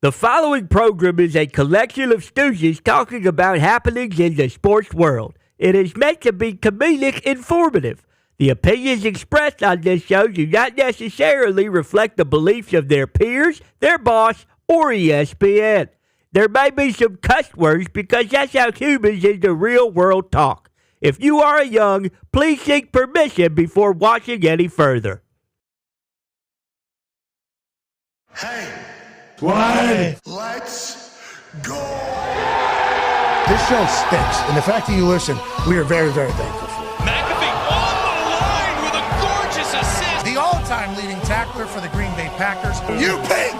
The following program is a collection of stooges talking about happenings in the sports world. It is meant to be comedic informative. The opinions expressed on this show do not necessarily reflect the beliefs of their peers, their boss, or ESPN. There may be some cuss words because that's how humans in the real world talk. If you are young, please seek permission before watching any further. Hey. What? Let's go. This show stinks, and the fact that you listen, we are very, very thankful for it. McAfee on the line with a gorgeous assist. The all-time leading tackler for the Green Bay Packers. You pink.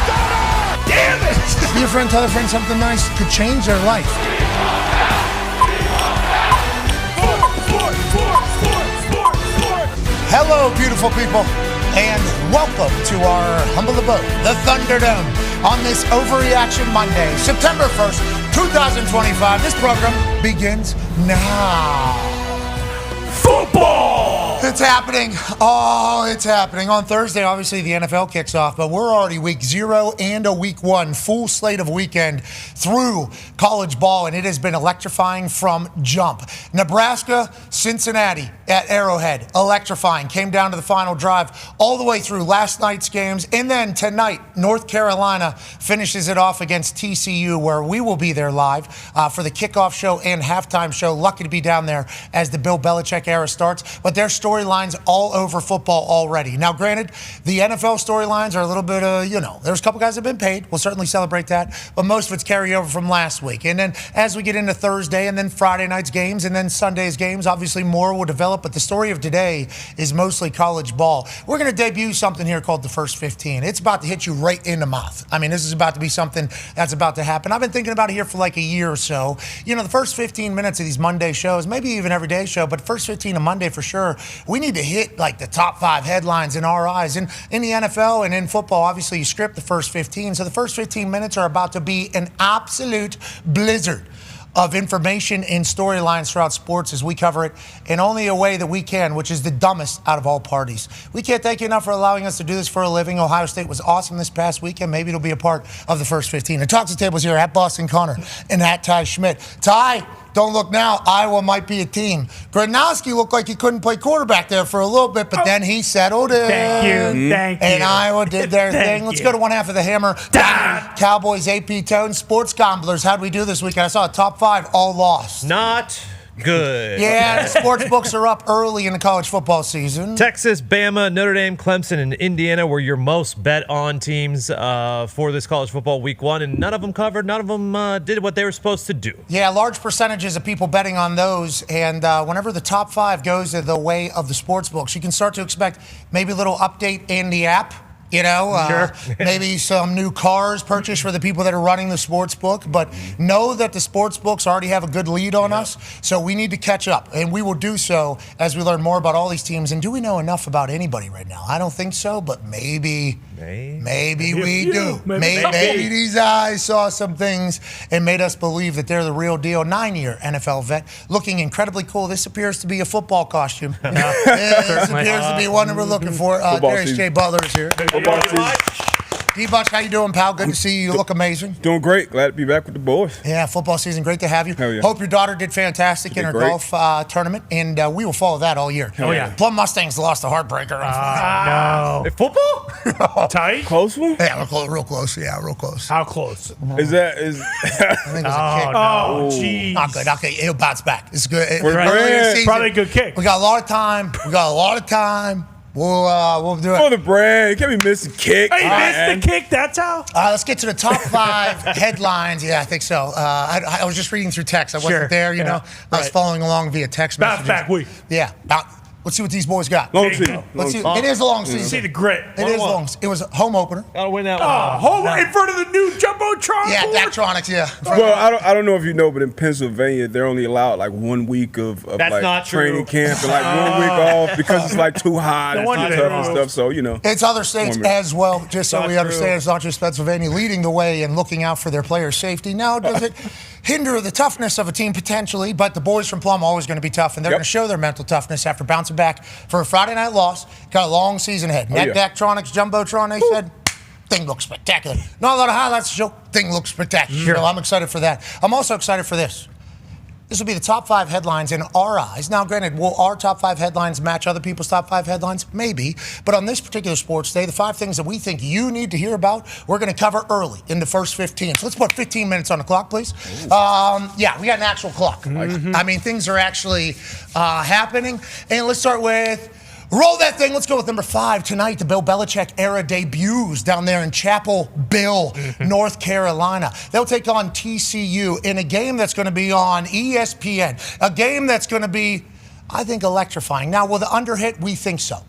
Stop! Damn it! Be a friend, tell a friend something nice could change their life. Hello, beautiful people, and welcome to our humble abode, the Thunderdome, on this Overreaction Monday, September 1st, 2025. This program begins now. Football! It's happening. Oh, it's happening. On Thursday, obviously, the NFL kicks off, but we're already week 0 and a week 1, full slate of weekend through college ball, and it has been electrifying from jump. Nebraska, Cincinnati at Arrowhead, electrifying. Came down to the final drive all the way through last night's games, and then tonight, North Carolina finishes it off against TCU, where we will be there live for the kickoff show and halftime show. Lucky to be down there as the Bill Belichick era starts, but there's storylines all over football already. Now, granted, the NFL storylines are a little bit, there's a couple guys that have been paid. We'll certainly celebrate that, but most of it's carryover from last week. And then as we get into Thursday and then Friday night's games and then Sunday's games, obviously more will develop, but the story of today is mostly college ball. We're going to debut something here called the First 15. It's about to hit you right in the mouth. I mean, this is about to be something that's about to happen. I've been thinking about it here for like a year or so. You know, the first 15 minutes of these Monday shows, maybe even every day show, but first 15 of Monday for sure, we need to hit like the top 5 headlines in our eyes. In the NFL and in football, obviously you script the first 15. So the first 15 minutes are about to be an absolute blizzard of information and storylines throughout sports as we cover it in only a way that we can, which is the dumbest out of all parties. We can't thank you enough for allowing us to do this for a living. Ohio State was awesome this past weekend. Maybe it'll be a part of the first 15. The Talks to Tables here at Boston Connor and at Ty Schmidt. Ty, don't look now. Iowa might be a team. Gronowski looked like he couldn't play quarterback there for a little bit, but then he settled in. Thank you. And Iowa did their thing. Let's go to one half of the hammer. Dahn. Cowboys, AP Tone, sports gamblers. How'd we do this weekend? I saw a top 5, all lost. Not good. Yeah, the sports books are up early in the college football season. Texas, Bama, Notre Dame, Clemson, and Indiana were your most bet on teams for this college football week 1, and none of them covered. None of them did what they were supposed to do. Yeah, large percentages of people betting on those, and whenever the top 5 goes the way of the sports books, you can start to expect maybe a little update in the app. Sure. Maybe some new cars purchased for the people that are running the sports book. But know that the sports books already have a good lead on us, so we need to catch up. And we will do so as we learn more about all these teams. And do we know enough about anybody right now? I don't think so, but maybe we do. Maybe these eyes saw some things and made us believe that they're the real deal. 9-year NFL vet, looking incredibly cool. This appears to be a football costume. This appears to be one that we're looking for. Darius J. Butler is here. D-Butch, how you doing, pal? Good to see you. You look amazing. Doing great. Glad to be back with the boys. Yeah, football season. Great to have you. Hell yeah. Hope your daughter did fantastic in her golf tournament, and we will follow that all year. Hell yeah. Plum Mustangs lost a heartbreaker. No. Football? Tight? Close one? Yeah, real close. Yeah, real close. How close? I think it was a kick. Oh, jeez. Not good. Okay, he'll bounce back. It's good. Probably a good kick. We got a lot of time. We'll do it. For the brand. You can't be missing kick. He missed the kick, that's how? Let's get to the top 5 headlines. Yeah, I think so. I was just reading through text. I wasn't there, you know. I was following along via text messages. Bounce back week. Yeah. Let's see what these boys got. Long season. It is a long season. See the grit. It is long. It was a home opener. Gotta win that one. Home in front of the new Jumbotron. Yeah, Daktronics, yeah. Well, I don't know if you know, but in Pennsylvania, they're only allowed like 1 week of That's like not training true. camp and like 1 week off because it's like too hot and too tough and stuff. So, you know. It's other states as well, just so we understand. True. It's not just Pennsylvania leading the way and looking out for their players' safety. Now, does it hinder the toughness of a team potentially? But the boys from Plum are always going to be tough, and they're going to show their mental toughness after bouncing back for a Friday night loss. Got a long season ahead. Daktronics, Jumbotron, they said, Thing looks spectacular. Not a lot of highlights to show. Thing looks spectacular. Sure. So I'm excited for that. I'm also excited for this. This will be the top 5 headlines in our eyes. Now, granted, will our top 5 headlines match other people's top 5 headlines? Maybe. But on this particular sports day, the 5 things that we think you need to hear about, we're going to cover early in the first 15. So let's put 15 minutes on the clock, please. Yeah, we got an actual clock. I mean, things are actually happening. And let's start with... Roll that thing. Let's go with number 5 tonight. The Bill Belichick era debuts down there in Chapel Hill, North Carolina. They'll take on TCU in a game that's going to be on ESPN. A game that's going to be, I think, electrifying. Now, will the under hit? We think so.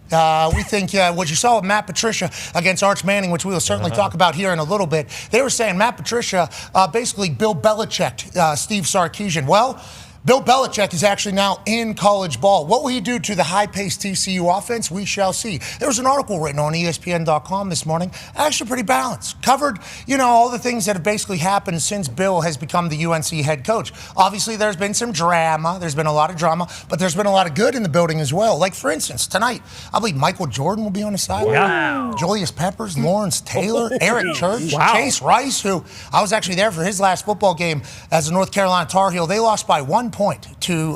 We think what you saw with Matt Patricia against Arch Manning, which we will certainly talk about here in a little bit. They were saying Matt Patricia, basically Bill Belichick, Steve Sarkisian. Well, Bill Belichick is actually now in college ball. What will he do to the high-paced TCU offense? We shall see. There was an article written on ESPN.com this morning, actually pretty balanced. Covered, all the things that have basically happened since Bill has become the UNC head coach. Obviously, there's been some drama. There's been a lot of drama, but there's been a lot of good in the building as well. Like, for instance, tonight, I believe Michael Jordan will be on the sideline. Wow. Julius Peppers, Lawrence Taylor, Eric Church, Chase Rice, who I was actually there for his last football game as a North Carolina Tar Heel. They lost by 1 point to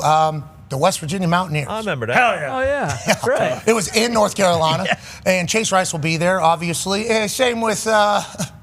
the West Virginia Mountaineers. I remember that. Hell yeah. Oh, yeah. That's right. It was in North Carolina, and Chase Rice will be there, obviously. Same with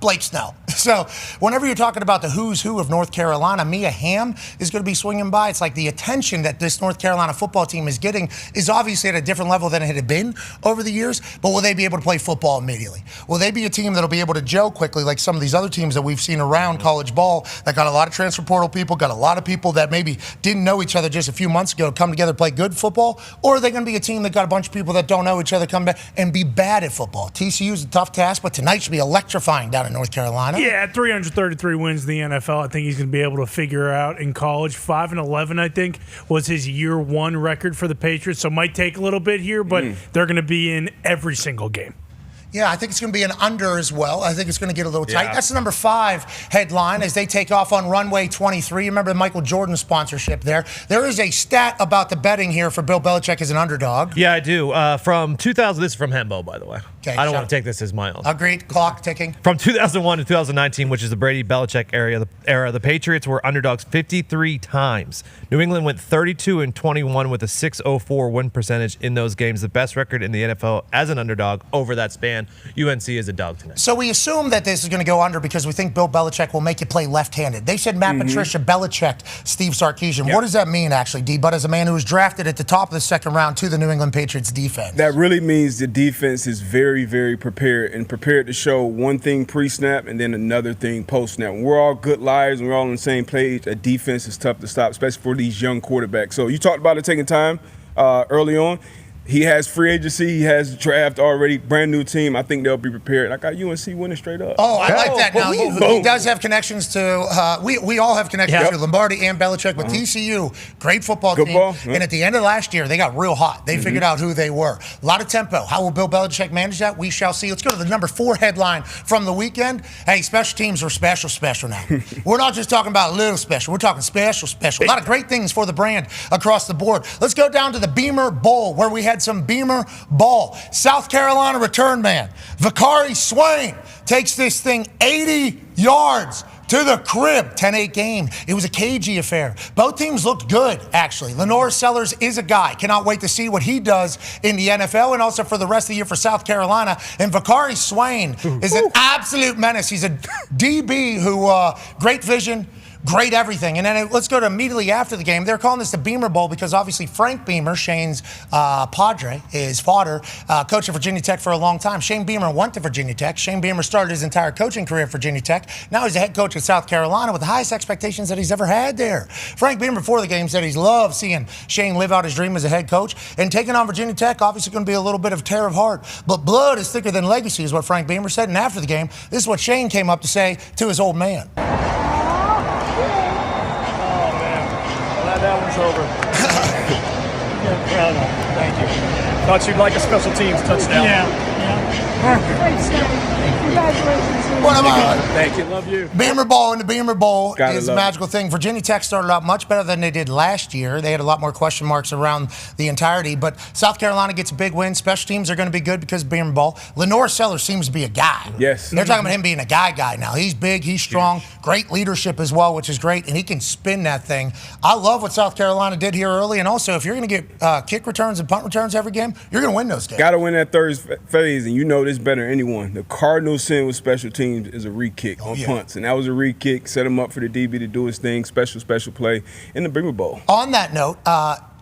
Blake Snell. So whenever you're talking about the who's who of North Carolina, Mia Hamm is going to be swinging by. It's like the attention that this North Carolina football team is getting is obviously at a different level than it had been over the years, but will they be able to play football immediately? Will they be a team that'll be able to gel quickly like some of these other teams that we've seen around college ball that got a lot of transfer portal people, got a lot of people that maybe didn't know each other just a few months ago come together, play good football? Or are they going to be a team that got a bunch of people that don't know each other come back and be bad at football? TCU's a tough task, but tonight should be electrifying down in North Carolina. Yeah, 333 wins in the NFL. I think he's going to be able to figure out in college. 5-11, I think, was his year 1 record for the Patriots. So it might take a little bit here, but they're going to be in every single game. Yeah, I think it's going to be an under as well. I think it's going to get a little tight. That's the number 5 headline as they take off on runway 23. Remember the Michael Jordan sponsorship there. There is a stat about the betting here for Bill Belichick as an underdog. Yeah, I do. From 2000, this is from Hembo, by the way. Okay, I don't want to take this as my own. Agreed. Clock ticking. From 2001 to 2019, which is the Brady-Belichick era, the Patriots were underdogs 53 times. New England went 32-21 with a 604 win percentage in those games, the best record in the NFL as an underdog over that span. UNC is a dog tonight. So we assume that this is going to go under because we think Bill Belichick will make you play left-handed. They said Matt Patricia, Belichick, Steve Sarkisian. Yep. What does that mean, actually, D? But as a man who was drafted at the top of the second round to the New England Patriots defense. That really means the defense is very, very prepared and prepared to show one thing pre-snap and then another thing post-snap. When we're all good liars and we're all on the same page, a defense is tough to stop, especially for these young quarterbacks. So you talked about it taking time early on. He has free agency. He has draft already. Brand new team. I think they'll be prepared. I got UNC winning straight up. Oh, I like that. Now, he does have connections to we all have connections to Lombardi and Belichick, but TCU, great football team. And at the end of last year, they got real hot. They figured out who they were. A lot of tempo. How will Bill Belichick manage that? We shall see. Let's go to the number 4 headline from the weekend. Hey, special teams are special now. We're not just talking about a little special. We're talking special. A lot of great things for the brand across the board. Let's go down to the Beamer Bowl, where we had some Beamer ball. South Carolina return man Vakari Swain takes this thing 80 yards to the crib. 10-8 game. It was a cagey affair. Both teams looked good, actually. Lenore Sellers is a guy. Cannot wait to see what he does in the NFL and also for the rest of the year for South Carolina. And Vakari Swain is an absolute menace. He's a DB who, great vision, great everything. And then let's go to immediately after the game. They're calling this the Beamer Bowl because obviously Frank Beamer, Shane's padre, his father, coached at Virginia Tech for a long time. Shane Beamer went to Virginia Tech. Shane Beamer started his entire coaching career at Virginia Tech. Now he's the head coach at South Carolina with the highest expectations that he's ever had there. Frank Beamer before the game said he's loved seeing Shane live out his dream as a head coach. And taking on Virginia Tech, obviously going to be a little bit of a tear of heart. But blood is thicker than legacy is what Frank Beamer said. And after the game, this is what Shane came up to say to his old man. That one's over. Yeah, proud of you. Thank you. Thought you'd like a special teams touchdown. Yeah. What am I? Thank you. Love you. Beamer Bowl and the Beamer Bowl Gotta is a love magical thing. Virginia Tech started out much better than they did last year. They had a lot more question marks around the entirety, but South Carolina gets a big win. Special teams are going to be good because of Beamer Bowl. Lenore Sellers seems to be a guy. Yes. They're talking about him being a guy now. He's big, he's strong, great leadership as well, which is great, and he can spin that thing. I love what South Carolina did here early, and also if you're going to get kick returns and punt returns every game, you're going to win those games. Got to win that third phase, and you know this better than anyone. The Cardinals sin with special teams is a re-kick on punts, and that was a re-kick, set him up for the DB to do his thing, special play in the Beamer Bowl. On that note,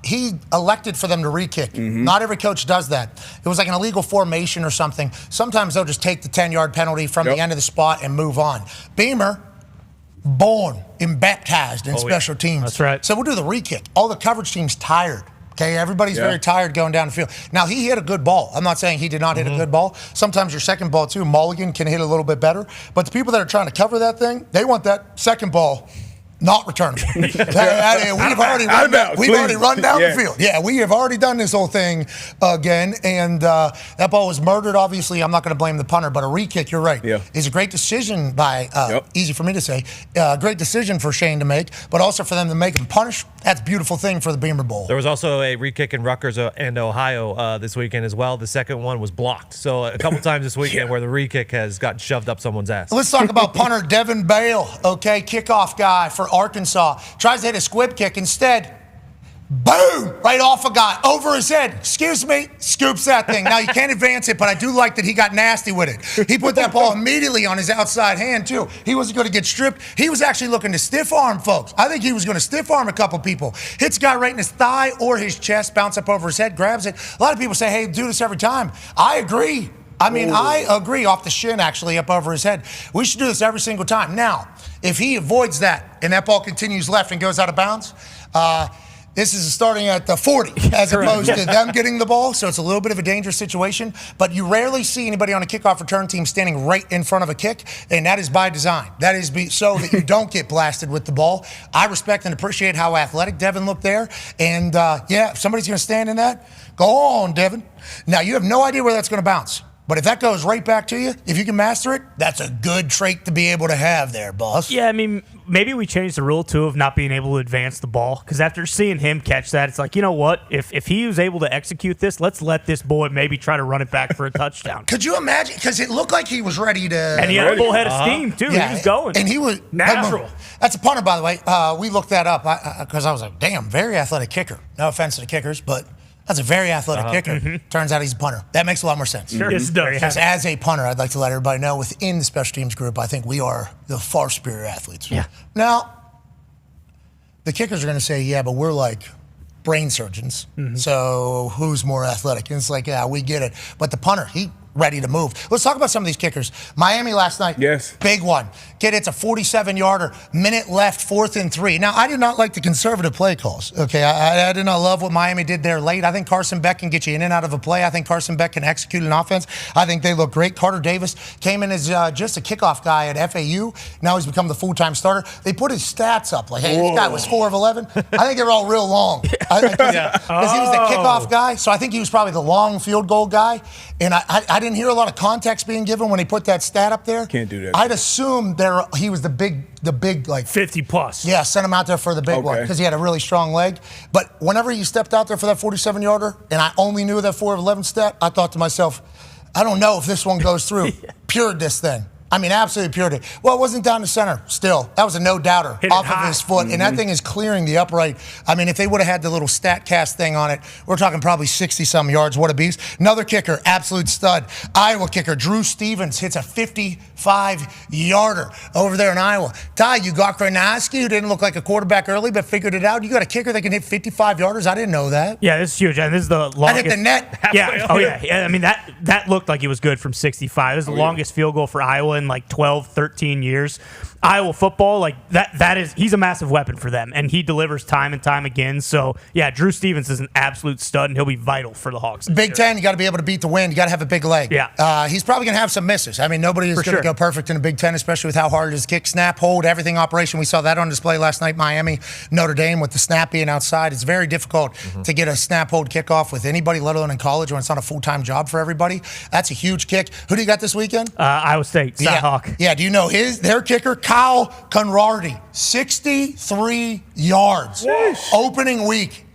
he elected for them to re-kick. Not every coach does that. It was like an illegal formation or something. Sometimes they'll just take the 10-yard penalty from the end of the spot and move on. Beamer, born and baptized in special teams. That's right. So we'll do the re-kick. All the coverage team's tired. Okay, everybody's very tired going down the field. Now, he hit a good ball. I'm not saying he did not hit a good ball. Sometimes your second ball, too, Mulligan can hit a little bit better. But the people that are trying to cover that thing, they want that second ball not returnable. We've already run down the field. Yeah, we have already done this whole thing again. And that ball was murdered, obviously. I'm not going to blame the punter, but a re-kick, you're right, is a great decision by, easy for me to say, great decision for Shane to make, but also for them to make him punish. That's a beautiful thing for the Beamer Bowl. There was also a re-kick in Rutgers and Ohio this weekend as well. The second one was blocked. So a couple times this weekend where the re-kick has gotten shoved up someone's ass. Let's talk about punter Devin Bale, okay, kickoff guy for Arkansas. Tries to hit a squib kick. Instead, boom, right off a guy, over his head. Excuse me, scoops that thing. Now, you can't advance it, but I do like that he got nasty with it. He put that ball immediately on his outside hand, too. He wasn't going to get stripped. He was actually looking to stiff arm folks. I think he was going to stiff arm a couple people. Hits a guy right in his thigh or his chest, bounce up over his head, grabs it. A lot of people say, hey, do this every time. I agree. I agree, off the shin, actually, up over his head. We should do this every single time. Now, if he avoids that and that ball continues left and goes out of bounds, this is starting at the 40 as opposed to them getting the ball, so it's a little bit of a dangerous situation. But you rarely see anybody on a kickoff return team standing right in front of a kick, and that is by design. That is so that you don't get blasted with the ball. I respect and appreciate how athletic Devin looked there. And, if somebody's going to stand in that, go on, Devin. Now, you have no idea where that's going to bounce. But if that goes right back to you, if you can master it, that's a good trait to be able to have there, boss. Yeah, maybe we changed the rule, too, of not being able to advance the ball. Because after seeing him catch that, it's like, you know what? If he was able to execute this, let's let this boy maybe try to run it back for a touchdown. Could you imagine? Because it looked like he was ready to. And he had a full head of steam, too. Yeah, he was going. And he was natural. That's a punter, by the way. We looked that up because I was like, damn, very athletic kicker. No offense to the kickers, but that's a very athletic kicker. Turns out he's a punter. That makes a lot more sense. Sure. Yes, it does. Just as a punter, I'd like to let everybody know within the special teams group, I think we are the far superior athletes. Yeah. Now, the kickers are going to say, yeah, but we're like brain surgeons. So who's more athletic? And it's like, yeah, we get it. But the punter, he ready to move. Let's talk about some of these kickers. Miami last night, big one. Kid hits a 47-yarder, minute left, 4th and 3. Now, I did not like the conservative play calls, okay? I did not love what Miami did there late. I think Carson Beck can get you in and out of a play. I think Carson Beck can execute an offense. I think they look great. Carter Davis came in as just a kickoff guy at FAU. Now he's become the full-time starter. They put his stats up like, hey, this guy was 4 of 11. I think they were all real long. Because he was the kickoff guy, so I think he was probably the long field goal guy. And I didn't hear a lot of context being given when he put that stat up there. Can't do that. I'd assume he was the big like 50 plus. Yeah, sent him out there for the big one because he had a really strong leg. But whenever he stepped out there for that 47-yarder, and I only knew that 4 of 11 stat, I thought to myself, I don't know if this one goes through. Pured this then. Absolutely pured it. Well, it wasn't down the center still. That was a no-doubter off of his foot. And that thing is clearing the upright. If they would have had the little StatCast thing on it, we're talking probably 60-some yards. What a beast. Another kicker, absolute stud. Iowa kicker, Drew Stevens, hits a 55-yarder over there in Iowa. Ty Ugokranowski, who didn't look like a quarterback early but figured it out. You got a kicker that can hit 55-yarders? I didn't know that. Yeah, this is huge. And this is the longest. I hit the net. Yeah. Oh, yeah. That looked like it was good from 65. This is the longest field goal for Iowa in like 12, 13 years. Iowa football, like he's a massive weapon for them, and he delivers time and time again. So, yeah, Drew Stevens is an absolute stud, and he'll be vital for the Hawks. Big Ten, you got to be able to beat the wind. You got to have a big leg. Yeah. He's probably going to have some misses. I mean, nobody is going to go perfect in the Big Ten, especially with how hard it is. Kick, snap, hold, everything operation. We saw that on display last night, Miami, Notre Dame, with the snap being outside. It's very difficult to get a snap, hold, kickoff with anybody, let alone in college when it's not a full-time job for everybody. That's a huge kick. Who do you got this weekend? Iowa State, Cyhawk. Yeah, do you know their kicker, Kyle Conradi, 63 yards. Whoosh. Opening week.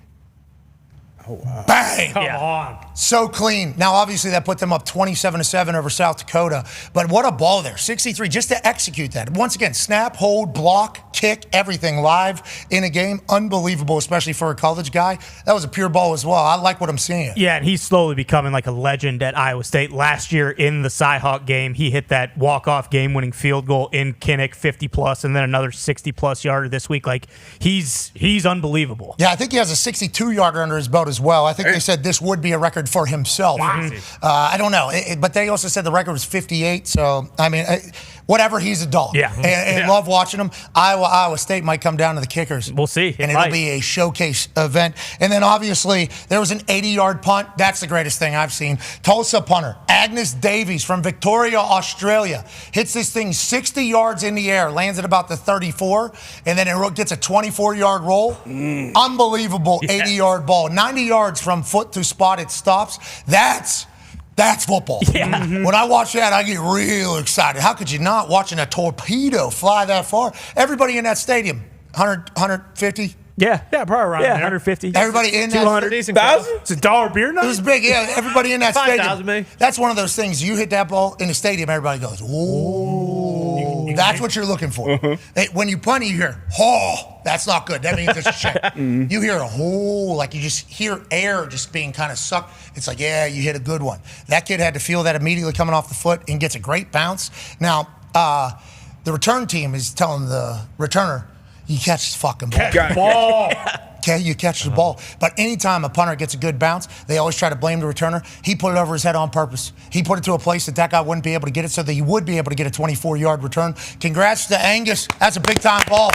Oh, wow. Bang! Come on. So clean. Now, obviously, that put them up 27-7 over South Dakota. But what a ball there. 63, just to execute that. Once again, snap, hold, block, kick, everything live in a game. Unbelievable, especially for a college guy. That was a pure ball as well. I like what I'm seeing. Yeah, and he's slowly becoming like a legend at Iowa State. Last year in the Cyhawk game, he hit that walk-off game-winning field goal in Kinnick, 50-plus, and then another 60-plus yarder this week. Like, he's unbelievable. Yeah, I think he has a 62-yarder under his belt as well. I think they said this would be a record for himself. I don't know. But they also said the record was 58. So, I mean, whatever, he's a dog. Yeah. And love watching him. Iowa State might come down to the kickers. We'll see. And it'll be a showcase event. And then, obviously, there was an 80-yard punt. That's the greatest thing I've seen. Tulsa punter, Agnes Davies from Victoria, Australia, hits this thing 60 yards in the air, lands at about the 34, and then it gets a 24-yard roll. Unbelievable 80-yard ball. 90 yards from foot to spot, it stops. That's football. Yeah. When I watch that, I get real excited. How could you not, watching a torpedo fly that far? Everybody in that stadium, 100, 150? Yeah, probably around there. 150. Everybody in that 200. It's $1 beer night? It was big, yeah. Everybody in that stadium. 5,000 maybe. That's one of those things. You hit that ball in the stadium, everybody goes, "Ooh." That's what you're looking for. When you punt, you hear, "Oh." That's not good. That means it's a check. You hear a "oh," like you just hear air just being kind of sucked. It's like, yeah, you hit a good one. That kid had to feel that immediately coming off the foot and gets a great bounce. Now, the return team is telling the returner, you catch the fucking ball. Okay, you catch the ball. But anytime a punter gets a good bounce, they always try to blame the returner. He put it over his head on purpose. He put it to a place that guy wouldn't be able to get it, so that he would be able to get a 24-yard return. Congrats to Angus. That's a big-time ball.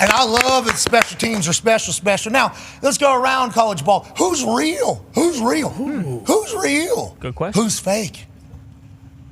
And I love that special teams are special. Now, let's go around college ball. Who's real? Who's real? Who's real? Good question. Who's fake?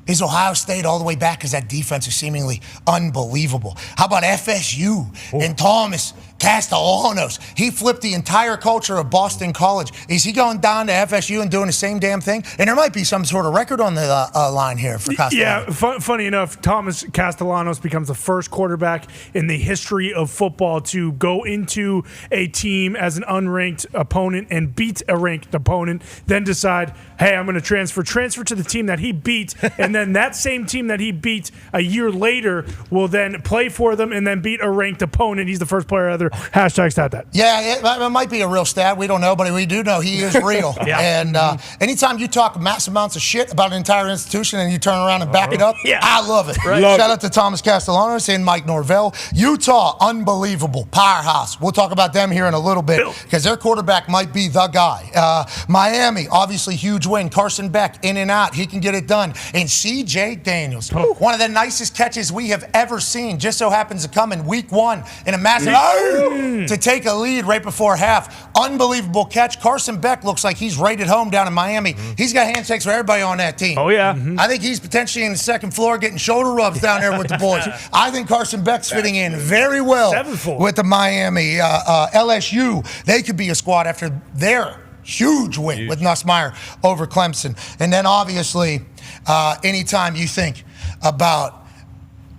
Is Ohio State all the way back because that defense is seemingly unbelievable? How about FSU and Thomas Castellanos? He flipped the entire culture of Boston College. Is he going down to FSU and doing the same damn thing? And there might be some sort of record on the line here for Castellanos. Yeah, funny enough, Thomas Castellanos becomes the first quarterback in the history of football to go into a team as an unranked opponent and beat a ranked opponent, then decide, hey, I'm going to transfer to the team that he beat, and then that same team that he beat a year later will then play for them and then beat a ranked opponent. He's the first player ever. Hashtag stat that. Yeah, it might be a real stat. We don't know, but we do know he is real. And anytime you talk mass amounts of shit about an entire institution and you turn around and back it up, I love it. Right. Shout out to Thomas Castellanos and Mike Norvell. Utah, unbelievable powerhouse. We'll talk about them here in a little bit because their quarterback might be the guy. Miami, obviously huge win. Carson Beck, in and out. He can get it done. And C.J. Daniels, one of the nicest catches we have ever seen, just so happens to come in week one in a massive to take a lead right before half. Unbelievable catch. Carson Beck looks like he's right at home down in Miami. He's got handshakes for everybody on that team. Oh, yeah. I think he's potentially in the second floor getting shoulder rubs down there with the boys. I think Carson Beck's fitting in very well with the Miami. LSU, they could be a squad after their huge win with Nussmeier over Clemson. And then obviously, anytime you think about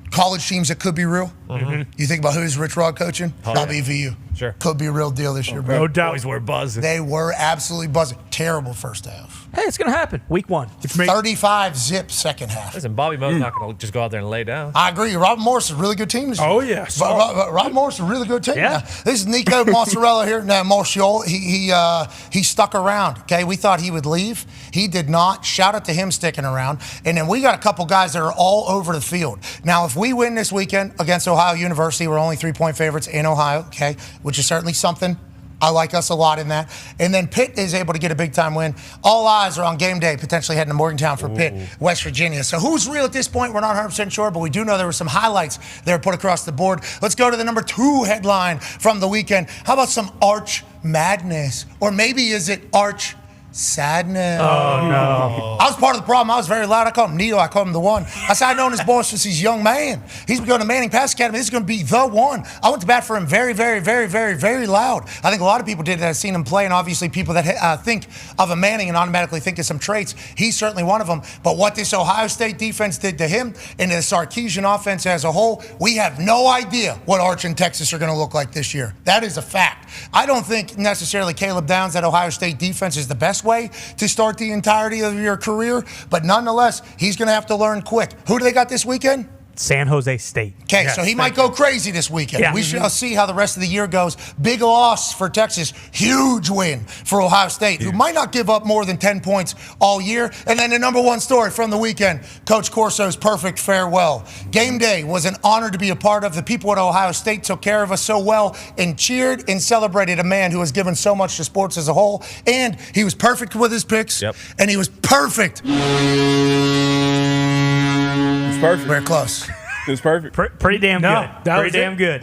college teams that could be real, you think about who's Rich Rod coaching? WVU. Sure. Could be a real deal this year, bro. No doubt. Boys were buzzing. They were absolutely buzzing. Terrible first half. Hey, it's going to happen. Week one. 35 zip second half. Listen, Bobby Moe's not going to just go out there and lay down. I agree. Rob Morris is a really good team this year. Oh, yes. Rob Morris is a really good team. Yeah. Now, this is Nico Mozzarella here. Now, Martial, he stuck around, okay? We thought he would leave. He did not. Shout out to him sticking around. And then we got a couple guys that are all over the field. Now, if we win this weekend against Ohio University, we're only 3-point favorites in Ohio, okay, which is certainly something I like us a lot in that. And then Pitt is able to get a big-time win. All eyes are on game day, potentially heading to Morgantown for Pitt, West Virginia. So who's real at this point? We're not 100% sure, but we do know there were some highlights that were put across the board. Let's go to the number 2 headline from the weekend. How about some arch madness? Or maybe is it arch sadness? Oh, no. I was part of the problem. I was very loud. I called him Nito. I called him the one. I said, I've known his boss since he's a young man. He's been going to Manning Pass Academy. This is going to be the one. I went to bat for him very, very, very, very, very loud. I think a lot of people did that have seen him play, and obviously people that think of a Manning and automatically think of some traits. He's certainly one of them. But what this Ohio State defense did to him and the Sarkisian offense as a whole, we have no idea what Arch and Texas are going to look like this year. That is a fact. I don't think necessarily Caleb Downs, that Ohio State defense, is the best way to start the entirety of your career, but nonetheless, he's going to have to learn quick. Who do they got this weekend? San Jose State. Okay, so he might go crazy this weekend. Yeah. We shall see how the rest of the year goes. Big loss for Texas. Huge win for Ohio State, who might not give up more than 10 points all year. And then the number 1 story from the weekend, Coach Corso's perfect farewell. Game day was an honor to be a part of. The people at Ohio State took care of us so well and cheered and celebrated a man who has given so much to sports as a whole. And he was perfect with his picks. Yep. And he was perfect. It's perfect. We're close. It was perfect. Pretty damn good. Pretty damn good.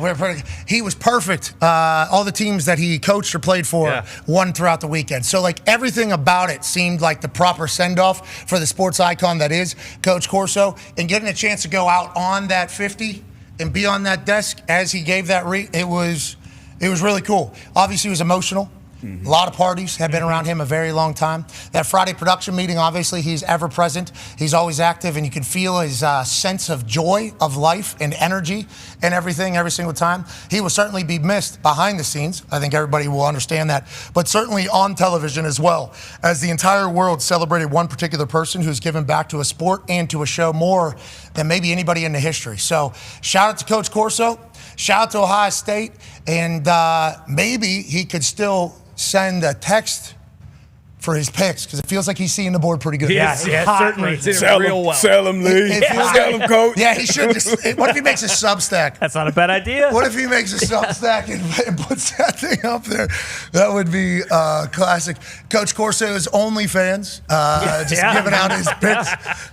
He was perfect. All the teams that he coached or played for won throughout the weekend. So, like, everything about it seemed like the proper send-off for the sports icon that is Coach Corso. And getting a chance to go out on that 50 and be on that desk as he gave that it was really cool. Obviously, he was emotional. A lot of parties have been around him a very long time. That Friday production meeting, obviously, he's ever present. He's always active, and you can feel his sense of joy, of life, and energy and everything every single time. He will certainly be missed behind the scenes. I think everybody will understand that. But certainly on television as well, as the entire world celebrated one particular person who's given back to a sport and to a show more than maybe anybody in the history. So shout out to Coach Corso. Shout out to Ohio State. And maybe he could still send a text for his picks, because it feels like he's seeing the board pretty good. Yeah, certainly. Sell him, Lee. Sell him, Coach. Yeah, he should just. What if he makes a Substack? That's not a bad idea. What if he makes a Substack and puts that thing up there? That would be classic. Coach Corso's OnlyFans, just giving out his picks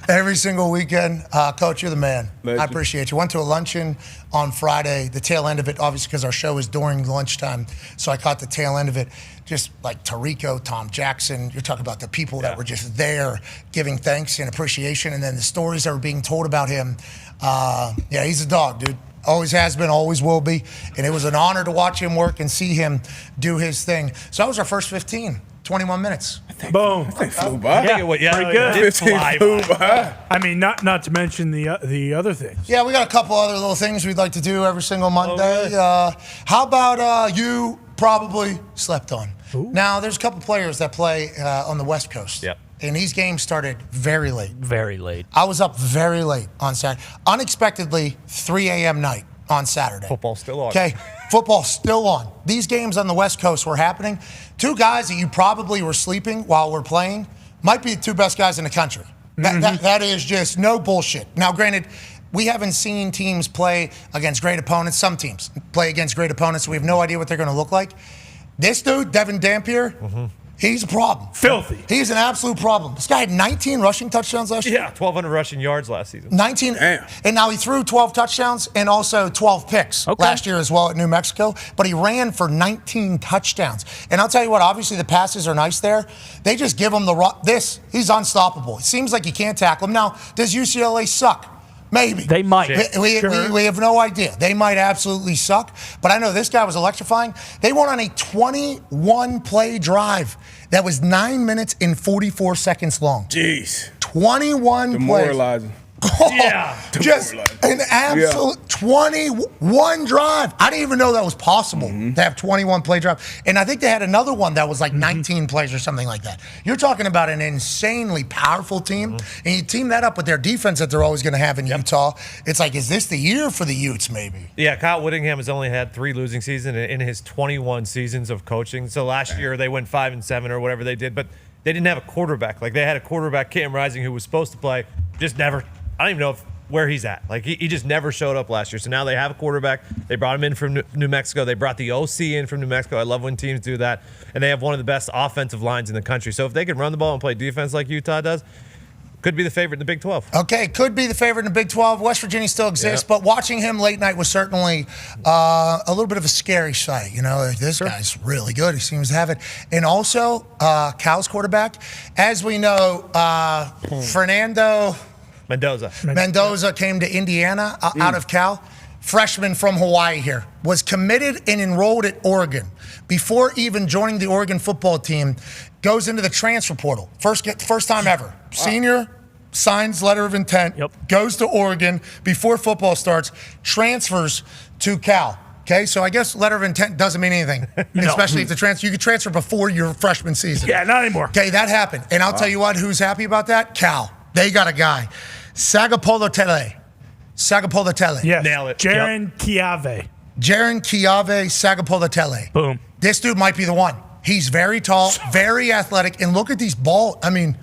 every single weekend. Coach, you're the man. Legend. I appreciate you. Went to a luncheon on Friday, the tail end of it, obviously because our show is during lunchtime, so I caught the tail end of it. Just like Tarico, Tom Jackson, you're talking about the people that were just there giving thanks and appreciation, and then the stories that were being told about him. He's a dog, dude. Always has been, always will be. And it was an honor to watch him work and see him do his thing. So that was our first 21 minutes. Boom. That thing flew by. Pretty good. 15 flew by. I mean, not to mention the other things. Yeah, we got a couple other little things we'd like to do every single Monday. How about you probably slept on? Ooh. Now, there's a couple players that play on the West Coast. Yep. And these games started very late. Very late. I was up very late on Saturday. Unexpectedly, 3 a.m. night on Saturday. Football's still on. Okay, football's still on. These games on the West Coast were happening. 2 guys that you probably were sleeping while we're playing might be the 2 best guys in the country. That is just no bullshit. Now, granted, we haven't seen teams play against great opponents. Some teams play against great opponents, so we have no idea what they're going to look like. This dude, Devin Dampier, he's a problem. Filthy. He's an absolute problem. This guy had 19 rushing touchdowns last year. Yeah, 1,200 rushing yards last season. 19. Damn. And now he threw 12 touchdowns and also 12 picks last year as well at New Mexico. But he ran for 19 touchdowns. And I'll tell you what, obviously the passes are nice there. They just give him he's unstoppable. It seems like you can't tackle him. Now, does UCLA suck? Maybe. They might. We have no idea. They might absolutely suck. But I know this guy was electrifying. They went on a 21-play drive that was 9 minutes and 44 seconds long. Jeez. 21 plays. Demoralizing. Just an absolute 21 drive. I didn't even know that was possible to have 21 play drive. And I think they had another one that was like 19 plays or something like that. You're talking about an insanely powerful team, and you team that up with their defense that they're always going to have in Utah. It's like, is this the year for the Utes maybe? Yeah, Kyle Whittingham has only had 3 losing seasons in his 21 seasons of coaching. So last year they went 5-7 or whatever they did, but they didn't have a quarterback. Like, they had a quarterback, Cam Rising, who was supposed to play, just never. I don't even know if where he's at. Like, he just never showed up last year. So now they have a quarterback. They brought him in from New Mexico. They brought the OC in from New Mexico. I love when teams do that. And they have one of the best offensive lines in the country. So if they can run the ball and play defense like Utah does, could be the favorite in the Big 12. Okay, could be the favorite in the Big 12. West Virginia still exists, but watching him late night was certainly a little bit of a scary sight. You know, this guy's really good. He seems to have it. And also, Cal's quarterback, as we know, Fernando Mendoza came to Indiana out of Cal. Freshman from Hawaii here, was committed and enrolled at Oregon. Before even joining the Oregon football team, goes into the transfer portal. First time ever. Senior, signs letter of intent, goes to Oregon before football starts, transfers to Cal. Okay, so I guess letter of intent doesn't mean anything, especially if the transfer. You could transfer before your freshman season. Yeah, not anymore. Okay, that happened. And I'll tell you what, who's happy about that? Cal. They got a guy. Sagapolotele. Yes. Nail it. Jaron Kiave. Sagapolotele. Boom. This dude might be the one. He's very tall, very athletic, and look at these balls. I mean,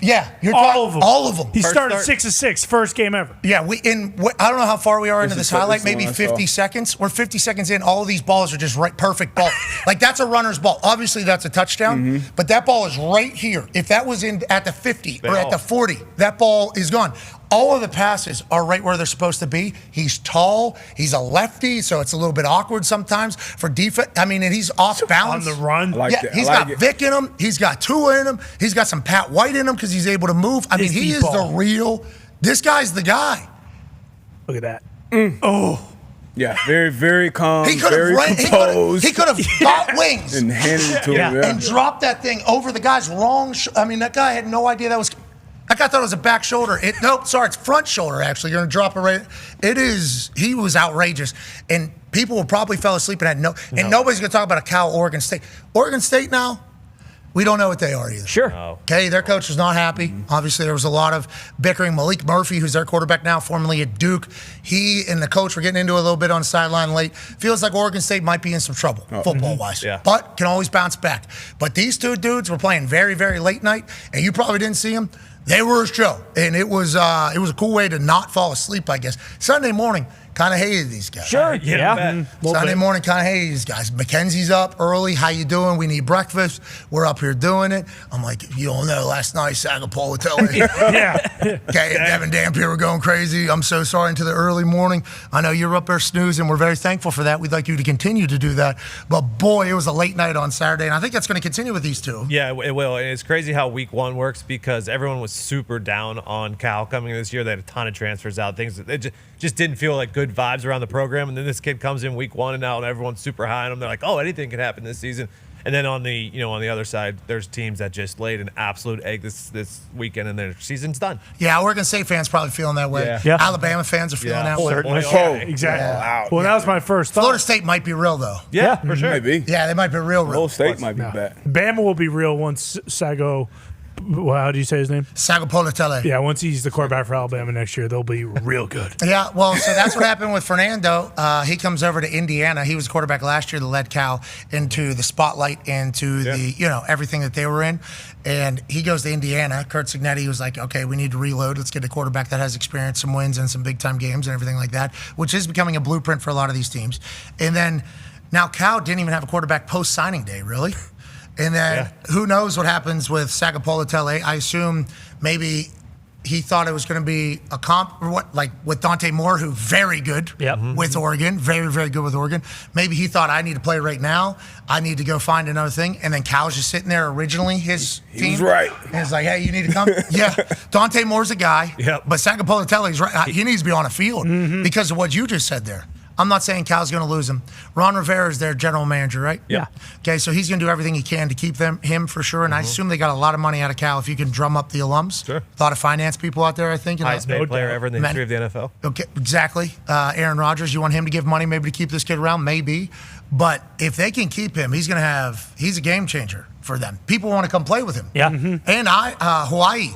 yeah, you're all of them. All of them. He started 6-6, first game ever. Yeah, I don't know how far we are into this highlight. Maybe 50 saw. seconds. We're 50 seconds in. All of these balls are just right, perfect ball. Like that's a runner's ball. Obviously, that's a touchdown, but that ball is right here. If that was in at the 50 or at the 40, that ball is gone. All of the passes are right where they're supposed to be. He's tall. He's a lefty, so it's a little bit awkward sometimes for defense. I mean, and he's off balance. On the run. He's got Vic in him. He's got Tua in him. He's got some Pat White in him because he's able to move. I mean, he is the real. This guy's the guy. Look at that. Oh. Yeah, very, very calm, He could very have composed. He could have got wings and handed it to him. and dropped that thing over the guy's wrong. I mean, that guy had no idea that was. That guy thought it was a back shoulder. It's front shoulder, actually. You're going to drop it right. He was outrageous. And people will probably fell asleep and had and nobody's going to talk about a Cal Oregon State. Oregon State now, we don't know what they are either. Sure. Okay, their coach was not happy. Obviously, there was a lot of bickering. Malik Murphy, who's their quarterback now, formerly at Duke, he and the coach were getting into a little bit on the sideline late. Feels like Oregon State might be in some trouble, football-wise. Yeah. But can always bounce back. But these two dudes were playing very, very late night, and you probably didn't see them. They were a show, and it was a cool way to not fall asleep, I guess. Sunday morning, kind of hated these guys. Sure, yeah. Sunday morning, kind of hated these guys. Mackenzie's up early. How you doing? We need breakfast. We're up here doing it. I'm like, you don't know, last night, Sagapolotele. Okay, Devin Dampier were going crazy. I'm so sorry into the early morning. I know you're up there snoozing. We're very thankful for that. We'd like you to continue to do that. But, boy, it was a late night on Saturday, and I think that's going to continue with these two. Yeah, it will. And it's crazy how week one works because everyone was super down on Cal coming this year. They had a ton of transfers out. Things it just didn't feel like good vibes around the program. And then this kid comes in week one, and now everyone's super high on him. They're like, oh, anything can happen this season. And then on the other side, there's teams that just laid an absolute egg this weekend, and their season's done. Yeah, Oregon State fans probably feeling that way. Yeah. Alabama fans are feeling that way. Exactly. Wow. Well, that was my first thought. Florida State might be real, though. Yeah, for sure. Maybe. Yeah, they might be real. Florida State might be bad. Bama will be real once Sago. Well, how do you say his name? Sagapolotele. Yeah, once he's the quarterback for Alabama next year, they'll be real good. Yeah, well, so that's what happened with Fernando. He comes over to Indiana. He was a quarterback last year that led Cal into the spotlight, into the, everything that they were in. And he goes to Indiana. Kurt Cignetti was like, okay, we need to reload. Let's get a quarterback that has experience, some wins, and some big-time games and everything like that, which is becoming a blueprint for a lot of these teams. And then now Cal didn't even have a quarterback post-signing day, really. And then who knows what happens with Sagapolotele. I assume maybe he thought it was going to be a comp, or what, like with Dante Moore, who very good with Oregon, very, very good with Oregon. Maybe he thought, I need to play right now. I need to go find another thing. And then Cal's just sitting there originally, his team. He was right. And he's like, hey, you need to come. Yeah, Dante Moore's a guy, but Sagapolotele's right. He needs to be on a field because of what you just said there. I'm not saying Cal's going to lose him. Ron Rivera is their general manager, right? Yeah. Okay, so he's going to do everything he can to keep him for sure. And I assume they got a lot of money out of Cal if you can drum up the alums. Sure. A lot of finance people out there, I think. Highest paid player ever in the history of the NFL. Okay, exactly. Aaron Rodgers, you want him to give money maybe to keep this kid around? Maybe. But if they can keep him, he's a game changer for them. People want to come play with him. Yeah. And Hawaii.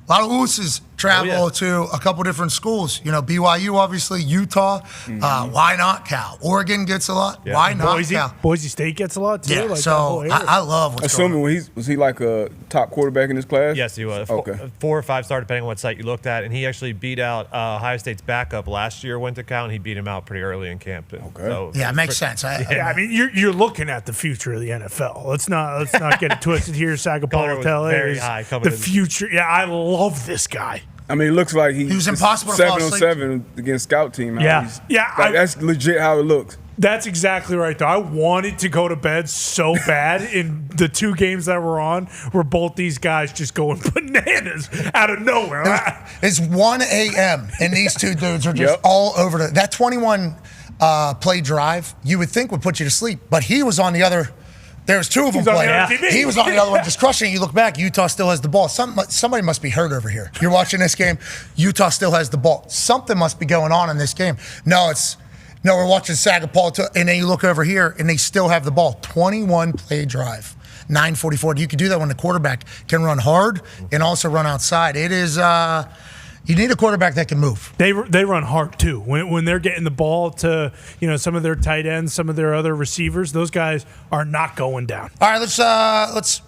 A lot of ooses travel to a couple different schools. You know, BYU, obviously, Utah. Why not Cal? Oregon gets a lot. Yeah. Why not Cal? Boise State gets a lot, too. Yeah, like so I love what's going on. Assuming was he like a top quarterback in his class? Yes, he was. Okay. 4 or 5 star, depending on what site you looked at. And he actually beat out Ohio State's backup last year, went to Cal, and he beat him out pretty early in camp. Okay. So yeah, it makes sense. I mean, you're looking at the future of the NFL. Let's not get it twisted here. Sagapolo very high the future. Yeah, I love this guy. I mean, it looks like he was impossible to fall asleep. 7-on-7 against scout team. That's legit how it looks. That's exactly right, though. I wanted to go to bed so bad in the 2 games that were on, where both these guys just going bananas out of nowhere. It's 1 a.m. and these 2 dudes are just all over that 21 play drive. You would think would put you to sleep, but he was on the other. There's 2 of them playing. He was on the other one just crushing it. You look back, Utah still has the ball. Somebody must be hurt over here. You're watching this game, Utah still has the ball. Something must be going on in this game. No, we're watching Sagapolo, and then you look over here, and they still have the ball. 21 play drive, 9:44. You can do that when the quarterback can run hard and also run outside. It is. You need a quarterback that can move. They run hard too. When they're getting the ball to some of their tight ends, some of their other receivers, those guys are not going down. All right, let's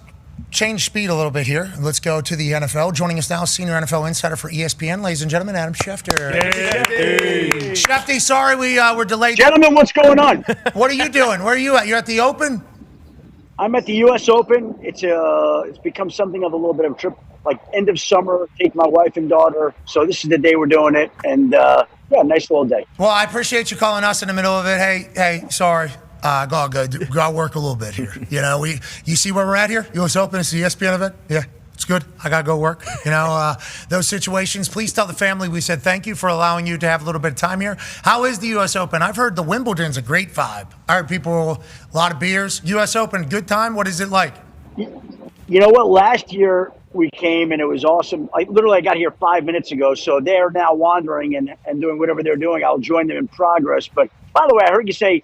change speed a little bit here. Let's go to the NFL. Joining us now, senior NFL insider for ESPN, ladies and gentlemen, Adam Schefter. Hey. Shefty, sorry we're delayed. Gentlemen, what's going on? What are you doing? Where are you at? You're at the Open? I'm at the U.S. Open. It's become something of a little bit of a trip. Like end of summer, take my wife and daughter. So this is the day we're doing it, and nice little day. Well, I appreciate you calling us in the middle of it. Hey, sorry, gotta work a little bit here. You see where we're at here? U.S. Open, it's the ESPN event. Yeah, it's good. I gotta go work. Those situations. Please tell the family we said thank you for allowing you to have a little bit of time here. How is the U.S. Open? I've heard the Wimbledon's a great vibe. I heard people a lot of beers. U.S. Open, good time. What is it like? You know what? Last year we came and it was awesome. I got here 5 minutes ago, so they're now wandering and doing whatever they're doing. I'll join them in progress. But by the way, I heard you say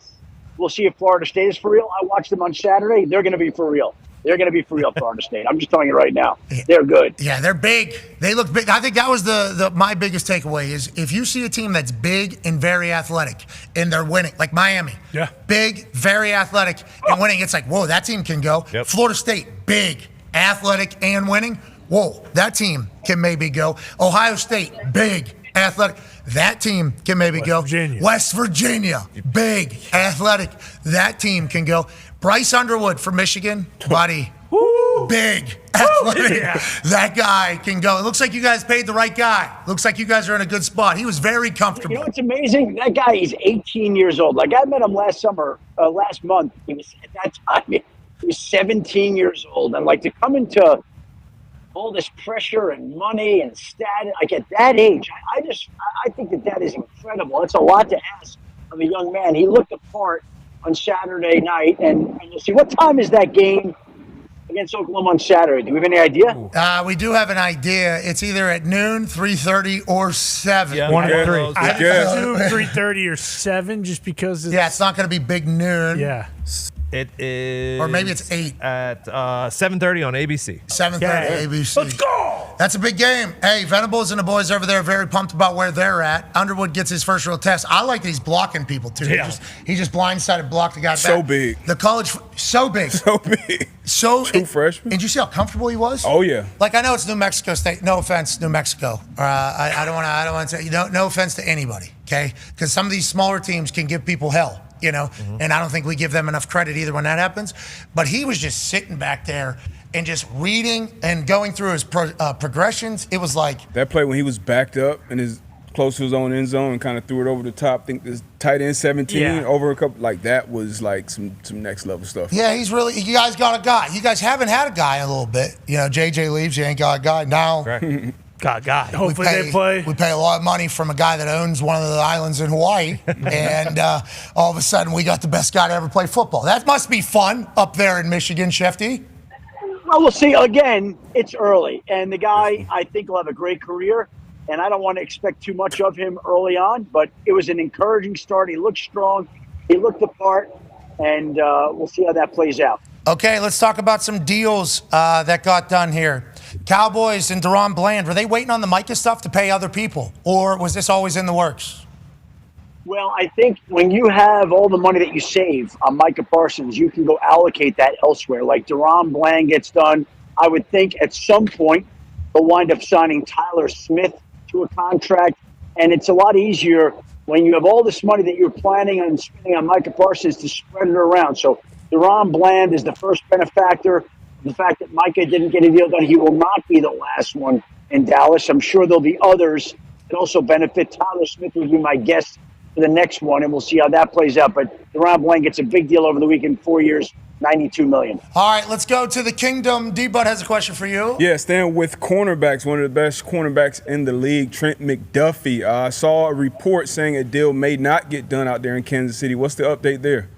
we'll see if Florida State is for real. I watched them on Saturday. They're going to be for real. They're going to be for real, Florida State. I'm just telling you right now. They're good. Yeah, they're big. They look big. I think that was my biggest takeaway is if you see a team that's big and very athletic and they're winning, like Miami. Yeah. Big, very athletic and winning. It's like, whoa, that team can go. Yep. Florida State, big, athletic and winning. Whoa, that team can maybe go. Ohio State, big, athletic. That team can maybe go. West Virginia, big, athletic. That team can go. Bryce Underwood from Michigan, buddy. Woo. Big, athletic. Yeah. That guy can go. It looks like you guys paid the right guy. Looks like you guys are in a good spot. He was very comfortable. You know what's amazing? That guy is 18 years old. Like I met him last month. He was at that time. He was 17 years old. And like to come into all this pressure and money and status, like at that age, I think that is incredible. It's a lot to ask of a young man. He looked the part on Saturday night, and you'll see. What time is that game against Oklahoma on Saturday? Do we have any idea? We do have an idea. It's either at noon, 3:30, or 7. Yeah, 1 and 3. I assume 3:30 or 7, just because it's not going to be big noon. Yeah. It is, or maybe it's 8 at 7:30 on ABC. 7:30 ABC. Let's go. That's a big game. Hey, Venables and the boys over there are very pumped about where they're at. Underwood gets his first real test. I like that he's blocking people too. Yeah. He just blindsided blocked the guy back. So big. The college, so big. So big. Two freshmen. And you see how comfortable he was? Oh yeah. Like I know it's New Mexico State. No offense, New Mexico. I don't want to say. No offense to anybody. Okay, because some of these smaller teams can give people hell. And I don't think we give them enough credit either when that happens. But he was just sitting back there and just reading and going through his progressions. It was like that play when he was backed up and is close to his own end zone and kind of threw it over the top. I think this tight end 17 over a couple, like that was like some next level stuff. Yeah, you guys got a guy. You guys haven't had a guy in a little bit. JJ leaves, you ain't got a guy now. Correct. God. Hopefully they play. We pay a lot of money from a guy that owns one of the islands in Hawaii, and all of a sudden we got the best guy to ever play football. That must be fun up there in Michigan, Shefty. Well, we'll see. Again, it's early, and the guy I think will have a great career, and I don't want to expect too much of him early on, but it was an encouraging start. He looked strong. He looked the part, and we'll see how that plays out. Okay, let's talk about some deals that got done here. Cowboys and Deron Bland, were they waiting on the Micah stuff to pay other people, or was this always in the works? Well, I think when you have all the money that you save on Micah Parsons, you can go allocate that elsewhere. Like Deron Bland gets done, I would think at some point they'll wind up signing Tyler Smith to a contract, and it's a lot easier when you have all this money that you're planning on spending on Micah Parsons to spread it around. So Deron Bland is the first benefactor. The fact that Micah didn't get a deal done, he will not be the last one in Dallas. I'm sure there'll be others that also benefit. Tyler Smith will be my guest for the next one, and we'll see how that plays out. But Deron Bland gets a big deal over the weekend, 4 years, $92 million. All right, let's go to the Kingdom. D-Bud has a question for you. Yeah, staying with cornerbacks, one of the best cornerbacks in the league, Trent McDuffie. I saw a report saying a deal may not get done out there in Kansas City. What's the update there?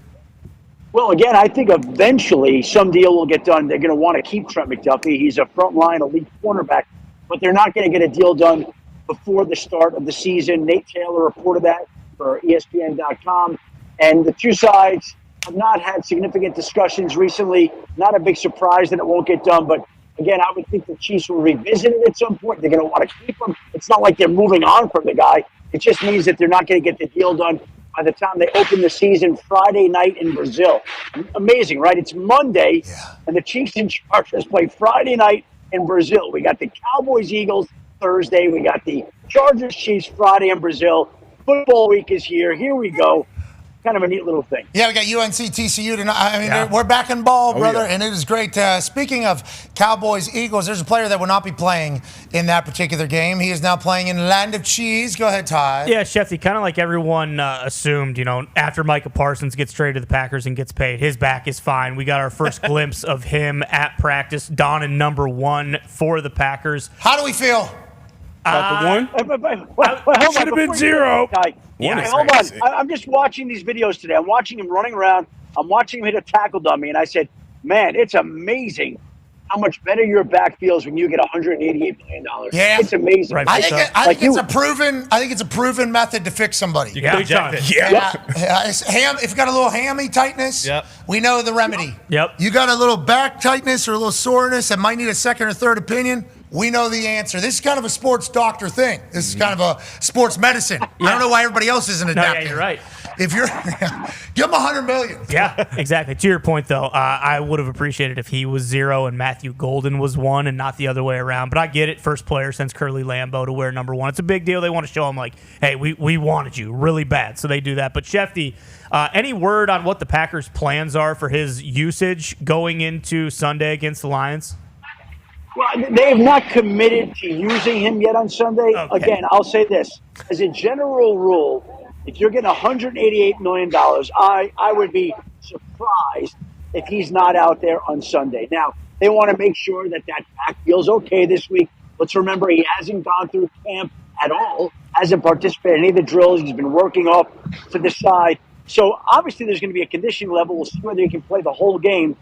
Well, again, I think eventually some deal will get done. They're going to want to keep Trent McDuffie. He's a frontline elite cornerback, but they're not going to get a deal done before the start of the season. Nate Taylor reported that for ESPN.com. And the two sides have not had significant discussions recently. Not a big surprise that it won't get done. But, again, I would think the Chiefs will revisit it at some point. They're going to want to keep him. It's not like they're moving on from the guy. It just means that they're not going to get the deal done by the time they open the season Friday night in Brazil. Amazing, right? It's Monday, and the Chiefs and Chargers play Friday night in Brazil. We got the Cowboys-Eagles Thursday. We got the Chargers-Chiefs Friday in Brazil. Football week is here. Here we go. Kind of a neat little thing. Yeah, we got UNC TCU tonight. I mean, we're back in ball, brother, and it is great. Speaking of Cowboys-Eagles, there's a player that will not be playing in that particular game. He is now playing in Land of Cheese. Go ahead, Ty. Yeah, Shefty, kind of like everyone assumed, after Micah Parsons gets traded to the Packers and gets paid, his back is fine. We got our first glimpse of him at practice, Dahn in number 1 for the Packers. How do we feel? About the one? Should have been 0. Hold on. I'm just watching these videos today. I'm watching him running around. I'm watching him hit a tackle dummy, and I said, man, it's amazing how much better your back feels when you get $188 million. Yeah, it's amazing. Right, I think it's a proven method to fix somebody. You can eject it. If you got a little hammy tightness, we know the remedy. Yep. You got a little back tightness or a little soreness that might need a second or third opinion. We know the answer. This is kind of a sports doctor thing. This is kind of a sports medicine. I don't know why everybody else isn't adapting. Yeah, you're right. If you're, give him $100 million. Yeah, exactly. To your point, though, I would have appreciated if he was 0 and Matthew Golden was 1 and not the other way around. But I get it. First player since Curly Lambeau to wear number 1. It's a big deal. They want to show him, like, hey, we wanted you really bad. So they do that. But Shefty, any word on what the Packers' plans are for his usage going into Sunday against the Lions? Well, they have not committed to using him yet on Sunday. Okay. Again, I'll say this. As a general rule, if you're getting $188 million, I would be surprised if he's not out there on Sunday. Now, they want to make sure that back feels okay this week. Let's remember he hasn't gone through camp at all, hasn't participated in any of the drills. He's been working off to the side. So, obviously, there's going to be a conditioning level. We'll see whether he can play the whole game.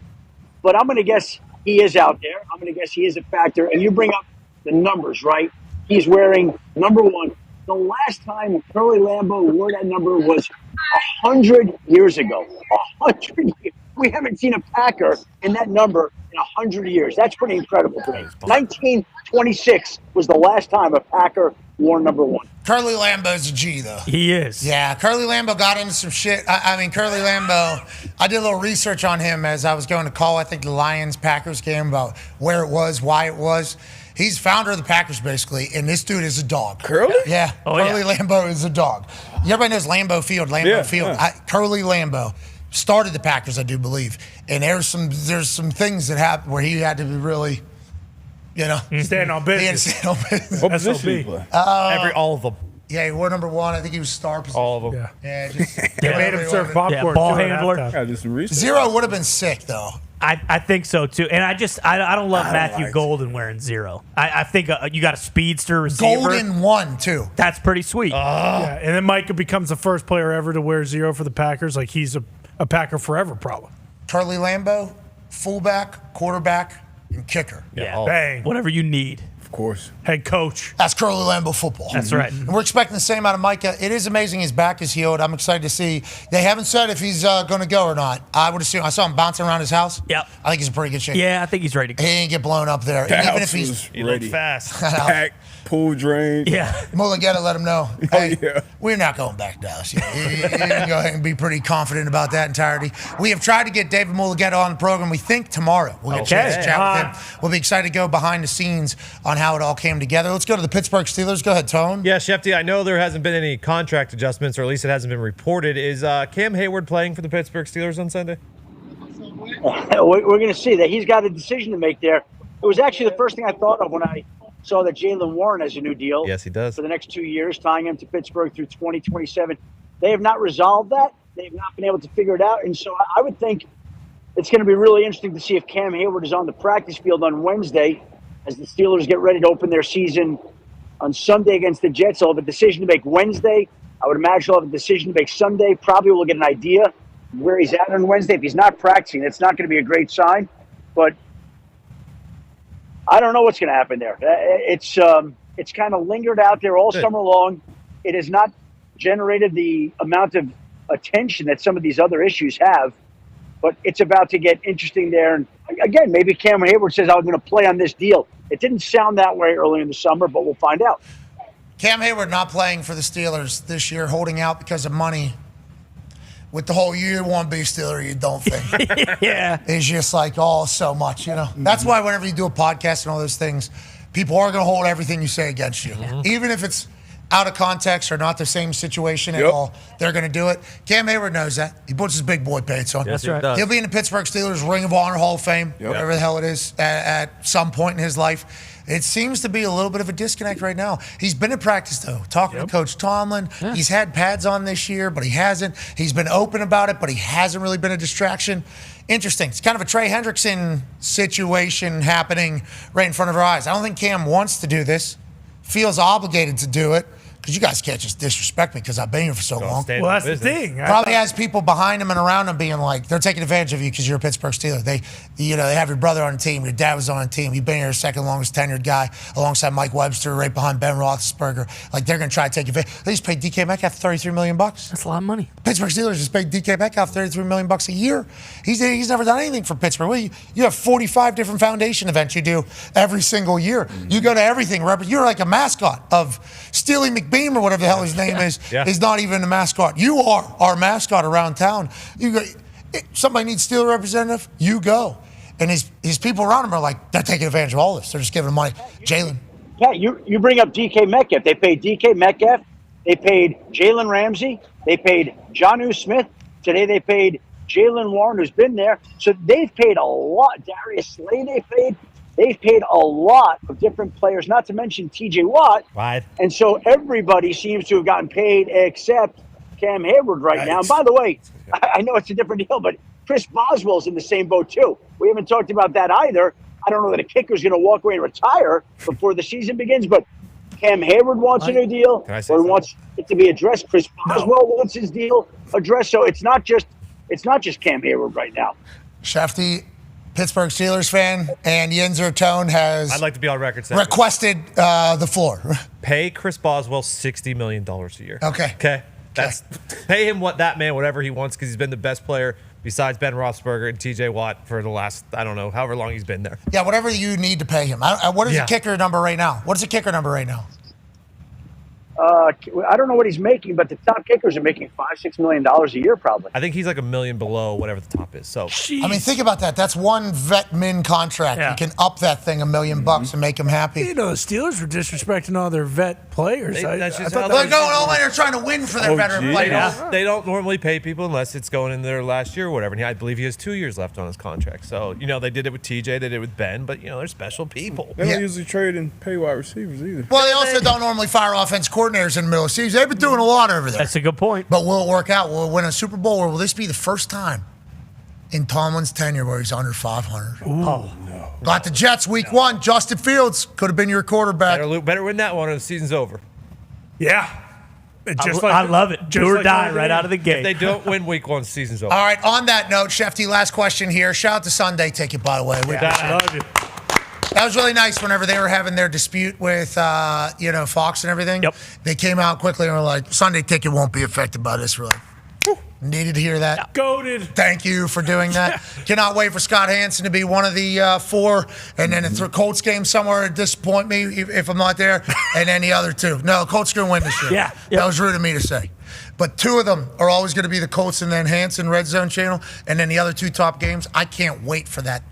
But I'm going to guess he is out there. I'm going to guess he is a factor. And you bring up the numbers, right? He's wearing number 1. The last time Curly Lambeau wore that number was 100 years ago. 100 years. We haven't seen a Packer in that number in 100 years. That's pretty incredible to me. 1926 was the last time a Packer wore number 1. Curly Lambeau's a G, though. He is. Yeah, Curly Lambeau got into some shit. I mean, Curly Lambeau, I did a little research on him as I was going to call, I think, the Lions-Packers game about where it was, why it was. He's founder of the Packers, basically, and this dude is a dog. Curly? Yeah, Curly Lambeau is a dog. Everybody knows Lambeau Field, Field. Yeah. Curly Lambeau started the Packers, I do believe. And there's some things that happened where he had to be really... stand on business. He had to stand on business. What position did he play? All of them. Yeah, he wore number 1. I think he was star position. All of them. Yeah, just they made him serve popcorn. Ball handler. Gotta do some research. 0 would have been sick, though. I think so, too. And I don't love Matthew Golden wearing 0. I think you got a speedster receiver. Golden 1, too. That's pretty sweet. Yeah, and then Micah becomes the first player ever to wear 0 for the Packers. Like, he's a Packer forever, probably. Curly Lambeau, fullback, quarterback, and kicker. Yeah, bang. Whatever you need. Of course. Head coach. That's Curly Lambeau football. That's right. And we're expecting the same out of Micah. It is amazing his back is healed. I'm excited to see. They haven't said if he's going to go or not. I would assume. I saw him bouncing around his house. Yep. I think he's in pretty good shape. Yeah, I think he's ready to He go. ain't get blown up there. The And even house if he's was He ready. looked fast. Packed, pool drain. Yeah. Mulligetta, let him know. Hey, yeah. we're not going back to Dallas. You can go ahead and be pretty confident about that entirety. We have tried to get David Mulligetta on the program. We think tomorrow we'll get a chance to chat with him. We'll be excited to go behind the scenes on how it all came together. Let's go to the Pittsburgh Steelers. Go ahead, Tone. Yeah, Shefty, I know there hasn't been any contract adjustments, or at least it hasn't been reported. Is Cam Hayward playing for the Pittsburgh Steelers on Sunday? We're going to see that he's got a decision to make there. It was actually the first thing I thought of when I saw that Jalen Warren has a new deal. Yes, he does. For the next 2 years, tying him to Pittsburgh through 2027. They have not resolved that. They have not been able to figure it out. And so I would think it's going to be really interesting to see if Cam Hayward is on the practice field on Wednesday as the Steelers get ready to open their season on Sunday against the Jets. They'll have a decision to make Wednesday. I would imagine they'll have a decision to make Sunday. Probably we'll get an idea where he's at on Wednesday. If he's not practicing, it's not going to be a great sign. But I don't know what's going to happen there. It's kind of lingered out there all summer long. It has not generated the amount of attention that some of these other issues have. But it's about to get interesting there. And again, maybe Cameron Hayward says, I'm going to play on this deal. It didn't sound that way early in the summer, but we'll find out. Cam Hayward not playing for the Steelers this year, holding out because of money. With the whole you want to be a Steeler, you don't think. Yeah. It's just like, so much, you know. That's why whenever you do a podcast and all those things, people are going to hold everything you say against you. Even if it's out of context or not the same situation at all, they're going to do it. Cam Hayward knows that. He puts his big boy pants on. Yes, right. He'll be in the Pittsburgh Steelers Ring of Honor Hall of Fame, whatever the hell it is, at some point in his life. It seems to be a little bit of a disconnect right now. He's been in practice, though, talking to Coach Tomlin. Yeah. He's had pads on this year, but he hasn't. He's been open about it, but he hasn't really been a distraction. Interesting. It's kind of a Trey Hendrickson situation happening right in front of our eyes. I don't think Cam wants to do this, feels obligated to do it. Because you guys can't just disrespect me because I've been here for so long. Well, that's the thing. Probably has people behind him and around him being like, they're taking advantage of you because you're a Pittsburgh Steeler. They have your brother on the team, your dad was on the team. You've been here second longest tenured guy alongside Mike Webster, right behind Ben Roethlisberger. Like they're going to try to take advantage. They just paid DK Metcalf $33 million. That's a lot of money. Pittsburgh Steelers just paid DK Metcalf $33 million a year. He's never done anything for Pittsburgh. Well, you have 45 different foundation events you do every single year. You go to everything. You're like a mascot of Steely McBeam or whatever the hell his name is not even a mascot. You are our mascot around town. You go, somebody needs Steeler representative, you go. And his people around him are like, they're taking advantage of all this. They're just giving him money. Jalen. Yeah, you bring up DK Metcalf. They paid DK Metcalf. They paid Jalen Ramsey. They paid Jonnu Smith. Today they paid Jalen Warren, who's been there. So they've paid a lot. Darius Slay They've paid a lot of different players, not to mention TJ Watt. Right. And so everybody seems to have gotten paid except Cam Hayward right now. And by the way, I know it's a different deal, but Chris Boswell's in the same boat too. We haven't talked about that either. I don't know that a kicker's going to walk away and retire before the season begins, but Cam Hayward wants a new deal, or wants it to be addressed. Chris Boswell wants his deal addressed. So it's not just Cam Hayward right now. Shefty, Pittsburgh Steelers fan, and Yenzer Tone has I'd like to be on record saying requested the floor. Pay Chris Boswell $60 million a year. Okay. That's pay him whatever he wants because he's been the best player besides Ben Roethlisberger and TJ Watt for the last, I don't know, however long he's been there. Yeah, whatever you need to pay him. What is the kicker number right now? What is the kicker number right now? I don't know what he's making, but the top kickers are making $5-6 million a year probably. I think he's like $1 million below whatever the top is. So I mean, think about that. That's one vet min contract. Yeah. You can up that thing $1 million and make him happy. You know, the Steelers were disrespecting all their vet players. That's just They're going all in. They're trying to win for their veteran players. They don't normally pay people unless it's going in their last year or whatever. And I believe he has 2 years left on his contract. So, they did it with TJ, they did it with Ben, but, they're special people. They don't usually trade and pay wide receivers either. Well, they also don't normally fire offense coordinators in the middle of the season. They've been doing a lot over there. That's a good point. But will it work out? Will it win a Super Bowl, or will this be the first time in Tomlin's tenure where he's under 500? Oh, no. Got the Jets week 1. Justin Fields could have been your quarterback. Better win that one or the season's over. Yeah. I love it. Do or die right out of the gate. If they don't win week 1, season's over. All right, on that note, Shefty, last question here. Shout out to Sunday Ticket, by the way. I love you. That was really nice whenever they were having their dispute with, Fox and everything. Yep. They came out quickly and were like, Sunday Ticket won't be affected by this, really. Needed to hear that. Goated. Thank you for doing that. Cannot wait for Scott Hansen to be one of the 4, and then the Colts game somewhere to disappoint me if I'm not there, and then the other 2. No, Colts going to win this year. Yeah. That was rude of me to say. But 2 of them are always going to be the Colts and then Hansen Red Zone channel, and then the other 2 top games. I can't wait for that.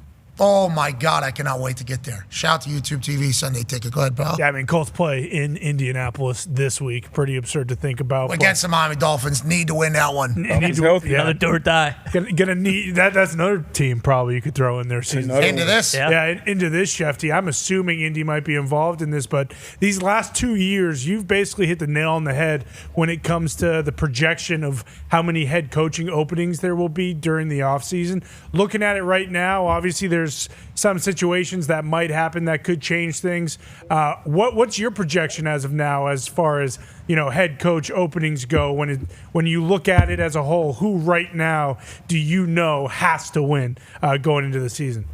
Oh, my God, I cannot wait to get there. Shout out to YouTube TV, Sunday Ticket. Go ahead, pal. Yeah, I mean, Colts play in Indianapolis this week. Pretty absurd to think about. Against the Miami Dolphins. Need to win that one. Another do or die. Gonna need that. That's another team probably you could throw in their season. Into this? Yeah, into this, Shefty. I'm assuming Indy might be involved in this, but these last 2 years, you've basically hit the nail on the head when it comes to the projection of how many head coaching openings there will be during the offseason. Looking at it right now, obviously there's some situations that might happen that could change things. What's your projection as of now, as far as head coach openings go? When you look at it as a whole, who right now do you know has to win going into the season?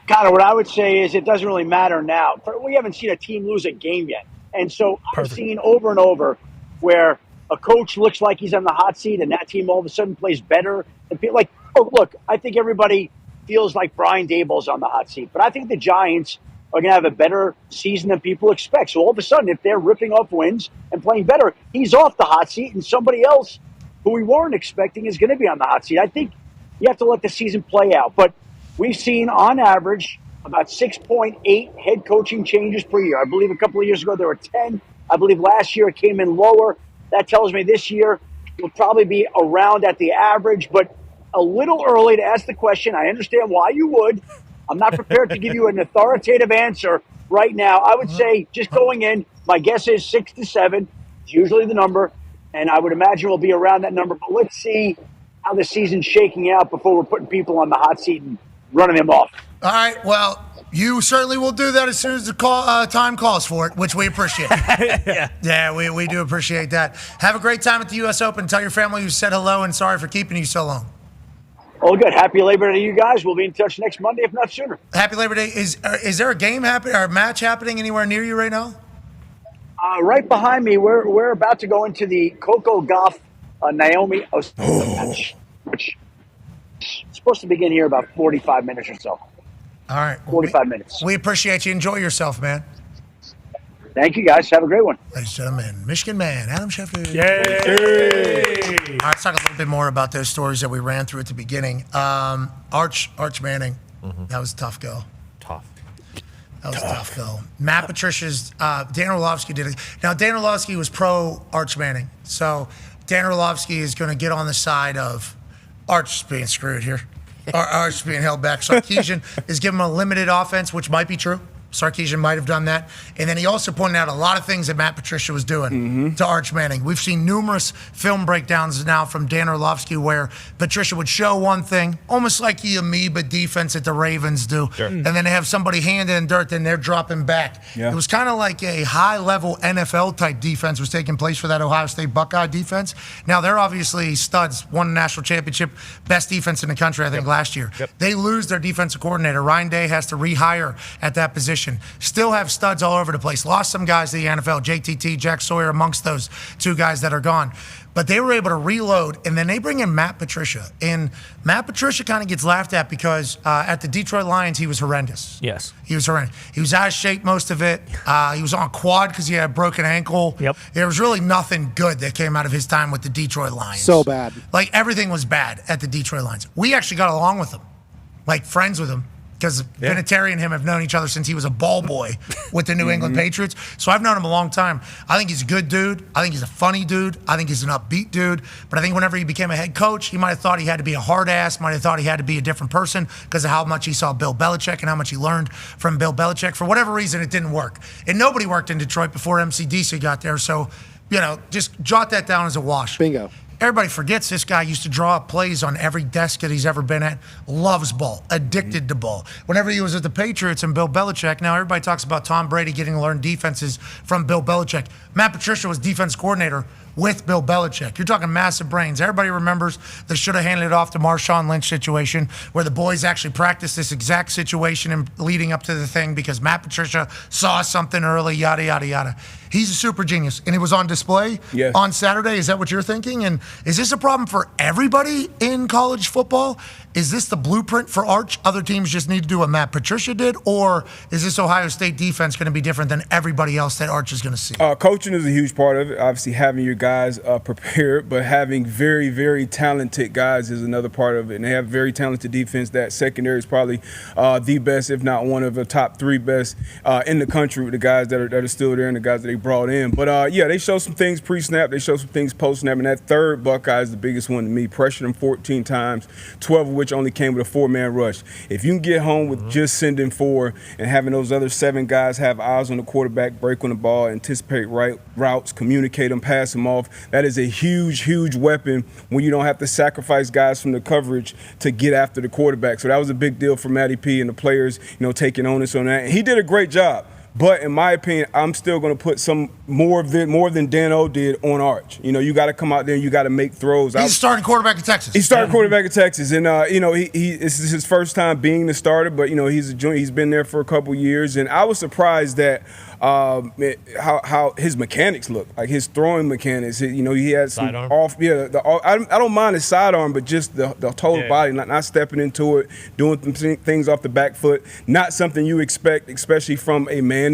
Connor, what I would say is it doesn't really matter now. We haven't seen a team lose a game yet, and so I've seen over and over where a coach looks like he's on the hot seat, and that team all of a sudden plays better. And feel like, look, I think everybody feels like Brian Daboll's on the hot seat. But I think the Giants are going to have a better season than people expect. So all of a sudden, if they're ripping off wins and playing better, he's off the hot seat, and somebody else who we weren't expecting is going to be on the hot seat. I think you have to let the season play out. But we've seen, on average, about 6.8 head coaching changes per year. I believe a couple of years ago there were 10. I believe last year it came in lower. That tells me this year will probably be around at the average, but a little early to ask the question. I understand why you would. I'm not prepared to give you an authoritative answer right now. I would say just going in, my guess is 6 to 7 is usually the number, and I would imagine we'll be around that number. But let's see how the season's shaking out before we're putting people on the hot seat and running them off. All right, well, you certainly will do that as soon as the time calls for it, which we appreciate. Yeah, we do appreciate that. Have a great time at the U.S. Open. Tell your family you said hello and sorry for keeping you so long. All good. Happy Labor Day to you guys. We'll be in touch next Monday, if not sooner. Happy Labor Day. Is there a game happening or a match happening anywhere near you right now? Right behind me, we're about to go into the Coco Gauff Naomi Osaka match, which is supposed to begin here about 45 minutes or so. All right. 45 minutes. We appreciate you. Enjoy yourself, man. Thank you, guys. Have a great one. Ladies and gentlemen, Michigan man, Adam Schefter. Yay! All right, let's talk a little bit more about those stories that we ran through at the beginning. Arch Manning, that was a tough go. That was a tough go. Matt Patricia's, Dan Orlovsky did it. Now, Dan Orlovsky was pro Arch Manning. So Dan Orlovsky is going to get on the side of Arch being screwed here. Arch being held back. Sarkisian is giving him a limited offense, which might be true. Sarkisian might have done that. And then he also pointed out a lot of things that Matt Patricia was doing to Arch Manning. We've seen numerous film breakdowns now from Dan Orlovsky where Patricia would show one thing, almost like the amoeba defense that the Ravens do. Sure. And then they have somebody handing in dirt, then they're dropping back. Yeah. It was kind of like a high-level NFL-type defense was taking place for that Ohio State Buckeye defense. Now, they're obviously studs, won a national championship, best defense in the country, I think, last year. They lose their defensive coordinator. Ryan Day has to rehire at that position. Still have studs all over the place. Lost some guys to the NFL, JTT, Jack Sawyer amongst those 2 guys that are gone. But they were able to reload, and then they bring in Matt Patricia. And Matt Patricia kind of gets laughed at because at the Detroit Lions, he was horrendous. Yes. He was horrendous. He was out of shape most of it. He was on quad because he had a broken ankle. Yep. There was really nothing good that came out of his time with the Detroit Lions. So bad. Like, everything was bad at the Detroit Lions. We actually got along with him, like friends with him. Because Vinatieri and him have known each other since he was a ball boy with the New England Patriots. So I've known him a long time. I think he's a good dude. I think he's a funny dude. I think he's an upbeat dude. But I think whenever he became a head coach, he might have thought he had to be a hard ass, might have thought he had to be a different person because of how much he saw Bill Belichick and how much he learned from Bill Belichick. For whatever reason, it didn't work. And nobody worked in Detroit before MCDC got there. So, just jot that down as a wash. Bingo. Everybody forgets this guy used to draw up plays on every desk that he's ever been at. Loves ball, addicted to ball. Whenever he was at the Patriots and Bill Belichick, now everybody talks about Tom Brady getting to learn defenses from Bill Belichick. Matt Patricia was defense coordinator with Bill Belichick. You're talking massive brains. Everybody remembers the should have handed it off to Marshawn Lynch situation where the boys actually practiced this exact situation and leading up to the thing because Matt Patricia saw something early, yada, yada, yada. He's a super genius, and it was on display on Saturday. Is that what you're thinking? And is this a problem for everybody in college football? Is this the blueprint for Arch? Other teams just need to do what Matt Patricia did? Or is this Ohio State defense going to be different than everybody else that Arch is going to see? Coaching is a huge part of it. Obviously, having your guys prepared, but having very, very talented guys is another part of it. And they have very talented defense. That secondary is probably the best, if not one of the top 3 best in the country with the guys that are still there and the guys that they brought in. But, they show some things pre-snap. They show some things post-snap. And that third Buckeye is the biggest one to me. Pressured them 14 times, 12 of which only came with a 4-man rush. If you can get home with just sending 4 and having those other 7 guys have eyes on the quarterback, break on the ball, anticipate right routes, communicate them, pass them off, that is a huge, huge weapon when you don't have to sacrifice guys from the coverage to get after the quarterback. So that was a big deal for Matty P and the players, taking onus on that. And he did a great job. But in my opinion, I'm still going to put some more than Dan O did on Arch. You got to come out there and you got to make throws. He's starting quarterback in Texas. He's starting quarterback in Texas, and this is his first time being the starter. But he's a junior. He's been there for a couple years, and I was surprised that how his mechanics look, like his throwing mechanics. He had some off. Yeah, I don't mind his sidearm, but just the total body, not stepping into it, doing things off the back foot. Not something you expect, especially from a Manning.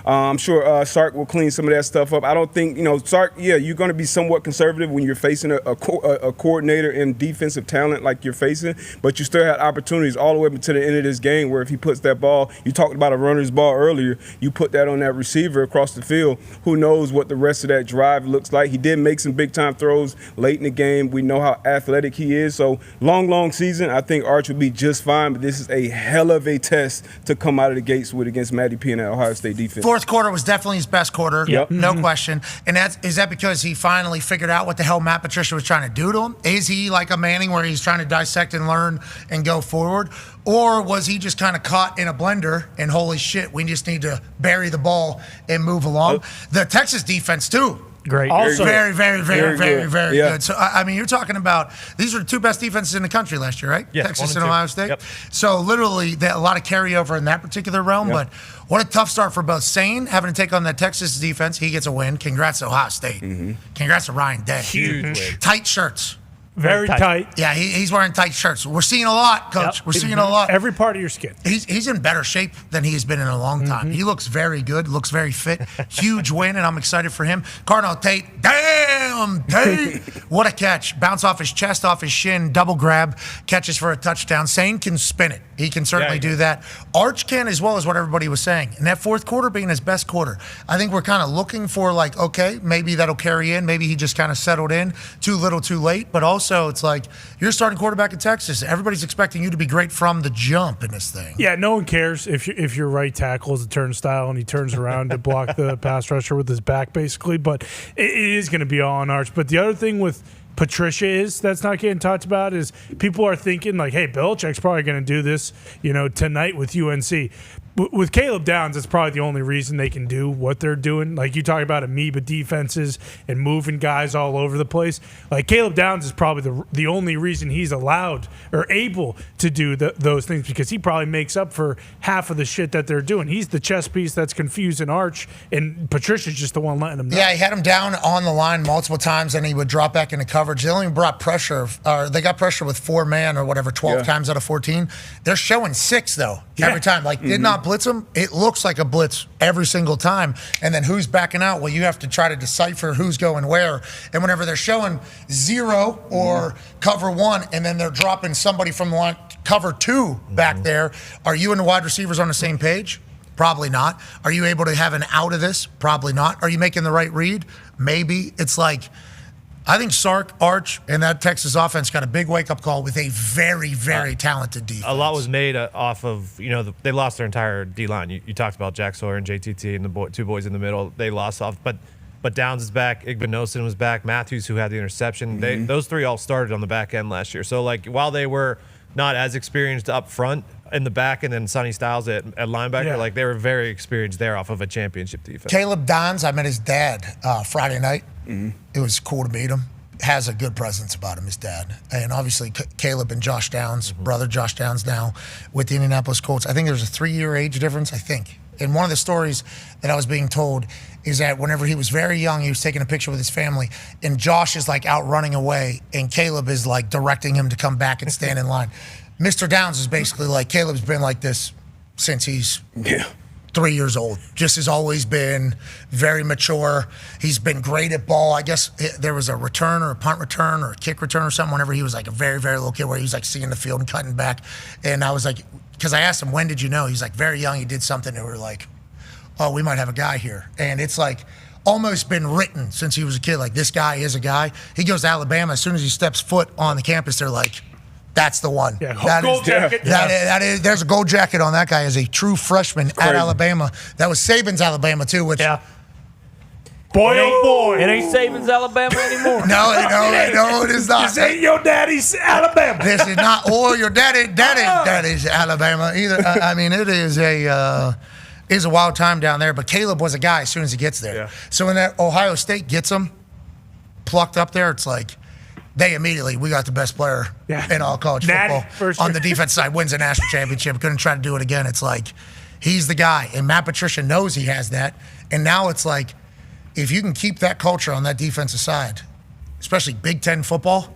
I'm sure Sark will clean some of that stuff up. I don't think Sark. Yeah, you're going to be somewhat conservative when you're facing a coordinator and defensive talent like you're facing, but you still had opportunities all the way to the end of this game where if he puts that ball, you talked about a runner's ball earlier, you put that on that receiver across the field, who knows what the rest of that drive looks like. He did make some big-time throws late in the game. We know how athletic he is. So long season, I think Arch will be just fine, but this is a hell of a test to come out of the gates with against Matty P and that Ohio State defense. Fourth quarter was definitely his best quarter, no question. And is that because he finally figured out what the hell Matt Patricia was trying to do to him? Is he like a Manning where he's trying to dissect and learn and go forward? Or was he just kind of caught in a blender and holy shit, we just need to bury the ball and move along? The Texas defense, too. Great. Also, very good. So, you're talking about these are the 2 best defenses in the country last year, right? Yeah, Texas and Ohio State. Yep. So, literally, a lot of carryover in that particular realm. Yep. But what a tough start for both. Sane having to take on that Texas defense. He gets a win. Congrats to Ohio State. Mm-hmm. Congrats to Ryan Day. Huge. Tight shirts. Very tight. Yeah, he's wearing tight shirts. We're seeing a lot, Coach. Yep. We're seeing a lot. Every part of your skin. He's in better shape than he has been in a long time. He looks very good, looks very fit. Huge win, and I'm excited for him. Cardinal Tate, damn, Tate. What a catch. Bounce off his chest, off his shin, double grab, catches for a touchdown. Sane can spin it. He can certainly do that. Arch can as well, as what everybody was saying. And that fourth quarter being his best quarter, I think we're kind of looking for okay, maybe that'll carry in. Maybe he just kind of settled in. Too little, too late. But also, it's like, you're starting quarterback in Texas. Everybody's expecting you to be great from the jump in this thing. Yeah, no one cares if your right tackle is a turnstile and he turns around to block the pass rusher with his back, basically. But it is going to be all on Arch. But the other thing with Patricia that's not getting talked about is people are thinking like, hey, Belichick's probably going to do this, tonight with UNC. With Caleb Downs, it's probably the only reason they can do what they're doing. Like you talk about amoeba defenses and moving guys all over the place. Like Caleb Downs is probably the only reason he's allowed or able to do those things because he probably makes up for half of the shit that they're doing. He's the chess piece that's confusing Arch, and Patricia's just the one letting him know. Yeah, he had him down on the line multiple times, and he would drop back into coverage. They only brought pressure, or they got pressure with 4-man or whatever, 12 times out of 14. They're showing 6, though, every time. Like, did not blitz him. It looks like a blitz every single time. And then who's backing out? Well, you have to try to decipher who's going where. And whenever they're showing 0 or cover 1, and then they're dropping somebody from the line, cover 2 back there, are you and the wide receivers on the same page? Probably not. Are you able to have an out of this? Probably not. Are you making the right read? Maybe. It's like, I think Sark, Arch, and that Texas offense got a big wake-up call with a very, very talented defense. A lot was made off of, they lost their entire D-line. You talked about Jack Sawyer and JTT and the 2 boys in the middle. They lost off. But But Downs is back. Igbinosun was back. Matthews, who had the interception. Those three all started on the back end last year. So, like, while they were not as experienced up front in the back, and then Sonny Styles at linebacker, like, they were very experienced there off of a championship defense. Caleb Dahn, I met his dad Friday night. It was cool to meet him. Has a good presence about him, his dad. And obviously Caleb and Josh Downs, brother Josh Downs now with the Indianapolis Colts. I think there's a 3-year age difference, I think. And one of the stories that I was being told is that whenever he was very young, he was taking a picture with his family, and Josh is like out running away, and Caleb is like directing him to come back and stand in line. Mr. Downs is basically like, Caleb's been like this since he's 3 years old. Just has always been very mature. He's been great at ball. I guess there was a return or a punt return or a kick return or something whenever he was like a very, very little kid where he was like seeing the field and cutting back. And I was like, because I asked him, when did you know? He's like, very young, he did something and we were like, oh, we might have a guy here. And it's like almost been written since he was a kid. Like, this guy is a guy. He goes to Alabama. As soon as he steps foot on the campus, they're like, that's the one. Yeah, that gold jacket. That is, there's a gold jacket on that guy as a true freshman at Alabama. That was Saban's Alabama, too, which boy, oh boy. It ain't Saban's Alabama anymore. No, it is not. This ain't your daddy's Alabama. This is not, or your daddy's Alabama either. I mean, it is a wild time down there. But Caleb was a guy as soon as he gets there. So when that Ohio State gets him plucked up there, it's like they immediately, we got the best player in all college football on the defense side, wins a national championship, couldn't try to do it again. It's like, he's the guy. And Matt Patricia knows he has that. And now it's like, if you can keep that culture on that defensive side, especially Big Ten football,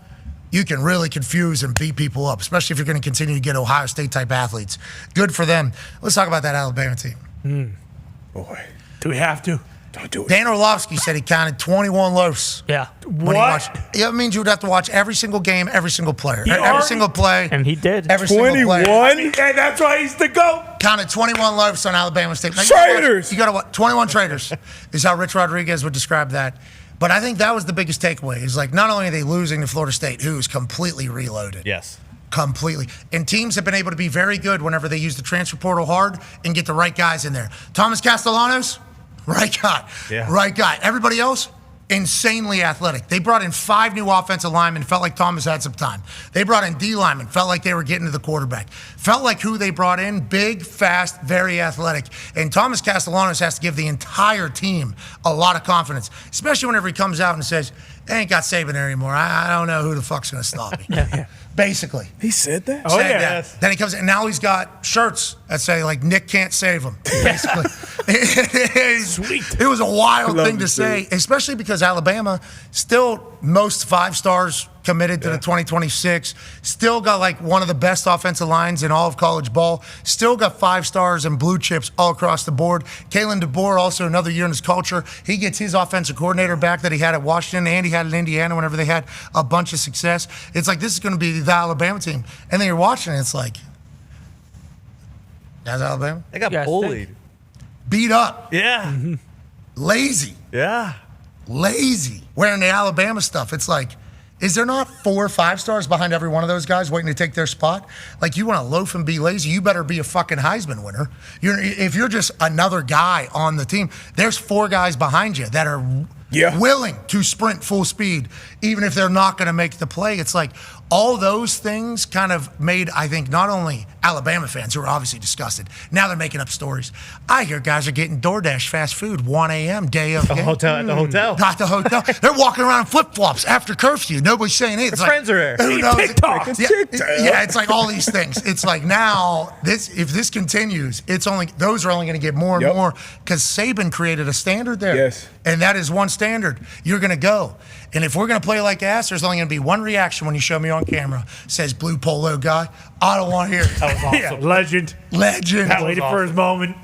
you can really confuse and beat people up, especially if you're going to continue to get Ohio State-type athletes. Good for them. Let's talk about that Alabama team. Boy. Do we have to? Don't do it. Dan Orlovsky said he counted 21 loafs. Yeah. What? That means you would have to watch every single game, every single player, every single play. And he did. Every single player. 21? Hey, that's why he's the GOAT. Counted 21 loafs on Alabama State. Now, Traitors! You got to watch 21 traitors is how Rich Rodriguez would describe that. But I think that was the biggest takeaway. Is like, not only are they losing to Florida State, who's completely reloaded. Yes. Completely. And teams have been able to be very good whenever they use the transfer portal hard and get the right guys in there. Thomas Castellanos, right guy. Yeah. Right guy. Everybody else, insanely athletic. They brought in 5 new offensive linemen, felt like Thomas had some time. They brought in D linemen, felt like they were getting to the quarterback. Felt like who they brought in, big, fast, very athletic. And Thomas Castellanos has to give the entire team a lot of confidence, especially whenever he comes out and says, they ain't got Saban there anymore. I don't know who the fuck's going to stop me. Basically. He said that? Oh, Said yeah. that. Then he comes in, and now he's got shirts that say, like, Nick can't save him, basically. Sweet. It was a wild thing to this say, especially because Alabama still most 5 stars committed to the 2026, still got like one of the best offensive lines in all of college ball, still got 5 stars and blue chips all across the board. Kalen DeBoer, also another year in his culture. He gets his offensive coordinator back that he had at Washington and he had at Indiana whenever they had a bunch of success. It's like, this is going to be the Alabama team. And then you're watching it, it's like, that's Alabama? They got Yes, bullied. Beat up. Yeah. Lazy. Yeah. Lazy. Wearing the Alabama stuff. It's like, is there not 4 or 5 stars behind every one of those guys waiting to take their spot? Like, you want to loaf and be lazy, you better be a fucking Heisman winner. If you're just another guy on the team, there's 4 guys behind you that are willing to sprint full speed, even if they're not going to make the play. It's like, all those things kind of made, I think, not only Alabama fans, who are obviously disgusted, now they're making up stories. I hear guys are getting DoorDash fast food 1 a.m. day of game. At the hotel. Not the hotel. They're walking around in flip-flops after curfew. Nobody's saying anything. It's Their friends are there. Who knows? TikTok. Yeah, it's like all these things. It's like now, if this continues, those are only going to get more and more, because Saban created a standard there. Yes. And that is one standard. You're going to go. And if we're going to play like ass, there's only going to be one reaction when you show me on camera. Says blue polo guy. I don't want to hear it. That was awesome. Yeah, legend. Waited for his moment.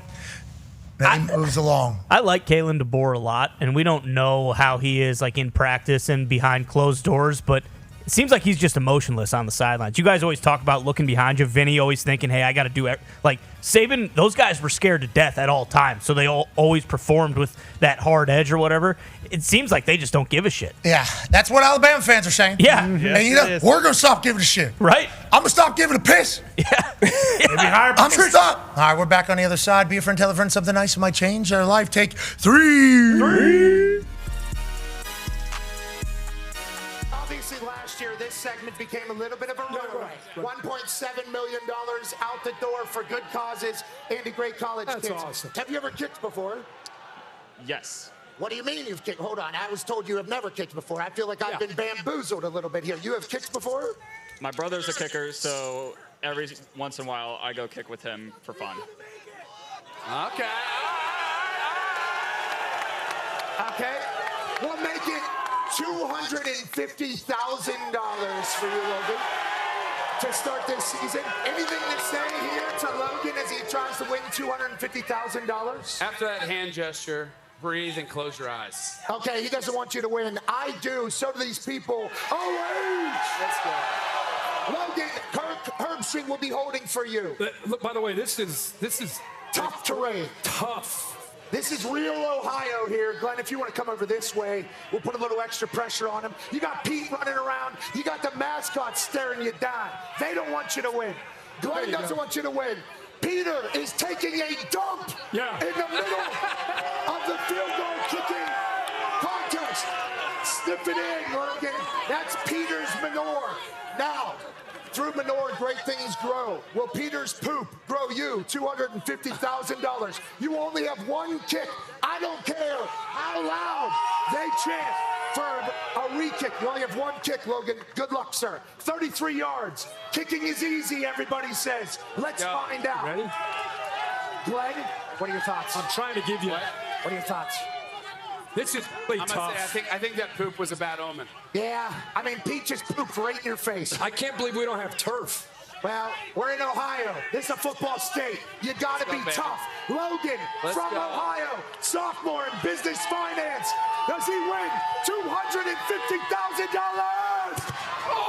Then he moves along. I like Kalen DeBoer a lot, and we don't know how he is like in practice and behind closed doors, but it seems like he's just emotionless on the sidelines. You guys always talk about looking behind you. Vinny always thinking, hey, I got to do it. Like, Saban, those guys were scared to death at all times, so they always performed with that hard edge or whatever. It seems like they just don't give a shit. Yeah, that's what Alabama fans are saying. Yeah. And you know, we're going to stop giving a shit. Right? I'm going to stop giving a piss. Yeah. I'm going to stop. All right, we're back on the other side. Be a friend, tell a friend something nice that might change their life. Take 3. year, this segment became a little bit of a runaway. $1.7 million out the door for good causes and a great college kids. That's awesome. Have you ever kicked before? Yes. What do you mean you've kicked? Hold on, I was told you have never kicked before. I feel like I've been bamboozled a little bit here. You have kicked before? My brother's a kicker, so every once in a while I go kick with him for fun. Okay. Okay. We'll make it $250,000 for you, Logan, to start this season. Anything to say here to Logan as he tries to win $250,000? After that hand gesture, breathe and close your eyes. Okay, he doesn't want you to win. I do. So do these people. Oh, let's go. Logan, Herbstreit will be holding for you. Look, by the way, this is tough terrain. Tough. This is real Ohio here. Glenn, if you want to come over this way, we'll put a little extra pressure on him. You got Pete running around. You got the mascots staring you down. They don't want you to win. Glenn doesn't want you to win. Peter is taking a dump in the middle of the field goal kicking contest. Sniff it in, Logan. That's Peter's manure. Now, through manure, great things grow. Will Peter's poop grow you $250,000? You only have one kick. I don't care how loud they chant for a re-kick. You only have one kick, Logan. Good luck, sir. 33 yards. Kicking is easy, everybody says. Let's find out. Ready? Glenn, what are your thoughts? I'm trying to give you. What are your thoughts? This is really tough. I think that poop was a bad omen. Yeah, I mean, Pete just pooped right in your face. I can't believe we don't have turf. Well, we're in Ohio. This is a football state. You gotta be tough. Logan from Ohio, sophomore in business finance. Does he win $250,000? Oh,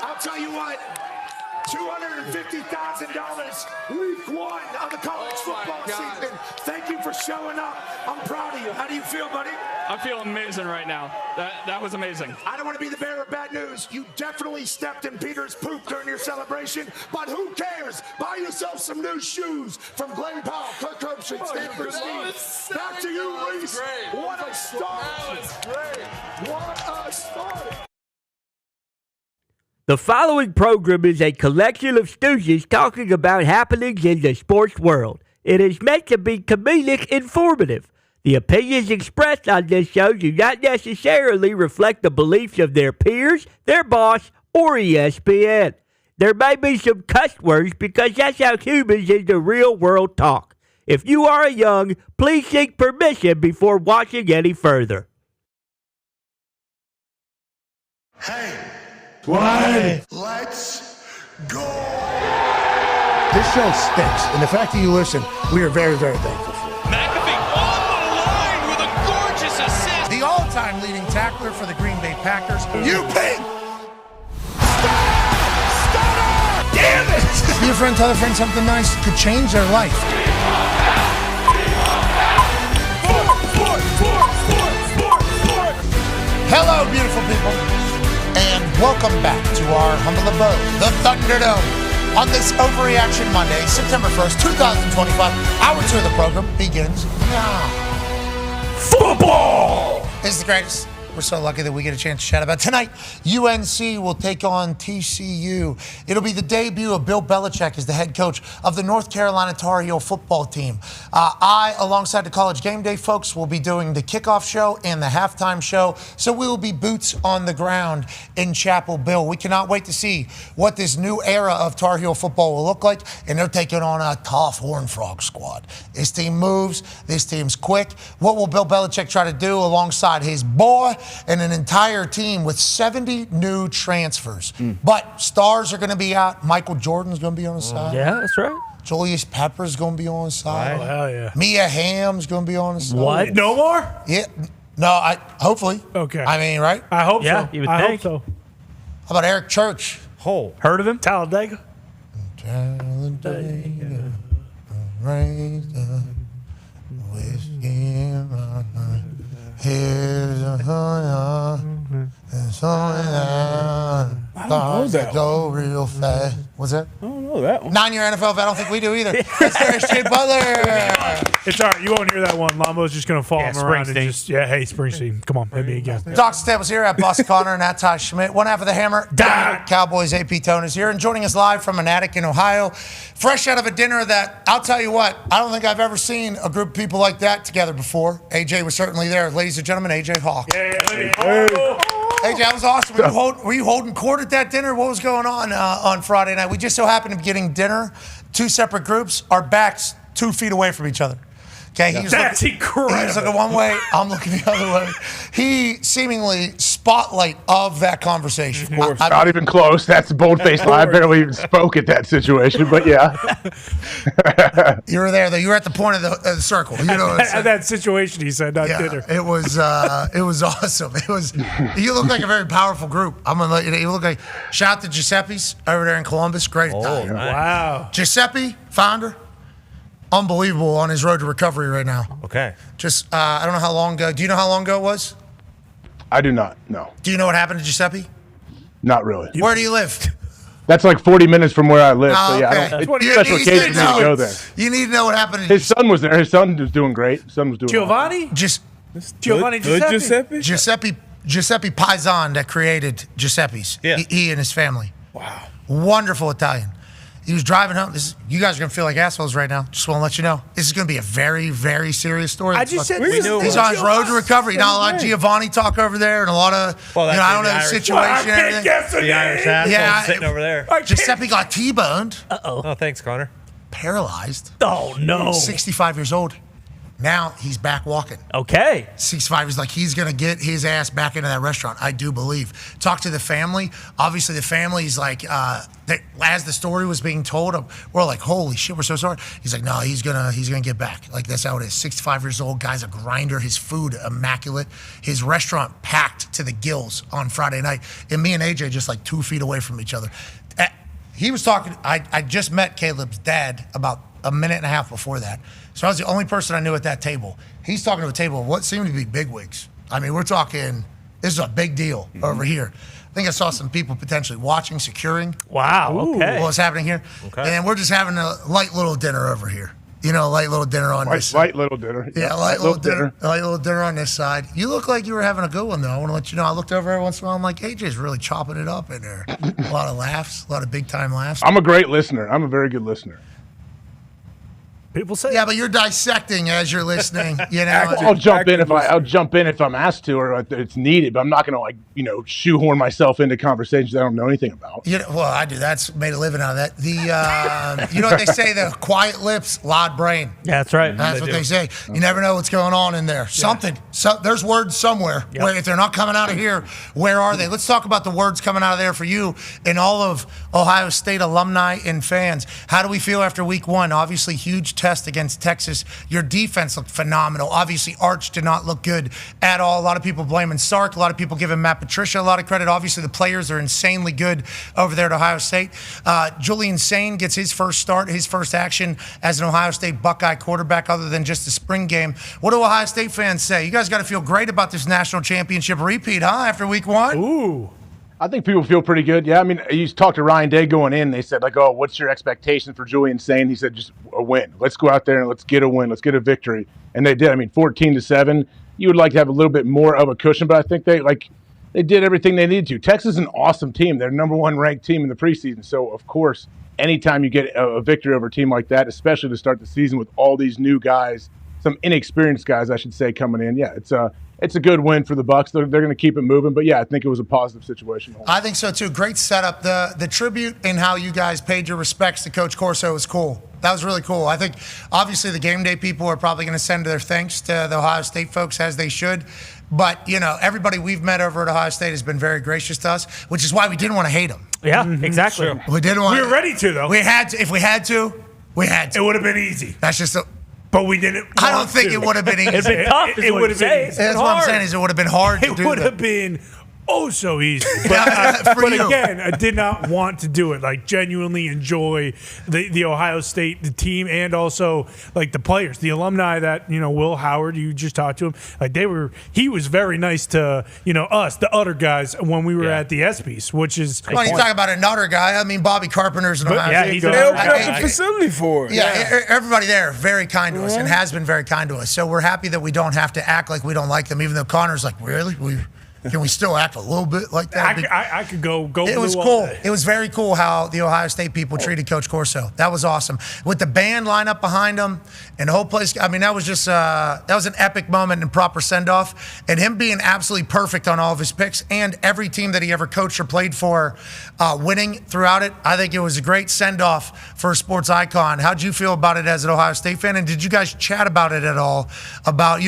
I'll tell you what, $250,000 week one of the college football season. Thank you for showing up. I'm proud of you. How do you feel, buddy? I feel amazing right now. That was amazing. I don't want to be the bearer of bad news. You definitely stepped in Peter's poop during your celebration, but who cares? Buy yourself some new shoes from Glenn Powell, Kirk Herbstreit, Stanford Steve. Back to you, Reese. What a start. That was great. What a start. The following program is a collection of stooges talking about happenings in the sports world. It is meant to be comedic informative. The opinions expressed on this show do not necessarily reflect the beliefs of their peers, their boss, or ESPN. There may be some cuss words because that's how humans in the real world talk. If you are young, please seek permission before watching any further. Hey. Why? Let's go. This show stinks, and the fact that you listen, we are very, very thankful for. McAfee on the line with a gorgeous assist. The all-time leading tackler for the Green Bay Packers. You pig! Damn it! Be a friend, tell a friend something nice could change their life. Hello, beautiful people. And welcome back to our humble abode, the Thunderdome, on this Overreaction Monday, September 1st, 2025. Hour 2 of the program begins now. Football is the greatest. We're so lucky that we get a chance to chat about tonight. UNC will take on TCU. It'll be the debut of Bill Belichick as the head coach of the North Carolina Tar Heel football team. I, alongside the College Game Day folks, will be doing the kickoff show and the halftime show. So we will be boots on the ground in Chapel Hill. We cannot wait to see what this new era of Tar Heel football will look like. And they're taking on a tough Horned Frog squad. This team moves. This team's quick. What will Bill Belichick try to do alongside his boy and an entire team with 70 new transfers? But stars are going to be out. Michael Jordan's going to be on the side. Yeah, that's right. Julius Pepper's going to be on the side. Oh, hell yeah. Mia Hamm's going to be on the side. What? No more? Yeah. No, hopefully. Okay. I mean, right? I hope Yeah, so. you would I think. hope so. How about Eric Church? Hole. Heard of him? Talladega? the day. Raise the whiskey in my night. Here's a fire. It's only that. I don't know that go real fast. What's that? I don't know that one. 9-year NFL vet. I don't think we do either. That's Harris J. Butler. It's all right. You won't hear that one. Lambo's just going to follow him around and Springsteen. just, hey, Springsteen. Come on, hit me again. Doc Staples here at Bus Connor and at Ty Schmidt. One half of the Hammer. Dahn. Cowboys AP Tone is here and joining us live from an attic in Ohio. Fresh out of a dinner that, I'll tell you what, I don't think I've ever seen a group of people like that together before. AJ was certainly there. Ladies and gentlemen, AJ Hawk. AJ, that was awesome. Were you holding court at that dinner? What was going on Friday night? We just so happened to be getting dinner, two separate groups, our backs 2 feet away from each other. Okay, That's incredible. He was looking one way, I'm looking the other way. He seemingly spotlight of that conversation. Of course. Not even close. That's a bold-faced lie. I barely even spoke at that situation, but yeah. You were there, though. You were at the point of the circle. You know what I'm saying? That situation, he said, not dinner. It was awesome. You look like a very powerful group. I'm gonna let you know. You look like, shout out to Giuseppe's over there in Columbus. Great time. Nice. Wow. Giuseppe, founder, unbelievable on his road to recovery right now. Okay. Just, I don't know how long ago. Do you know how long ago it was? I do not, no. Do you know what happened to Giuseppe? Not really. Where do you live? That's like 40 minutes from where I live, so yeah, okay. I don't, it's special occasion for me to go there. You need to know what happened to His son was there. His son was doing great. His son was doing Giovanni? Giovanni Giuseppe? Giuseppe Paisan that created Giuseppe's. Yeah. He and his family. Wow. Wonderful Italian. He was driving home. You guys are going to feel like assholes right now. Just want to let you know. This is going to be a very, very serious story. I just said he's on his road to recovery. Now, a lot of Giovanni talk over there and a lot of, I don't know the situation. and everything. The Irish asshole sitting over there. Giuseppe got T-boned. Oh, thanks, Connor. Paralyzed. Oh, no. 65 years old. Now he's back walking. Okay. 65 is like he's going to get his ass back into that restaurant, I do believe. Talk to the family. Obviously, the family's like, as the story was being told, we're like, holy shit, we're so sorry. He's like, no, he's gonna get back. Like, that's how it is. 65 years old, guy's a grinder. His food, immaculate. His restaurant packed to the gills on Friday night. And me and AJ just like 2 feet away from each other. He was talking, I just met Caleb's dad about a minute and a half before that. So I was the only person I knew at that table. He's talking to a table of what seemed to be bigwigs. I mean, we're talking, this is a big deal over here. I think I saw some people potentially watching, securing. Wow, okay. What's happening here. Okay. And we're just having a light little dinner over here. You know, light little dinner on this side. Light little dinner. Yeah, light little dinner. Light little dinner on this side. You look like you were having a good one, though. I want to let you know. I looked over every once in a while. I'm like, AJ's really chopping it up in there. A lot of laughs, a lot of big-time laughs. I'm a great listener. I'm a very good listener. People say, yeah, but you're dissecting as you're listening. You know, I'll jump in if I'm asked to or it's needed, but I'm not going to shoehorn myself into conversations I don't know anything about. You know, well, I do. That's made a living out of that. You know what they say? The quiet lips, loud brain. Yeah, that's right. That's what they say. You never know what's going on in there. Yeah. Something. So there's words somewhere. Yep. Where if they're not coming out of here, where are they? Let's talk about the words coming out of there for you and all of Ohio State alumni and fans. How do we feel after week one? Obviously, huge test against Texas. Your defense looked phenomenal. Obviously, Arch did not look good at all. A lot of people blaming Sark. A lot of people giving Matt Patricia a lot of credit. Obviously, the players are insanely good over there at Ohio State. Julian Sain gets his first start, his first action as an Ohio State Buckeye quarterback other than just the spring game. What do Ohio State fans say? You guys got to feel great about this national championship repeat, huh, after week one? Ooh. I think people feel pretty good. Yeah, I mean, you talked to Ryan Day going in. They said, like, oh, what's your expectation for Julian Sain? He said, just a win. Let's go out there and let's get a win. Let's get a victory. And they did. I mean, 14-7. You would like to have a little bit more of a cushion, but I think they did everything they needed to. Texas is an awesome team. They're number one ranked team in the preseason. So, of course, anytime you get a victory over a team like that, especially to start the season with all these new guys, some inexperienced guys, I should say, coming in, yeah, it's a good win for the Bucs. They're going to keep it moving, but yeah, I think it was a positive situation. I think so too. Great setup. The tribute and how you guys paid your respects to Coach Corso was cool. That was really cool. I think obviously the game day people are probably going to send their thanks to the Ohio State folks as they should. But, you know, everybody we've met over at Ohio State has been very gracious to us, which is why we didn't want to hate them. Yeah, exactly. Sure. We didn't want. We were ready to, though. We had to. If we had to, we had to. It would have been easy. That's just but we didn't. I don't think it would have been easy. It'd been tough. It would have been easy. That's what I'm saying is it would have been hard to do. It would have been oh so easy. But again, I did not want to do it. Like, genuinely enjoy the Ohio State, the team, and also like the players, the alumni that, Will Howard, you just talked to him. Like, he was very nice to, us, the other guys, when we were at the ESPYs, which is. Come on, you talk about another guy. I mean, Bobby Carpenter's an Ohio State. They opened up the facility for it. Yeah, everybody there very kind to us and has been very kind to us. So we're happy that we don't have to act like we don't like them, even though Connor's like, really? Can we still act a little bit like that? I could go. It was cool. It was very cool how the Ohio State people treated Coach Corso. That was awesome. With the band line up behind him and the whole place. I mean, that was just that was an epic moment and proper send off. And him being absolutely perfect on all of his picks and every team that he ever coached or played for, winning throughout it. I think it was a great send off for a sports icon. How'd you feel about it as an Ohio State fan? And did you guys chat about it at all? About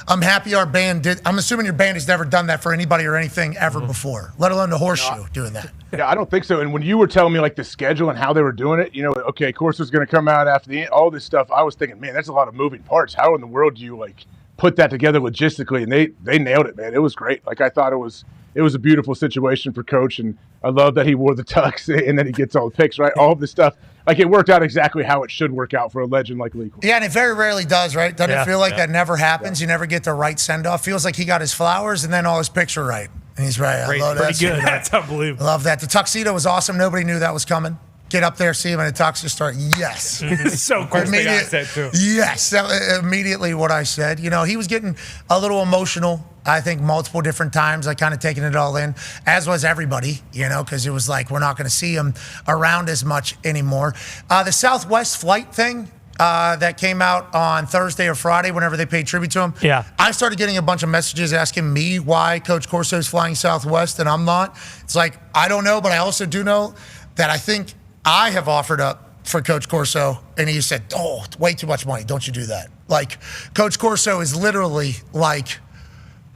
I'm happy our band did. I'm assuming your band has never done that for anybody or anything ever before, let alone the horseshoe doing that. Yeah, I don't think so. And when you were telling me like the schedule and how they were doing it, okay, Corso's going to come out after all this stuff. I was thinking, man, that's a lot of moving parts. How in the world do you like put that together logistically? And they nailed it, man. It was great. Like, I thought it was a beautiful situation for Coach, and I love that he wore the tux and then he gets all the picks, right? All of this stuff. Like, it worked out exactly how it should work out for a legend like Lee. Yeah, and it very rarely does, right? Doesn't it feel like that never happens? You never get the right send-off. Feels like he got his flowers and then all his picks are right. And he's right. I love that. Pretty good. That's unbelievable. Love that. The tuxedo was awesome. Nobody knew that was coming. Get up there, see him in a tux, just start, yes. So cool. Yes, immediately what I said. He was getting a little emotional, I think, multiple different times, like kind of taking it all in, as was everybody, because it was like, we're not going to see him around as much anymore. The Southwest flight thing, that came out on Thursday or Friday whenever they paid tribute to him. Yeah. I started getting a bunch of messages asking me why Coach Corso is flying Southwest and I'm not. It's like, I don't know, but I also do know that I think I have offered up for Coach Corso, and he said, oh, way too much money. Don't you do that. Like, Coach Corso is literally like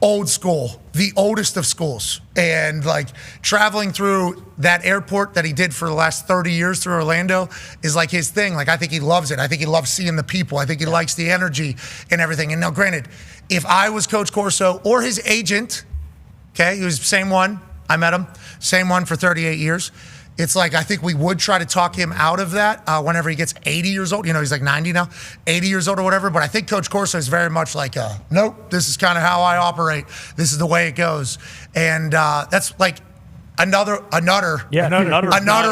old school, the oldest of schools. And like traveling through that airport that he did for the last 30 years through Orlando is like his thing. Like, I think he loves it. I think he loves seeing the people. I think he likes the energy and everything. And now, granted, if I was Coach Corso or his agent, okay, he was the same one, I met him, same one for 38 years. It's like, I think we would try to talk him out of that whenever he gets 80 years old. He's like 90 now, 80 years old or whatever. But I think Coach Corso is very much like, nope, this is kind of how I operate. This is the way it goes. And that's like another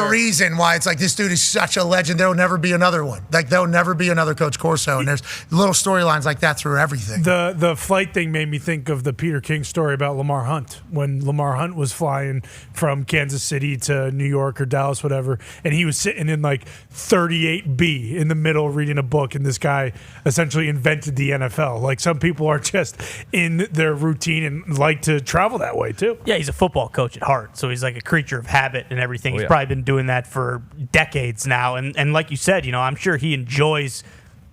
reason why it's like, this dude is such a legend. There'll never be another one. Like, there'll never be another Coach Corso. And there's little storylines like that through everything. The flight thing made me think of the Peter King story about Lamar Hunt, when Lamar Hunt was flying from Kansas City to New York or Dallas, whatever, and he was sitting in like 38B in the middle reading a book, and this guy essentially invented the NFL. Like, some people are just in their routine and like to travel that way too. Yeah, he's a football coach at heart, so he's like a creature of habit and everything. He's probably been doing that for decades now. And like you said, I'm sure he enjoys,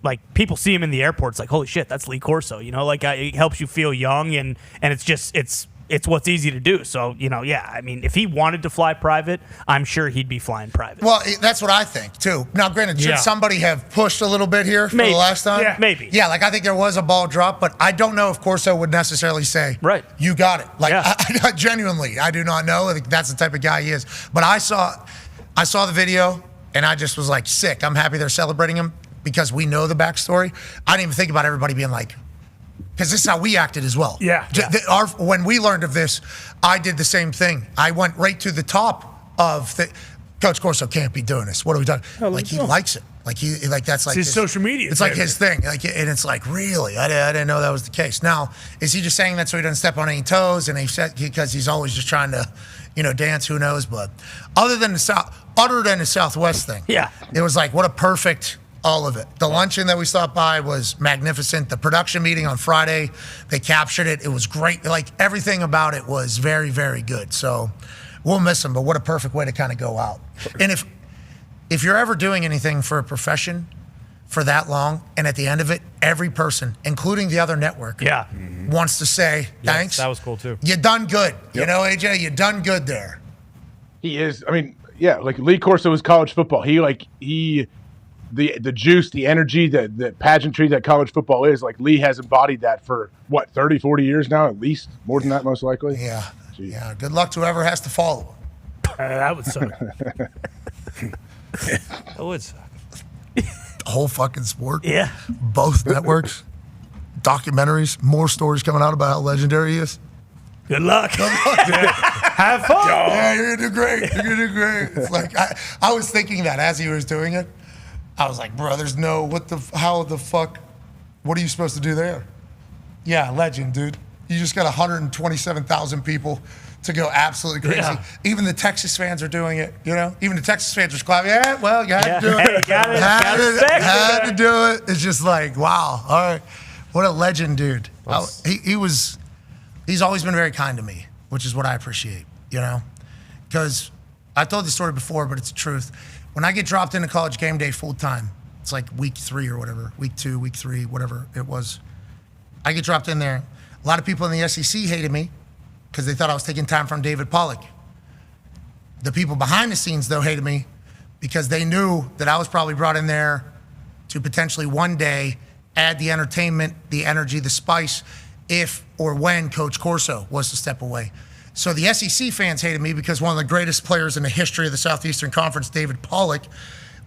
like, people see him in the airport. It's like, holy shit, that's Lee Corso. Like, it helps you feel young, and it's just, it's what's easy to do. So, I mean, if he wanted to fly private, I'm sure he'd be flying private. Well, that's what I think, too. Now, granted, should somebody have pushed a little bit here for the last time? Yeah, maybe. Yeah, like, I think there was a ball drop, but I don't know if Corso would necessarily say, right, you got it. Like, I genuinely, I do not know. I think that's the type of guy he is. But I saw the video, and I just was like, sick. I'm happy they're celebrating him because we know the backstory. I didn't even think about everybody being like, because this is how we acted as well. Yeah. When we learned of this, I did the same thing. I went right to the top of Coach Corso can't be doing this. What are we doing? Like, he likes it. That's like his social media. It's like his thing. Like, and it's like, really, I didn't know that was the case. Now, is he just saying that so he doesn't step on any toes? And because he's always just trying to, dance? Who knows? But other than the Southwest thing, it was like, what a perfect. All of it. The luncheon that we stopped by was magnificent. The production meeting on Friday, they captured it. It was great. Like, everything about it was very, very good. So we'll miss him, but what a perfect way to kind of go out. And if you're ever doing anything for a profession for that long, and at the end of it, every person, including the other network, wants to say, thanks. That was cool too. You done good. AJ, you done good there. He is. I mean, like, Lee Corso is college football. The juice, the energy, the pageantry that college football is, like, Lee has embodied that for, 30, 40 years now, at least? More than that, most likely? Yeah. Yeah, good luck to whoever has to follow him. That would suck. That would suck. The whole fucking sport. Yeah. Both networks, documentaries, more stories coming out about how legendary he is. Good luck. Good luck, dude. Have fun. Yeah, you're gonna do great. You're gonna do great. It's like I was thinking that as he was doing it, I was like, bro, there's no how the fuck, what are you supposed to do there? Yeah, legend, dude. You just got 127,000 people to go absolutely crazy. Yeah. Even the Texas fans are doing it, you know? Even the Texas fans are clapping. Yeah, well, you had to do it. Hey, had to do it. It's just like, wow. All right. What a legend, dude. He's always been very kind to me, which is what I appreciate, you know? Because I've told this story before, but it's the truth. When I get dropped into College Game Day full time, it's like week 3 or whatever, week 2, week 3, whatever it was. I get dropped in there. A lot of people in the SEC hated me because they thought I was taking time from David Pollock. The people behind the scenes, though, hated me because they knew that I was probably brought in there to potentially one day add the entertainment, the energy, the spice, if or when Coach Corso was to step away. So the SEC fans hated me because one of the greatest players in the history of the Southeastern Conference, David Pollock,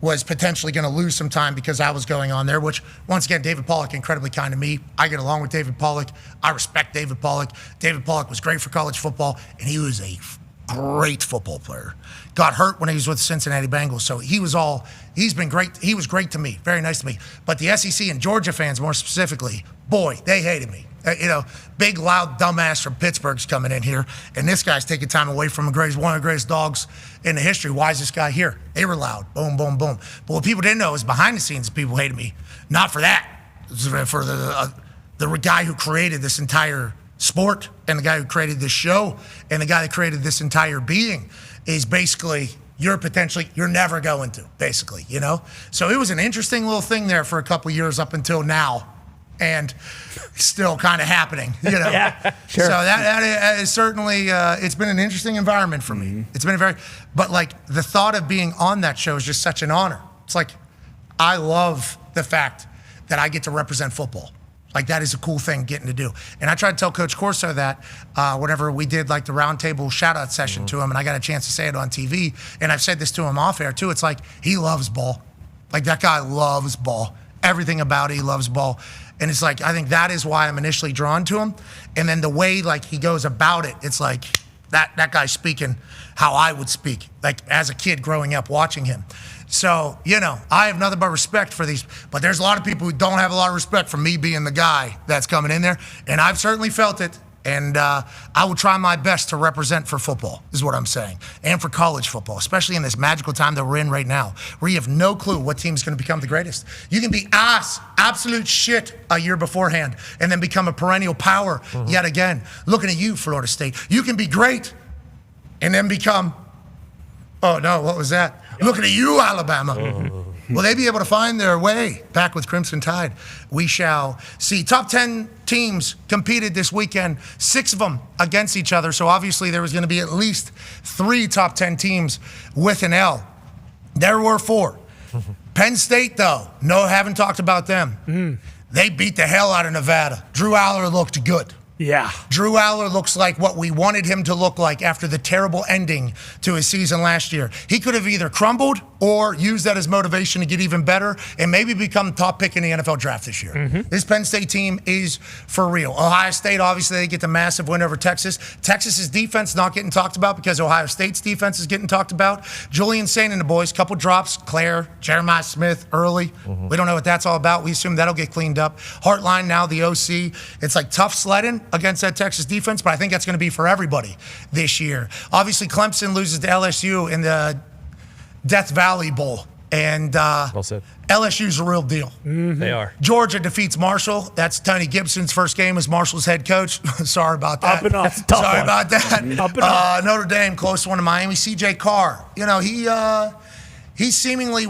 was potentially going to lose some time because I was going on there, which, once again, David Pollock, incredibly kind to me. I get along with David Pollock. I respect David Pollock. David Pollock was great for college football, and he was a great football player. Got hurt when he was with the Cincinnati Bengals, so he's been great. He was great to me, very nice to me. But the SEC and Georgia fans, more specifically, boy, they hated me. Big, loud dumbass from Pittsburgh's coming in here, and this guy's taking time away from one of the greatest dogs in the history. Why is this guy here? They were loud. Boom, boom, boom. But what people didn't know is behind the scenes, people hated me. Not for that. For the guy who created this entire sport and the guy who created this show and the guy that created this entire being is basically you're never going to, basically, you know? So it was an interesting little thing there for a couple years up until now. And still kind of happening, you know. Yeah, sure. So that is certainly it's been an interesting environment for me. It's been but like the thought of being on that show is just such an honor. It's like I love the fact that I get to represent football. Like that is a cool thing getting to do. And I tried to tell Coach Corso that whenever we did like the roundtable shout out session to him, and I got a chance to say it on TV. And I've said this to him off air too. It's like he loves ball. Like that guy loves ball. Everything about it, he loves ball. And it's like, I think that is why I'm initially drawn to him. And then the way like he goes about it, it's like that guy's speaking how I would speak, like as a kid growing up watching him. So, I have nothing but respect for these, but there's a lot of people who don't have a lot of respect for me being the guy that's coming in there. And I've certainly felt it. And I will try my best to represent for football, is what I'm saying, and for college football, especially in this magical time that we're in right now, where you have no clue what team's going to become the greatest. You can be absolute shit a year beforehand and then become a perennial power yet again. Looking at you, Florida State. You can be great and then become, oh no, what was that? Looking at you, Alabama. Will they be able to find their way back with Crimson Tide? We shall see. Top 10 teams competed this weekend, 6 of them against each other. So obviously there was going to be at least 3 top 10 teams with an L. There were 4. Penn State, though, haven't talked about them. They beat the hell out of Nevada. Drew Aller looked good. Yeah. Drew Aller looks like what we wanted him to look like after the terrible ending to his season last year. He could have either crumbled or used that as motivation to get even better and maybe become top pick in the NFL draft this year. This Penn State team is for real. Ohio State, obviously, they get the massive win over Texas. Texas's defense not getting talked about because Ohio State's defense is getting talked about. Julian Sain and the boys, couple drops. Claire, Jeremiah Smith early. We don't know what that's all about. We assume that'll get cleaned up. Hartline now the OC. It's like tough sledding against that Texas defense, but I think that's going to be for everybody this year. Obviously, Clemson loses to LSU in the Death Valley Bowl, and well said. LSU's a real deal. They are. Georgia defeats Marshall. That's Tony Gibson's first game as Marshall's head coach. Sorry about that. Up and up. Sorry about that. Up and up. Notre Dame, close one to Miami. CJ Carr. He seemingly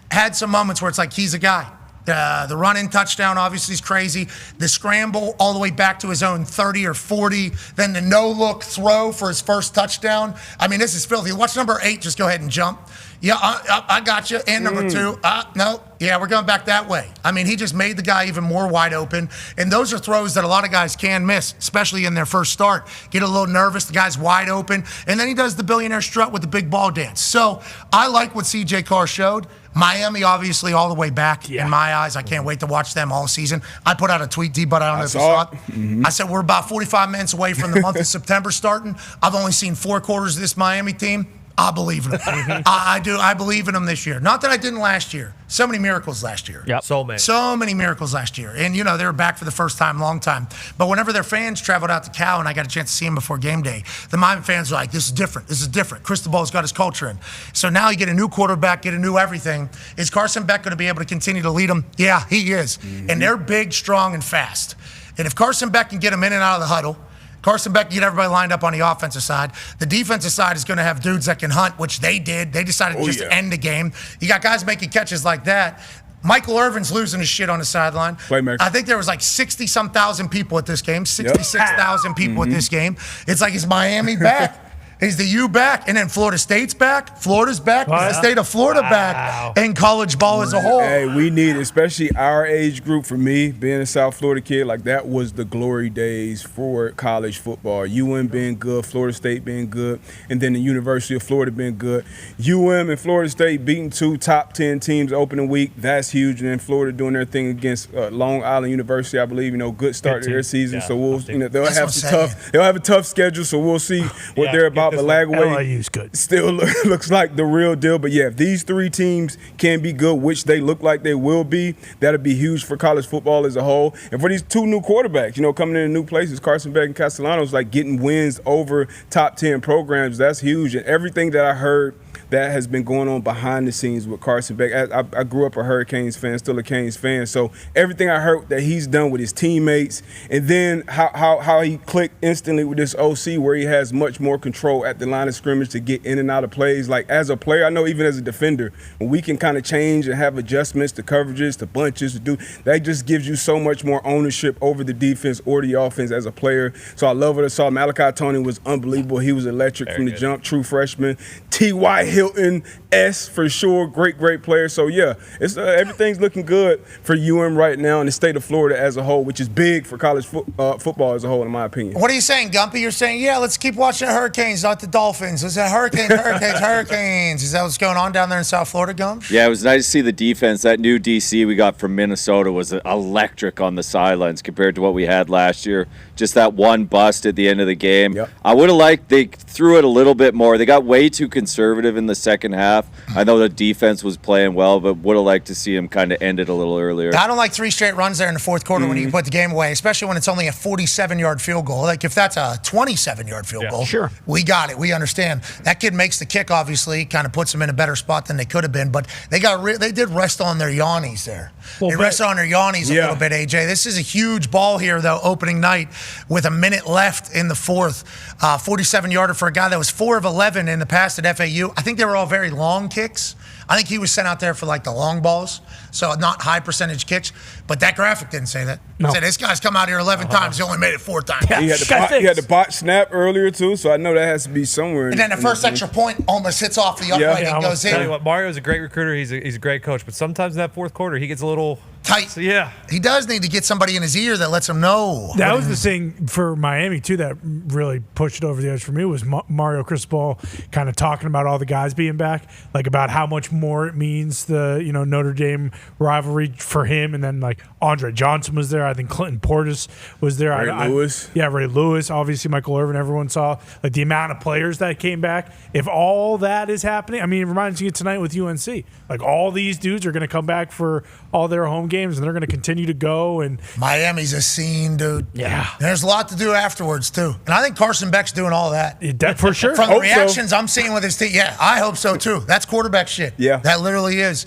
had some moments where it's like he's a guy. The run-in touchdown obviously is crazy. The scramble all the way back to his own 30 or 40. Then the no-look throw for his first touchdown. I mean, this is filthy. Watch number 8 just go ahead and jump. Yeah, I got you. And number 2, no. Yeah, we're going back that way. I mean, he just made the guy even more wide open. And those are throws that a lot of guys can miss, especially in their first start. Get a little nervous, the guy's wide open. And then he does the billionaire strut with the big ball dance. So I like what C.J. Carr showed. Miami, obviously, all the way back in my eyes. I can't wait to watch them all season. I put out a tweet, D, but I don't know if you saw it. I said we're about 45 minutes away from the month of September starting. I've only seen 4 quarters of this Miami team. I believe in them. I do. I believe in them this year. Not that I didn't last year. So many miracles last year. Yep. So many miracles last year. And, you know, they were back for the first time, long time. But whenever their fans traveled out to Cal and I got a chance to see them before game day, the Miami fans were like, this is different. This is different. Cristobal's got his culture in. So now you get a new quarterback, get a new everything. Is Carson Beck going to be able to continue to lead them? Yeah, he is. And they're big, strong, and fast. And if Carson Beck can get them in and out of the huddle, Carson Beck can get everybody lined up on the offensive side. The defensive side is going to have dudes that can hunt, which they did. They decided to just end the game. You got guys making catches like that. Michael Irvin's losing his shit on the sideline. I think there was like 60-some thousand people at this game, 66,000 people at this game. It's like, is Miami back? Is the U back? And then Florida State's back? Florida's back? Is the state of Florida back? And college ball as a whole? Hey, we need, especially our age group, for me, being a South Florida kid, like that was the glory days for college football. UM being good, Florida State being good, and then the University of Florida being good. UM and Florida State beating 2 top 10 teams opening week. That's huge. And then Florida doing their thing against Long Island University, I believe, good start to their season. So we'll, they'll have a tough schedule, so we'll see what they're about. But LIU's good. Still looks like the real deal. But yeah, if these 3 teams can be good, which they look like they will be, that'll be huge for college football as a whole. And for these 2 new quarterbacks, coming into new places, Carson Beck and Castellanos, like getting wins over top 10 programs, that's huge. And everything that I heard that has been going on behind the scenes with Carson Beck. I grew up a Hurricanes fan, still a Canes fan. So everything I heard that he's done with his teammates, and then how he clicked instantly with this OC, where he has much more control at the line of scrimmage to get in and out of plays. Like as a player, I know even as a defender, when we can kind of change and have adjustments to coverages, to bunches, that just gives you so much more ownership over the defense or the offense as a player. So I love what I saw. Malachi Tony was unbelievable. He was electric from the jump, true freshman. T.Y. Hilton, S for sure, great player. So yeah, it's everything's looking good for UM right now in the state of Florida as a whole, which is big for college football as a whole, in my opinion. What are you saying, Gumpy? You're saying, yeah, let's keep watching the Hurricanes, not the Dolphins. Is that Hurricanes? Is that what's going on down there in South Florida, Gump? Yeah, it was nice to see the defense. That new DC we got from Minnesota was electric on the sidelines compared to what we had last year. Just that one bust at the end of the game. Yep. I would have liked they threw it a little bit more. They got way too conservative in the second half. I know the defense was playing well, but would have liked to see him kind of end it a little earlier. I don't like 3 straight runs there in the fourth quarter when you put the game away, especially when it's only a 47-yard field goal. Like if that's a 27-yard field goal, sure, we got it. We understand. That kid makes the kick, obviously, kind of puts them in a better spot than they could have been, but they did rest on their yawnies there. They rested on their yawnies a little bit, AJ. This is a huge ball here, though, opening night with a minute left in the fourth. 47-yarder for a guy that was 4 of 11 in the past at FAU. I think they were all very long kicks. I think he was sent out there for like the long balls, so not high percentage kicks. But that graphic didn't say that. It said this guy's come out here 11 times. He only made it 4 times. He had the bot snap earlier too, so I know that has to be somewhere. And then the first extra point almost hits off the upright and goes in. Tell you what, Mario's a great recruiter. He's a great coach, but sometimes in that fourth quarter he gets a little tight. So, yeah, he does need to get somebody in his ear that lets him know. That was the thing for Miami too that really pushed it over the edge for me was Mario Cristobal kind of talking about all the guys being back, like about how much more it means the Notre Dame rivalry for him, and then like Andre Johnson was there. I think Clinton Portis was there. Ray Lewis. Ray Lewis. Obviously, Michael Irvin. Everyone saw like the amount of players that came back. If all that is happening, I mean, it reminds you tonight with UNC. Like all these dudes are going to come back for all their home games, and they're going to continue to go. And Miami's a scene, dude. Yeah, there's a lot to do afterwards too. And I think Carson Beck's doing all that. For sure. From the reactions I'm seeing with his team, yeah, I hope so too. That's quarterback shit. Yeah, that literally is.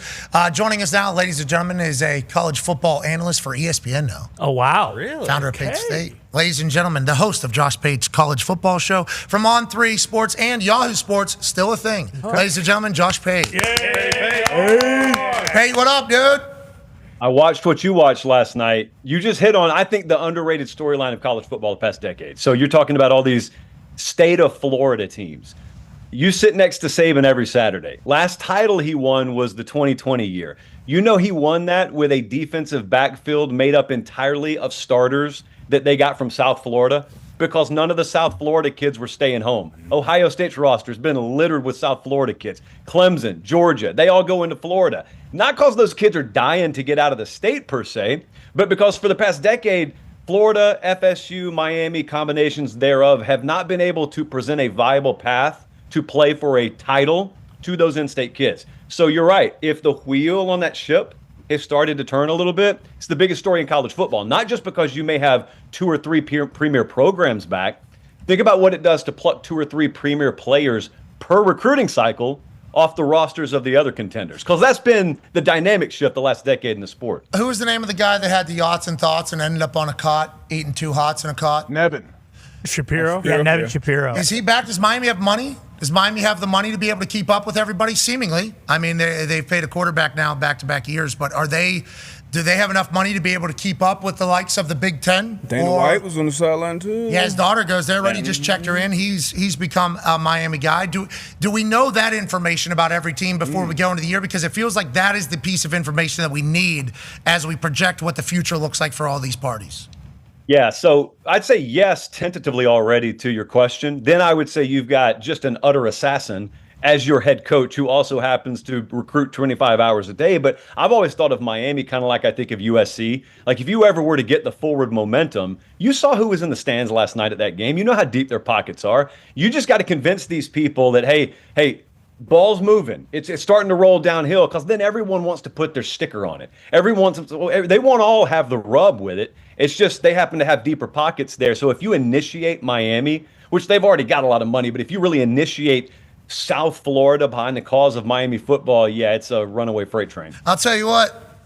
Joining us now, ladies and gentlemen, is a college football analyst for ESPN now. Oh wow, really? Founder of Penn State. Ladies and gentlemen, the host of Josh Pate's College Football Show from On3 Sports and Yahoo Sports, still a thing. Ladies and gentlemen, Josh Pate. Yay! Hey, what up, dude? I watched what you watched last night. You just hit on, I think, the underrated storyline of college football the past decade. So you're talking about all these state of Florida teams. You sit next to Saban every Saturday. Last title he won was the 2020 year. You know he won that with a defensive backfield made up entirely of starters that they got from South Florida because none of the South Florida kids were staying home. Ohio State's roster has been littered with South Florida kids. Clemson, Georgia, they all go into Florida. Not because those kids are dying to get out of the state per se, but because for the past decade, Florida, FSU, Miami, combinations thereof have not been able to present a viable path to play for a title to those in-state kids. So you're right. If the wheel on that ship has started to turn a little bit, it's the biggest story in college football. Not just because you may have 2 or 3 premier programs back. Think about what it does to pluck 2 or 3 premier players per recruiting cycle off the rosters of the other contenders. Because that's been the dynamic shift the last decade in the sport. Who was the name of the guy that had the yachts and thoughts and ended up on a cot, eating 2 hots in a cot? Nevin Shapiro? Yeah, Nevin Shapiro. Is he back? Does Miami have money? Does Miami have the money to be able to keep up with everybody? Seemingly. I mean, they've paid a quarterback now back-to-back years, but do they have enough money to be able to keep up with the likes of the Big Ten? Dana White was on the sideline too. Yeah, his daughter goes there already. Just checked her in. He's become a Miami guy. Do we know that information about every team before we go into the year? Because it feels like that is the piece of information that we need as we project what the future looks like for all these parties. Yeah, so I'd say yes, tentatively already to your question. Then I would say you've got just an utter assassin as your head coach who also happens to recruit 25 hours a day. But I've always thought of Miami kind of like I think of USC. Like if you ever were to get the forward momentum, you saw who was in the stands last night at that game. You know how deep their pockets are. You just got to convince these people that, hey, ball's moving. It's starting to roll downhill because then everyone wants to put their sticker on it. They won't all have the rub with it. It's just they happen to have deeper pockets there. So if you initiate Miami, which they've already got a lot of money, but if you really initiate South Florida behind the cause of Miami football, yeah, it's a runaway freight train. I'll tell you what.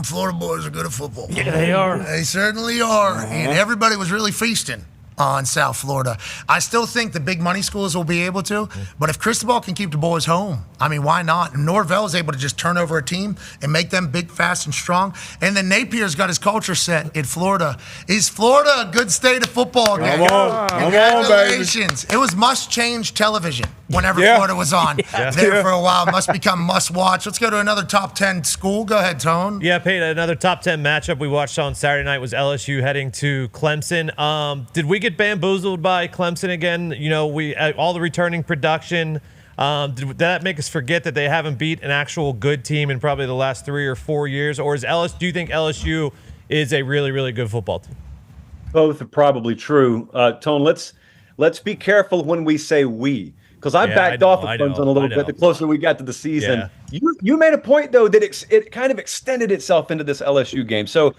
Florida boys are good at football. Yeah, they are. They certainly are. And everybody was really feasting on South Florida. I still think the big money schools will be able to, but if Cristobal can keep the boys home, I mean, why not? And Norvell is able to just turn over a team and make them big, fast, and strong. And then Napier's got his culture set in Florida. Is Florida a good state of football? Come on, congratulations. It was must-change television whenever Florida was on there for a while. Must become must-watch. Let's go to another top 10 school. Go ahead, Tone. Yeah, Pete, another top 10 matchup we watched on Saturday night was LSU heading to Clemson. Did we get bamboozled by Clemson again? You know, all the returning production. Did that make us forget that they haven't beat an actual good team in probably the last 3 or 4 years? Or do you think LSU is a really, really good football team? Both are probably true. Tone, let's be careful when we say we. Because I backed off of Clemson a little bit the closer we got to the season. Yeah. You made a point, though, that it kind of extended itself into this LSU game. So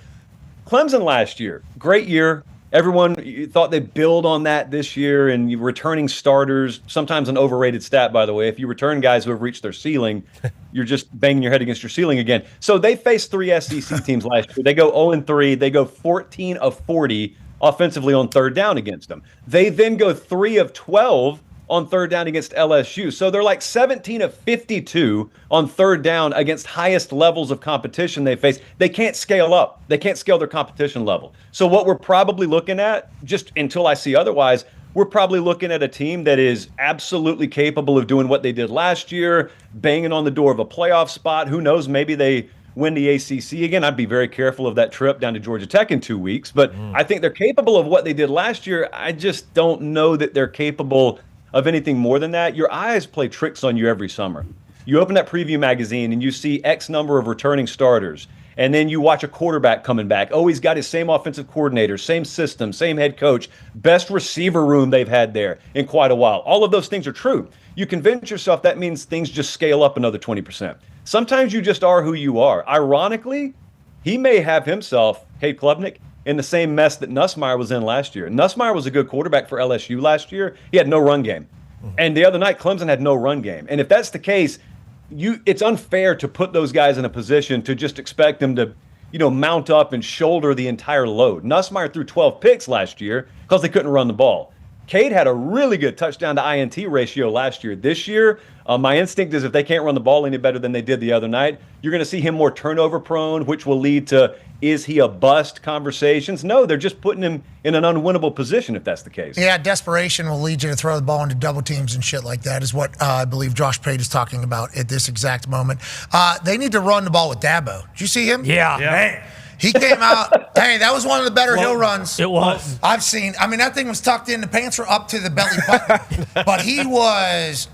Clemson last year, great year. Everyone thought they'd build on that this year, and you returning starters, sometimes an overrated stat, by the way. If you return guys who have reached their ceiling, you're just banging your head against your ceiling again. So they faced 3 SEC teams last year. They go 0-3. They go 14 of 40 offensively on third down against them. They then go 3 of 12 on third down against LSU. So they're like 17 of 52 on third down against highest levels of competition they face. They can't scale up. They can't scale their competition level. So what we're probably looking at, just until I see otherwise, we're probably looking at a team that is absolutely capable of doing what they did last year, banging on the door of a playoff spot. Who knows, maybe they win the ACC again. I'd be very careful of that trip down to Georgia Tech in 2 weeks. But I think they're capable of what they did last year. I just don't know that they're capable of anything more than that. Your eyes play tricks on you every summer. You open that preview magazine and you see X number of returning starters, and then you watch a quarterback coming back. Oh, he's got his same offensive coordinator, same system, same head coach, best receiver room they've had there in quite a while. All of those things are true. You convince yourself that means things just scale up another 20%. Sometimes you just are who you are. Ironically, he may have himself, Cade Klubnik, in the same mess that Nussmeier was in last year. Nussmeier was a good quarterback for LSU last year. He had no run game. And the other night, Clemson had no run game. And if that's the case, it's unfair to put those guys in a position to just expect them to, mount up and shoulder the entire load. Nussmeier threw 12 picks last year because they couldn't run the ball. Cade had a really good touchdown to INT ratio last year. This year, my instinct is if they can't run the ball any better than they did the other night, you're going to see him more turnover prone, which will lead to, is he a bust conversations? No, they're just putting him in an unwinnable position if that's the case. Yeah, desperation will lead you to throw the ball into double teams and shit like that is what I believe Josh Pate is talking about at this exact moment. They need to run the ball with Dabo. Did you see him? Yeah. Man. He came out. Hey, that was one of the better hill runs. It was. I've seen. I mean, that thing was tucked in. The pants were up to the belly button. But he was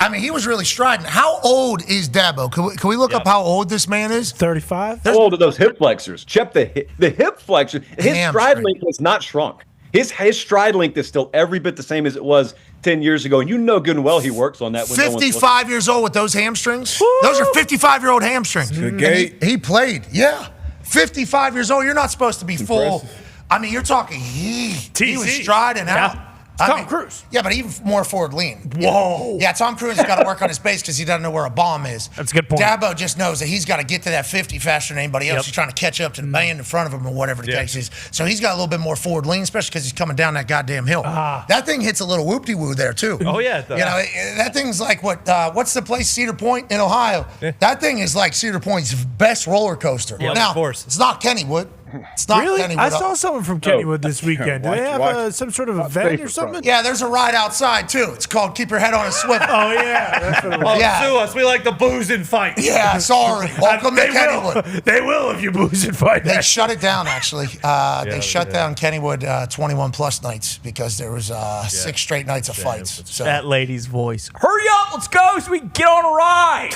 really striding. How old is Dabo? Can we look up how old this man is? 35. How old are those hip flexors? Check the hip flexor. His stride length has not shrunk. His stride length is still every bit the same as it was 10 years ago. And you know good and well he works on that. When 55 years old with those hamstrings? Woo! Those are 55-year-old hamstrings. Good gate. He played. Yeah. 55 years old. You're not supposed to be full. I mean, you're talking he was striding out. Tom Cruise. Yeah, but even more forward lean. Whoa. Yeah, Tom Cruise has got to work on his base because he doesn't know where a bomb is. That's a good point. Dabo just knows that he's got to get to that 50 faster than anybody else. He's trying to catch up to the man in front of him or whatever the case is. So he's got a little bit more forward lean, especially because he's coming down that goddamn hill. That thing hits a little whoop-de-woo there, too. Oh, yeah. You know, that thing's like what's the place, Cedar Point in Ohio? Yeah. That thing is like Cedar Point's best roller coaster. Yeah, now, of course. It's not Kennywood. It's not really? Kennywood. I saw someone from Kennywood this weekend. Do they have some sort of event or something? Yeah, there's a ride outside, too. It's called Keep Your Head on a Swivel. Oh, yeah. That's what it was. Sue us. We like the booze and fight. Yeah, sorry. Welcome to Kennywood. They will if you booze and fight. They shut it down, actually. They shut down Kennywood 21-plus nights because there was 6 straight nights of fights. So. That lady's voice. Hurry up, let's go so we can get on a ride.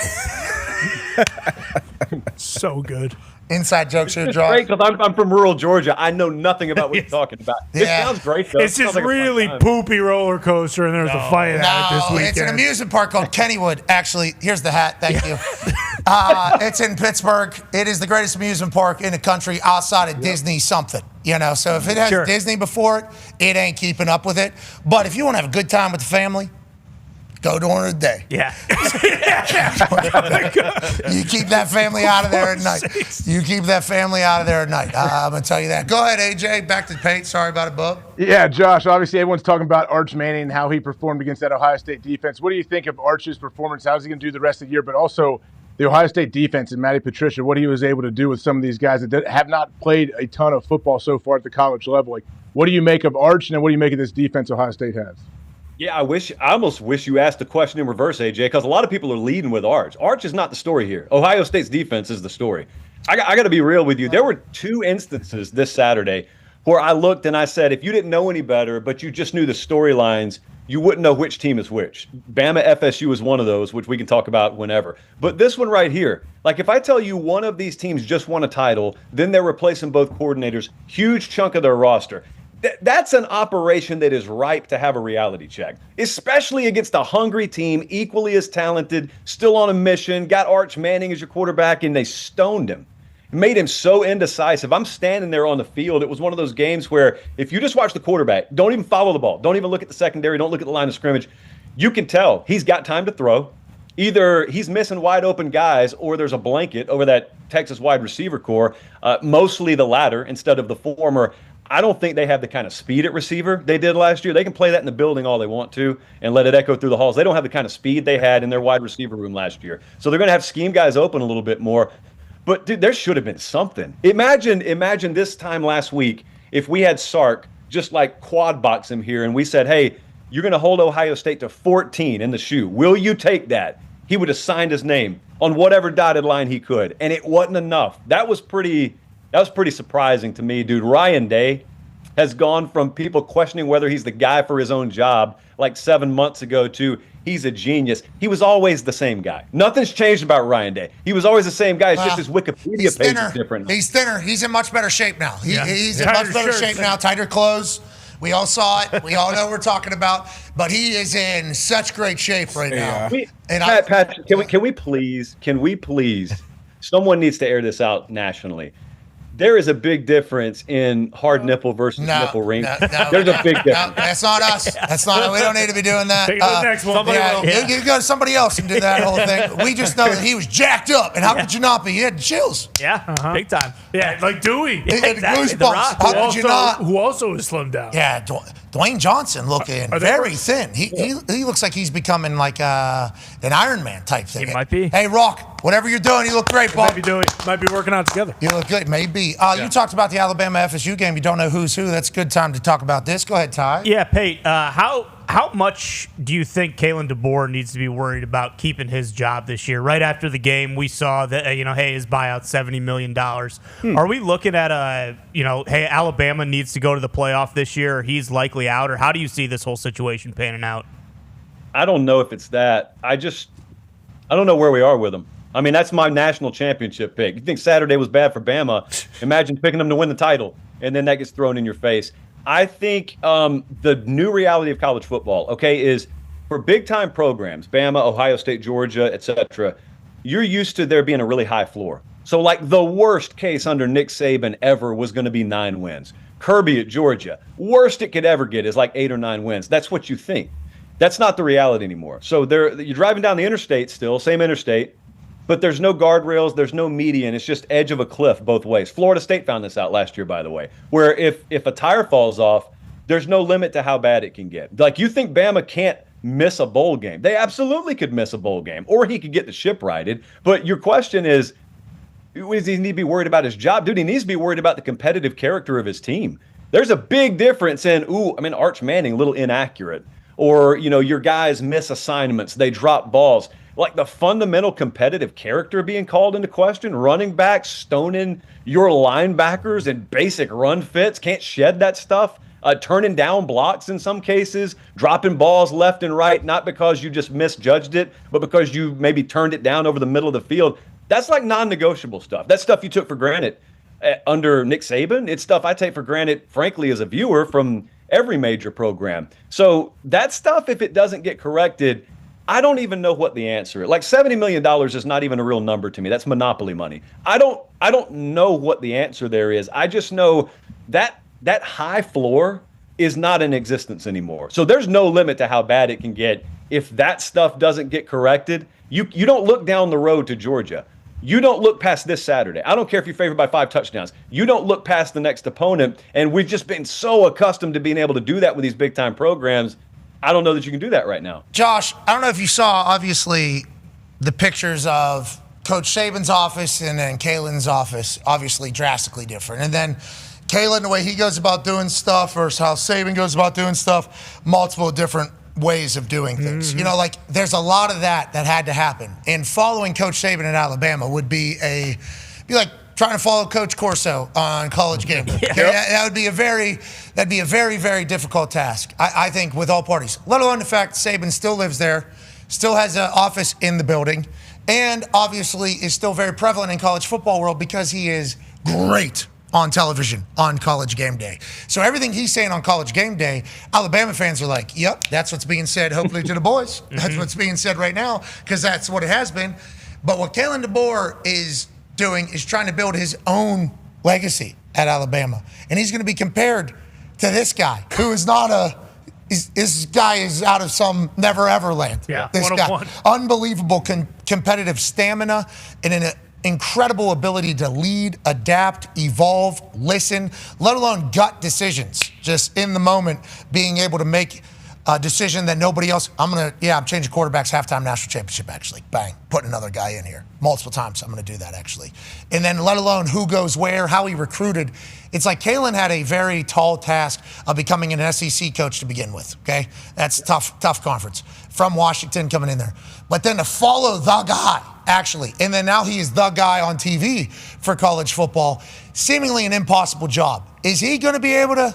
So good. Inside jokes here, Josh. Great, because I'm from rural Georgia. I know nothing about what you're talking about. It sounds great, though. It's just like really poopy roller coaster, and there's a fight at it this weekend. It's an amusement park called Kennywood. Actually, here's the hat. Thank you. It's in Pittsburgh. It is the greatest amusement park in the country outside of Disney something. You know, so if it has Disney before it, it ain't keeping up with it. But if you want to have a good time with the family, go during the day. Yeah. You keep that family out of there at night. You keep that family out of there at night. I'm going to tell you that. Go ahead, AJ. Back to Pate. Sorry about it, bub. Yeah, Josh, obviously everyone's talking about Arch Manning and how he performed against that Ohio State defense. What do you think of Arch's performance? How's he going to do the rest of the year? But also the Ohio State defense and Matty Patricia, what he was able to do with some of these guys that have not played a ton of football so far at the college level. Like, what do you make of Arch, and what do you make of this defense Ohio State has? Yeah, I almost wish you asked the question in reverse, AJ, because a lot of people are leading with Arch. Arch is not the story here. Ohio State's defense is the story. I got to be real with you. There were 2 instances this Saturday where I looked and I said, if you didn't know any better, but you just knew the storylines, you wouldn't know which team is which. Bama FSU is one of those, which we can talk about whenever. But this one right here, like if I tell you one of these teams just won a title, then they're replacing both coordinators, huge chunk of their roster. That's an operation that is ripe to have a reality check, especially against a hungry team, equally as talented, still on a mission, got Arch Manning as your quarterback, and they stoned him. Made him so indecisive. I'm standing there on the field. It was one of those games where if you just watch the quarterback, don't even follow the ball, don't even look at the secondary, don't look at the line of scrimmage, you can tell he's got time to throw. Either he's missing wide open guys or there's a blanket over that Texas wide receiver core, mostly the latter instead of the former. I don't think they have the kind of speed at receiver they did last year. They can play that in the building all they want to and let it echo through the halls. They don't have the kind of speed they had in their wide receiver room last year. So they're going to have scheme guys open a little bit more. But, dude, there should have been something. Imagine this time last week if we had Sark just like quad box him here and we said, hey, you're going to hold Ohio State to 14 in the shoe. Will you take that? He would have signed his name on whatever dotted line he could. And it wasn't enough. That was pretty surprising to me, dude. Ryan Day has gone from people questioning whether he's the guy for his own job like 7 months ago to he's a genius. He was always the same guy. Nothing's changed about Ryan Day. He was always the same guy. It's just his Wikipedia page is different. He's thinner. He's in much better shape now. He's in much better shape now. Tighter clothes. We all saw it. We all know what we're talking about. But he is in such great shape right now. Patrick, can we please, someone needs to air this out nationally. there is a big difference in hard nipple versus nipple ring. There's a big difference. That's not us. That's not. We don't need to be doing that. Take it to the next one. You go to somebody else and do that whole thing. We just know that he was jacked up, and how could you not be? He had chills. Yeah, big time. Yeah, like Dewey. He had goosebumps. How could you not? Who also is slimmed down. Yeah, Dwayne Johnson looking very thin. He looks like he's becoming like an Iron Man type thing. He might be. Hey, Rock, whatever you're doing, you look great, Bob. Might be working out together. You look good. Maybe. You talked about the Alabama FSU game. You don't know who's who. That's a good time to talk about this. Go ahead, Ty. Yeah, Pate, how much do you think Kalen DeBoer needs to be worried about keeping his job this year? Right after the game, we saw that, hey, his buyout, $70 million. Are we looking at, hey, Alabama needs to go to the playoff this year, or he's likely out, or how do you see this whole situation panning out? I don't know if it's that. I don't know where we are with him. I mean, that's my national championship pick. You think Saturday was bad for Bama? Imagine picking them to win the title, and then that gets thrown in your face. I think the new reality of college football, is for big-time programs, Bama, Ohio State, Georgia, etc., you're used to there being a really high floor. So, like, the worst case under Nick Saban ever was going to be 9 wins. Kirby at Georgia, worst it could ever get is like 8 or 9 wins. That's what you think. That's not the reality anymore. So you're driving down the interstate still, same interstate, but there's no guardrails, there's no median. It's just edge of a cliff both ways. Florida State found this out last year, by the way, where if a tire falls off, there's no limit to how bad it can get. Like, you think Bama can't miss a bowl game. They absolutely could miss a bowl game, or he could get the ship righted. But your question is, does he need to be worried about his job? Dude, he needs to be worried about the competitive character of his team. There's a big difference in, Arch Manning, a little inaccurate. Or, your guys miss assignments, they drop balls. Like, the fundamental competitive character being called into question, running backs stoning your linebackers in basic run fits, can't shed that stuff, turning down blocks in some cases, dropping balls left and right, not because you just misjudged it, but because you maybe turned it down over the middle of the field. That's like non-negotiable stuff. That's stuff you took for granted under Nick Saban. It's stuff I take for granted, frankly, as a viewer from every major program. So that stuff, if it doesn't get corrected, I don't even know what the answer is. Like, $70 million is not even a real number to me. That's monopoly money. I don't know what the answer there is. I just know that high floor is not in existence anymore. So there's no limit to how bad it can get. If that stuff doesn't get corrected, you don't look down the road to Georgia. You don't look past this Saturday. I don't care if you're favored by 5 touchdowns. You don't look past the next opponent. And we've just been so accustomed to being able to do that with these big-time programs. I don't know that you can do that right now. Josh, I don't know if you saw, obviously, the pictures of Coach Saban's office and then Kalen's office, obviously drastically different. And then Kalen, the way he goes about doing stuff versus how Saban goes about doing stuff, multiple different ways of doing things. Mm-hmm. There's a lot of that had to happen. And following Coach Saban at Alabama would be like trying to follow Coach Corso on College GameDay. That'd be a very, very difficult task, I think, with all parties. Let alone the fact Saban still lives there, still has an office in the building, and obviously is still very prevalent in college football world because he is great on television on College GameDay. So everything he's saying on College GameDay, Alabama fans are like, yep, that's what's being said, hopefully, to the boys. That's what's being said right now, because that's what it has been. But what Kalen DeBoer is doing is trying to build his own legacy at Alabama. And he's going to be compared to this guy, who is not this guy is out of some never-ever land. Yeah, this guy. One. Unbelievable competitive stamina and an incredible ability to lead, adapt, evolve, listen, let alone gut decisions. Just in the moment, being able to make a decision that nobody else. I'm changing quarterbacks halftime national championship, actually. Bang. Put another guy in here. Multiple times I'm going to do that, actually. And then let alone who goes where, how he recruited. It's like Kalen had a very tall task of becoming an SEC coach to begin with, okay? That's tough conference. From Washington coming in there. But then to follow the guy, actually, and then now he is the guy on TV for college football, seemingly an impossible job. Is he going to be able to?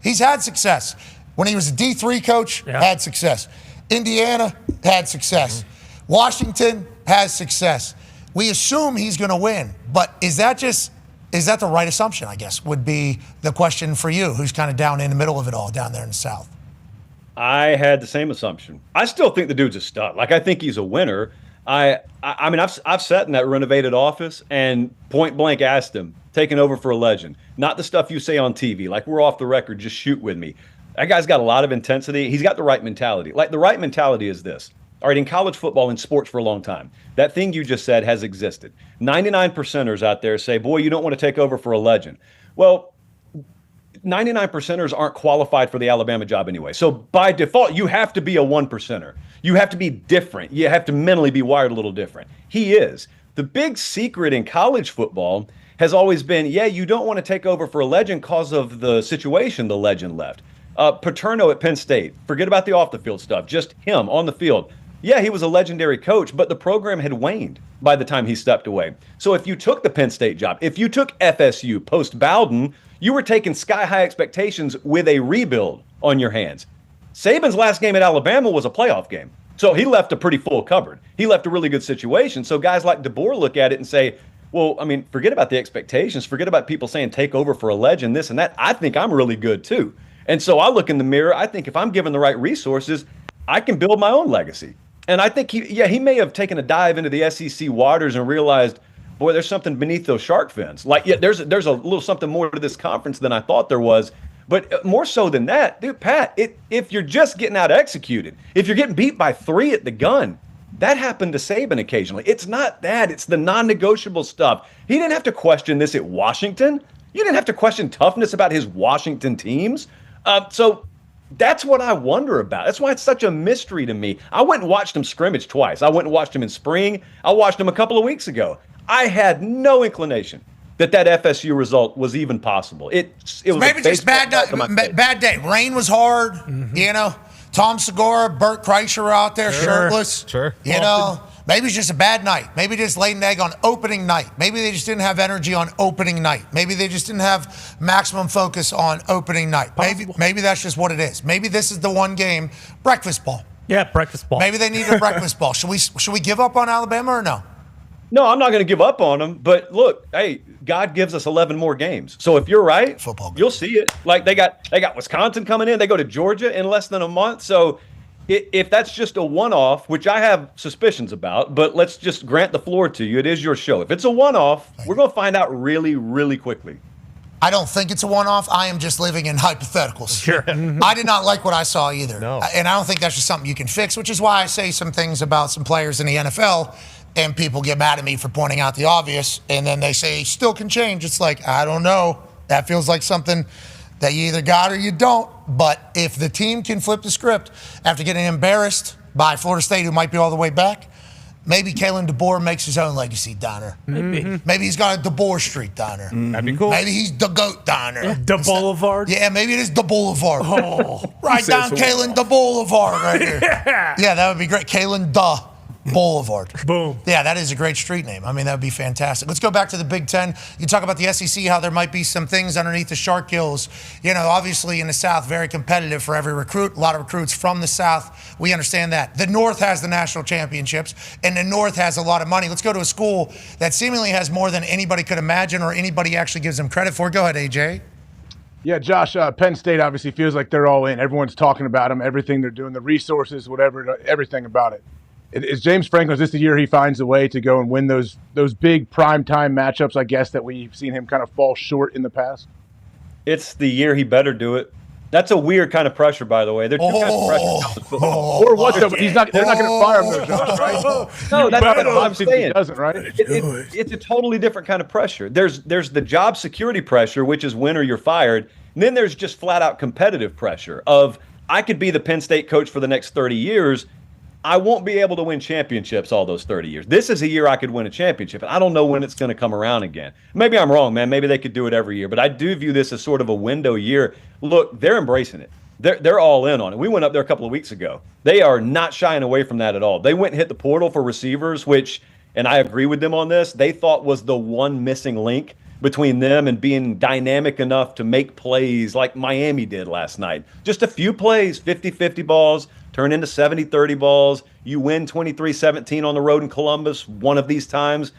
He's had success. When he was a D3 coach, had success. Indiana had success. Washington has success. We assume he's going to win, but is that the right assumption, I guess, would be the question for you, who's kind of down in the middle of it all down there in the South? I had the same assumption. I still think the dude's a stud. Like, I think he's a winner. I mean, I've sat in that renovated office and point blank asked him, taking over for a legend. Not the stuff you say on TV, like we're off the record, just shoot with me. That guy's got a lot of intensity. He's got the right mentality. Like the right mentality is this. All right, in college football and sports for a long time, that thing you just said has existed. 99%ers out there say, boy, you don't want to take over for a legend. Well, 99%ers aren't qualified for the Alabama job anyway. So by default, you have to be a 1%er. You have to be different. You have to mentally be wired a little different. He is. The big secret in college football has always been, you don't want to take over for a legend because of the situation the legend left. Paterno at Penn State, forget about the off-the-field stuff, just him on the field. Yeah, he was a legendary coach, but the program had waned by the time he stepped away. So if you took the Penn State job, if you took FSU post-Bowden, you were taking sky-high expectations with a rebuild on your hands. Saban's last game at Alabama was a playoff game. So he left a pretty full cupboard. He left a really good situation. So guys like DeBoer look at it and say, well, I mean, forget about the expectations. Forget about people saying take over for a legend, this and that. I think I'm really good too. And so I look in the mirror. I think if I'm given the right resources, I can build my own legacy. And I think he may have taken a dive into the SEC waters and realized, boy, there's something beneath those shark fins. Like, there's a little something more to this conference than I thought there was. But more so than that, dude, Pat, if you're just getting out executed, if you're getting beat by 3 at the gun, that happened to Saban occasionally. It's not that. It's the non-negotiable stuff. He didn't have to question this at Washington. You didn't have to question toughness about his Washington teams. So that's what I wonder about. That's why it's such a mystery to me. I went and watched him scrimmage twice. I went and watched him in spring. I watched him a couple of weeks ago. I had no inclination that FSU result was even possible. It was maybe just bad day. Rain was hard, you know. Tom Segura, Bert Kreischer were out there shirtless. Sure. You know, maybe it's just a bad night. Maybe just laid an egg on opening night. Maybe they just didn't have energy on opening night. Maybe they just didn't have maximum focus on opening night. Maybe that's just what it is. Maybe this is the one game, breakfast ball. Yeah, breakfast ball. Maybe they need a breakfast ball. Should we give up on Alabama or no? No, I'm not going to give up on them. But look, hey, God gives us 11 more games. So if you're right, you'll see it. Like they got Wisconsin coming in. They go to Georgia in less than a month. So if that's just a one-off, which I have suspicions about, but let's just grant the floor to you. It is your show. If it's a one-off, we're going to find out really, really quickly. I don't think it's a one-off. I am just living in hypotheticals. Sure. I did not like what I saw either. No. And I don't think that's just something you can fix, which is why I say some things about some players in the NFL, and people get mad at me for pointing out the obvious, and then they say, still can change. It's like, I don't know. That feels like something that you either got or you don't. But if the team can flip the script after getting embarrassed by Florida State, who might be all the way back, maybe Kalen DeBoer makes his own legacy, Donner. Maybe he's got a DeBoer Street, Donner. That'd be cool. Maybe he's the GOAT, Donner. The Boulevard? Yeah, maybe it is the Boulevard. Oh. Right down Kalen the Boulevard right here. Yeah, that would be great. Kalen the Boulevard. Boom. Yeah, that is a great street name. I mean, that would be fantastic. Let's go back to the Big Ten. You talk about the SEC, how there might be some things underneath the shark gills. You know, obviously in the South, very competitive for every recruit. A lot of recruits from the South. We understand that. The North has the national championships, and the North has a lot of money. Let's go to a school that seemingly has more than anybody could imagine or anybody actually gives them credit for. Go ahead, AJ. Yeah, Josh, Penn State obviously feels like they're all in. Everyone's talking about them, everything they're doing, the resources, whatever, everything about it. Is James Franklin, is this the year he finds a way to go and win those big primetime matchups, I guess, that we've seen him kind of fall short in the past? It's the year he better do it. That's a weird kind of pressure, by the way. They're two kinds of pressure. Or what? They're not going to fire him, though, Josh, right? No, that's what I'm saying. He doesn't, right? It's a totally different kind of pressure. There's the job security pressure, which is when or you're fired. And then there's just flat-out competitive pressure of, I could be the Penn State coach for the next 30 years. I won't be able to win championships all those 30 years. This is a year I could win a championship, and I don't know when it's going to come around again. Maybe I'm wrong, man. Maybe they could do it every year, but I do view this as sort of a window year. Look, they're embracing it. They're all in on it. We went up there a couple of weeks ago. They are not shying away from that at all. They went and hit the portal for receivers, which, and I agree with them on this, they thought was the one missing link between them and being dynamic enough to make plays like Miami did last night. Just a few plays, 50-50 balls, turn into 70-30 balls. You win 23-17 on the road in Columbus one of these times.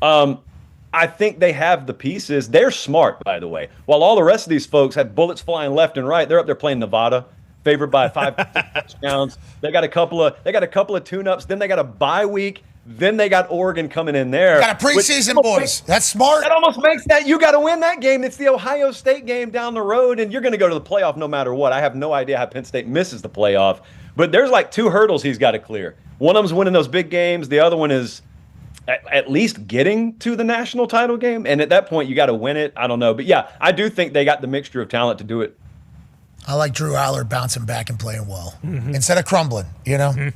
I think they have the pieces. They're smart, by the way. While all the rest of these folks have bullets flying left and right, they're up there playing Nevada, favored by 5 touchdowns. They got a couple of tune-ups. Then they got a bye week. Then they got Oregon coming in there. Got a preseason, boys. That's smart. That almost makes that you got to win that game. It's the Ohio State game down the road, and you're going to go to the playoff no matter what. I have no idea how Penn State misses the playoff, but there's like 2 hurdles he's got to clear. One of them's winning those big games. The other one is at least getting to the national title game. And at that point, you got to win it. I don't know. But yeah, I do think they got the mixture of talent to do it. I like Drew Aller bouncing back and playing well instead of crumbling,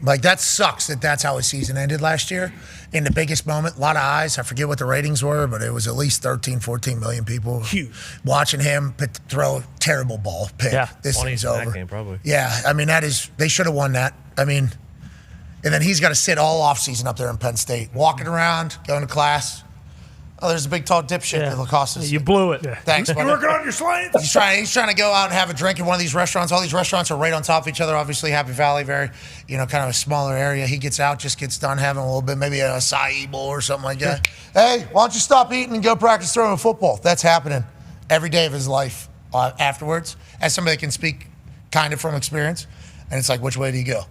Like, that sucks that's how his season ended last year. In the biggest moment, a lot of eyes. I forget what the ratings were, but it was at least 13, 14 million people watching him throw a terrible ball pick. Yeah, this thing's over. That game, probably. Yeah, I mean, they should have won that. I mean, and then he's got to sit all offseason up there in Penn State, walking around, going to class. Oh, there's a big tall dipshit that'll cost us. You blew it. Thanks, buddy. You working on your slants? He's trying to go out and have a drink in one of these restaurants. All these restaurants are right on top of each other. Obviously, Happy Valley, very, kind of a smaller area. He gets out, just gets done having a little bit, maybe a acai bowl or something like that. Hey, why don't you stop eating and go practice throwing a football? That's happening every day of his life afterwards, as somebody that can speak kind of from experience. And it's like, which way do you go?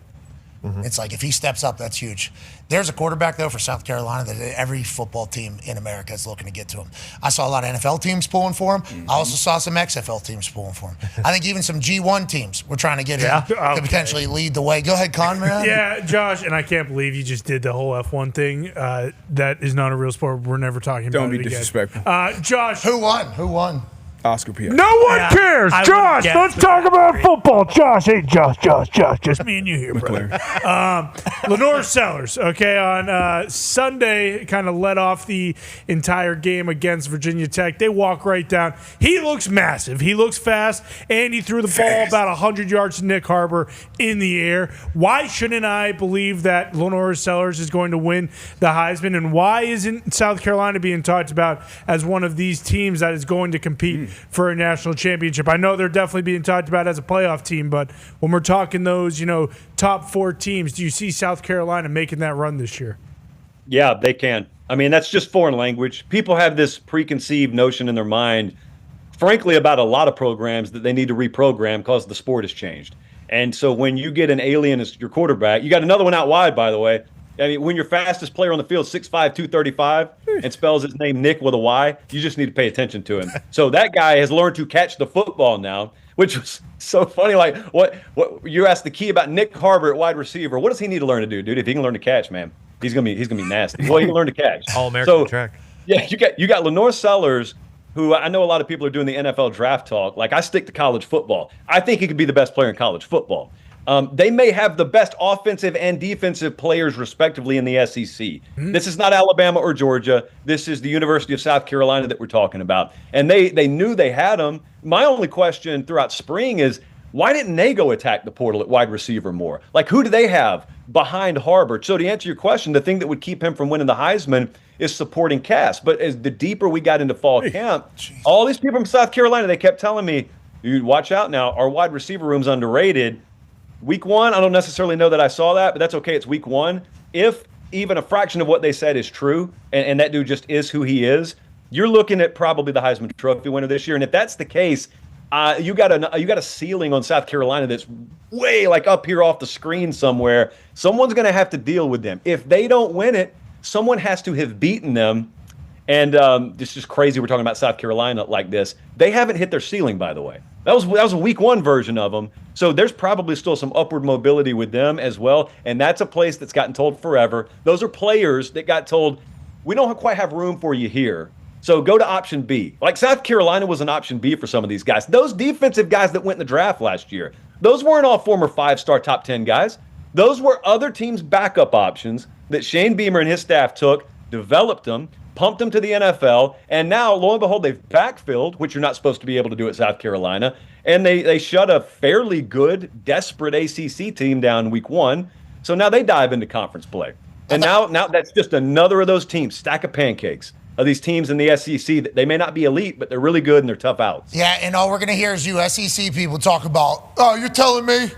It's like, if he steps up, that's huge. There's a quarterback, though, for South Carolina that every football team in America is looking to get to him. I saw a lot of NFL teams pulling for him. I also saw some XFL teams pulling for him. I think even some G1 teams were trying to get him to potentially lead the way. Go ahead, Conrad. Yeah, Josh, and I can't believe you just did the whole F1 thing. That is not a real sport. We're never talking about it Don't be again. disrespectful. Josh. Who won? Oscar Pierre. No one cares. Josh, let's talk about football. Josh, hey, Josh. Just me and you here, brother. Lenore Sellers, on Sunday, kind of led off the entire game against Virginia Tech. They walk right down. He looks massive. He looks fast, and he threw the ball about 100 yards to Nick Harbor in the air. Why shouldn't I believe that Lenore Sellers is going to win the Heisman, and why isn't South Carolina being talked about as one of these teams that is going to compete for a national championship? I know they're definitely being talked about as a playoff team, but when we're talking those, top 4 teams, do you see South Carolina making that run this year? Yeah, they can. I mean, that's just foreign language. People have this preconceived notion in their mind, frankly, about a lot of programs that they need to reprogram because the sport has changed. And so when you get an alien as your quarterback, you got another one out wide, by the way. I mean, when your fastest player on the field is 6'5", 235, and spells his name Nick with a Y, you just need to pay attention to him. So that guy has learned to catch the football now, which was so funny. Like, what you asked the key about Nick Harbor at wide receiver. What does he need to learn to do, dude? If he can learn to catch, man, he's gonna be nasty. Well, he can learn to catch. All-American track. Yeah, you got Lenore Sellers, who I know a lot of people are doing the NFL draft talk. Like, I stick to college football. I think he could be the best player in college football. They may have the best offensive and defensive players, respectively, in the SEC. This is not Alabama or Georgia. This is the University of South Carolina that we're talking about. And they knew they had him. My only question throughout spring is, why didn't they go attack the portal at wide receiver more? Like, who do they have behind Harbor? So to answer your question, the thing that would keep him from winning the Heisman is supporting cast. But as the deeper we got into fall camp, all these people from South Carolina, they kept telling me, dude, watch out now. Our wide receiver room's underrated. Week 1, I don't necessarily know that I saw that, but that's okay. It's week 1. If even a fraction of what they said is true, and that dude just is who he is, you're looking at probably the Heisman Trophy winner this year. And if that's the case, you got a ceiling on South Carolina that's way like up here off the screen somewhere. Someone's going to have to deal with them. If they don't win it, someone has to have beaten them. And it's just crazy we're talking about South Carolina like this. They haven't hit their ceiling, by the way. That was a week 1 version of them. So there's probably still some upward mobility with them as well. And that's a place that's gotten told forever. Those are players that got told, we don't quite have room for you here. So go to option B. Like South Carolina was an option B for some of these guys. Those defensive guys that went in the draft last year, those weren't all former 5-star top 10 guys. Those were other teams' backup options that Shane Beamer and his staff took, developed them, pumped them to the NFL, and now, lo and behold, they've backfilled, which you're not supposed to be able to do at South Carolina, and they shut a fairly good, desperate ACC team down week 1. So now they dive into conference play. And now that's just another of those teams, stack of pancakes. of these teams in the SEC. They may not be elite, but they're really good and they're tough outs. Yeah, and all we're going to hear is you SEC people talk about, oh, you're telling me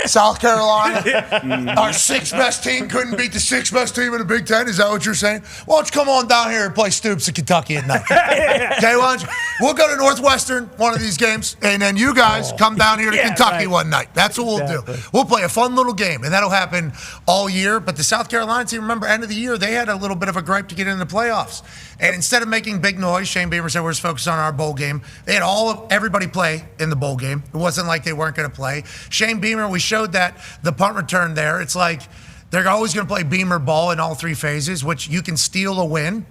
South Carolina, our sixth best team couldn't beat the sixth best team in the Big Ten? Is that what you're saying? Why don't you come on down here and play Stoops in Kentucky at night? Okay, why don't you? We'll go to Northwestern one of these games, and then you guys come down here to Kentucky one night. That's what we'll do. We'll play a fun little game, and that'll happen all year. But the South Carolina team, remember, end of the year, they had a little bit of a gripe to get into the playoffs. And instead of making big noise, Shane Beamer said we're just focused on our bowl game. They had everybody play in the bowl game. It wasn't like they weren't going to play. Shane Beamer, we showed that the punt return there. It's like they're always going to play Beamer ball in all three phases, which you can steal a win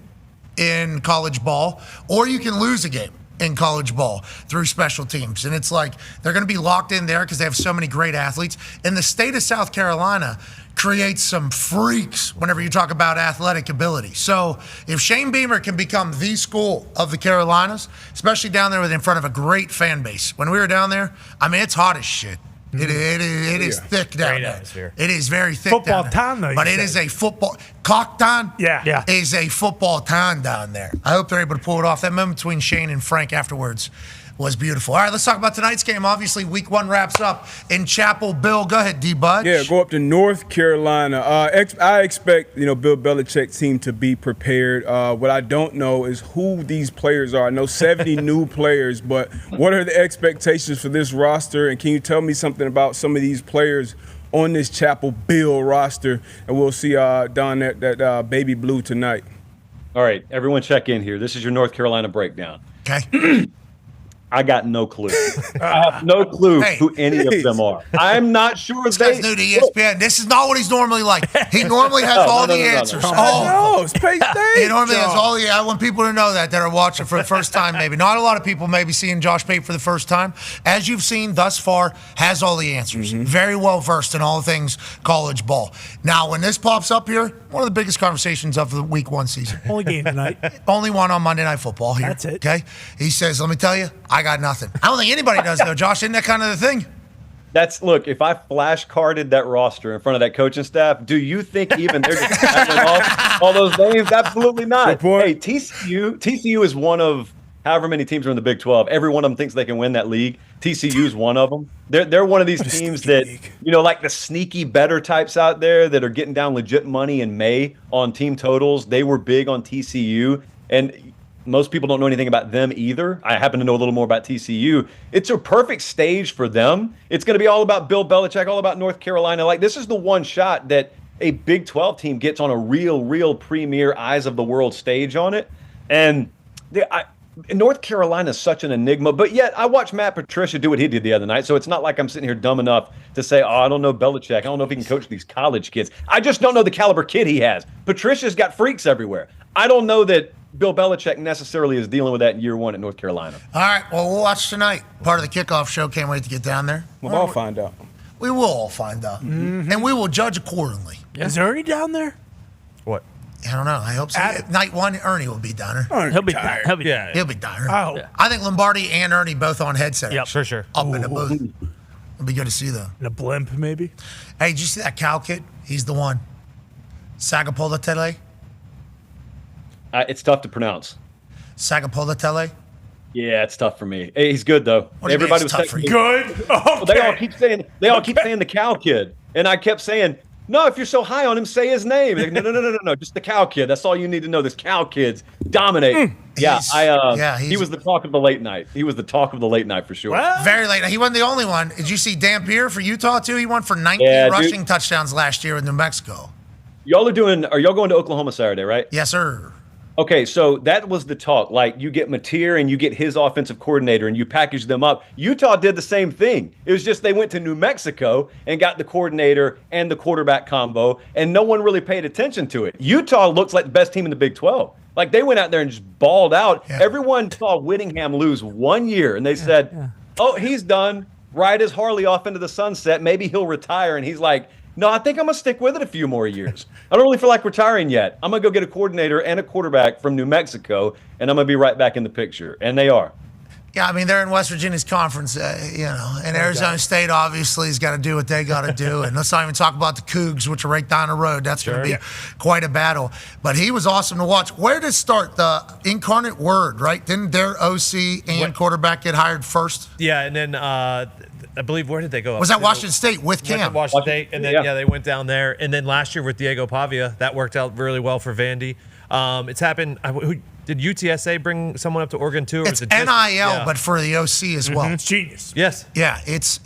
in college ball, or you can lose a game in college ball through special teams. And it's like they're going to be locked in there because they have so many great athletes. And the state of South Carolina creates some freaks whenever you talk about athletic ability. So if Shane Beamer can become the school of the Carolinas, especially down there in front of a great fan base. When we were down there, I mean, it's hot as shit. It is thick down there. Atmosphere. It is very thick football down there. Town, though, but it is a football town. Yeah. Is a football town down there. I hope they're able to pull it off. That moment between Shane and Frank afterwards was beautiful. All right, let's talk about tonight's game. Obviously, week 1 wraps up in Chapel. Bill, go ahead, D-Budge. Yeah, go up to North Carolina. I expect, Bill Belichick's team to be prepared. What I don't know is who these players are. I know 70 new players, but what are the expectations for this roster? And can you tell me something about some of these players on this Chapel Bill roster? And we'll see Dahn that baby blue tonight. All right, everyone check in here. This is your North Carolina breakdown. Okay. I got no clue. I have no clue who any of them are. I'm not sure this guy's new to ESPN. This is not what he's normally like. He normally has all the answers. Oh, it's Penn State. He normally has all the. I want people to know that are watching for the first time. Maybe not a lot of people maybe seeing Josh Pate for the first time. As you've seen thus far, has all the answers. Very well versed in all things college ball. Now, when this pops up here, one of the biggest conversations of the week 1 season. Only game tonight. Only one on Monday Night Football here. That's it. Okay. He says, "Let me tell you, I got nothing." I don't think anybody does though, Josh. Isn't that kind of the thing? Look, if I flashcarded that roster in front of that coaching staff, do you think even they're just rattling off all those names? Absolutely not. Hey, TCU is one of however many teams are in the Big 12. Every one of them thinks they can win that league. TCU is one of them. They're one of these teams that, like the sneaky better types out there that are getting down legit money in May on team totals. They were big on TCU. And most people don't know anything about them either. I happen to know a little more about TCU. It's a perfect stage for them. It's going to be all about Bill Belichick, all about North Carolina. Like, this is the one shot that a Big 12 team gets on a real premier eyes of the world stage on it. And North Carolina is such an enigma, but yet I watched Matt Patricia do what he did the other night, so it's not like I'm sitting here dumb enough to say, I don't know Belichick. I don't know if he can coach these college kids. I just don't know the caliber kid he has. Patricia's got freaks everywhere. I don't know that Bill Belichick necessarily is dealing with that in year 1 at North Carolina. All right, well, we'll watch tonight. Part of the kickoff show. Can't wait to get down there. We'll all find out. We will all find out. And we will judge accordingly. Is Ernie down there? What? I don't know. I hope so. Night 1, Ernie will be down there. He'll be tired. He'll be down there. Oh. I think Lombardi and Ernie both on headset. Yep, sure. Up in the booth. It'll be good to see them. In a blimp, maybe. Hey, did you see that Cal kid? He's the one. Sagapolatele? It's tough to pronounce. Sagapolatele? Yeah, it's tough for me. Hey, he's good though. What do you mean Everybody it's was tough for you? Good. Okay. Well, they all keep saying the Cal kid, and I kept saying, no, if you're so high on him, say his name. Like, no, just the Cal kid. That's all you need to know. This Cal kid's dominate. He was the talk of the late night. He was the talk of the late night for sure. Very late. He wasn't the only one. Did you see Dampier for Utah too? He won for 19 rushing touchdowns last year in New Mexico. Are y'all going to Oklahoma Saturday, right? Yes, sir. Okay, so that was the talk. Like, you get Mateer and you get his offensive coordinator and you package them up. Utah did the same thing. It was just they went to New Mexico and got the coordinator and the quarterback combo, and no one really paid attention to it. Utah looks like the best team in the Big 12. Like, they went out there and just balled out. Yeah. Everyone saw Whittingham lose 1 year, and they said, oh, he's done. Ride his Harley off into the sunset. Maybe he'll retire. And he's like, no, I think I'm going to stick with it a few more years. I don't really feel like retiring yet. I'm going to go get a coordinator and a quarterback from New Mexico, and I'm going to be right back in the picture. And they are. Yeah, I mean, they're in West Virginia's conference, and Arizona State obviously has got to do what they got to do. And let's not even talk about the Cougs, which are right down the road. That's going to be quite a battle. But he was awesome to watch. Where did it start? The Incarnate Word, right? Didn't their OC and quarterback get hired first? Yeah, and then I believe, where did they go? Was that Washington State with Cam? Washington State, and then they went down there. And then last year with Diego Pavia, that worked out really well for Vandy. It's happened. Did UTSA bring someone up to Oregon too? Or It's was it just, NIL, but for the OC as well. It's genius. Yes. Yeah, it's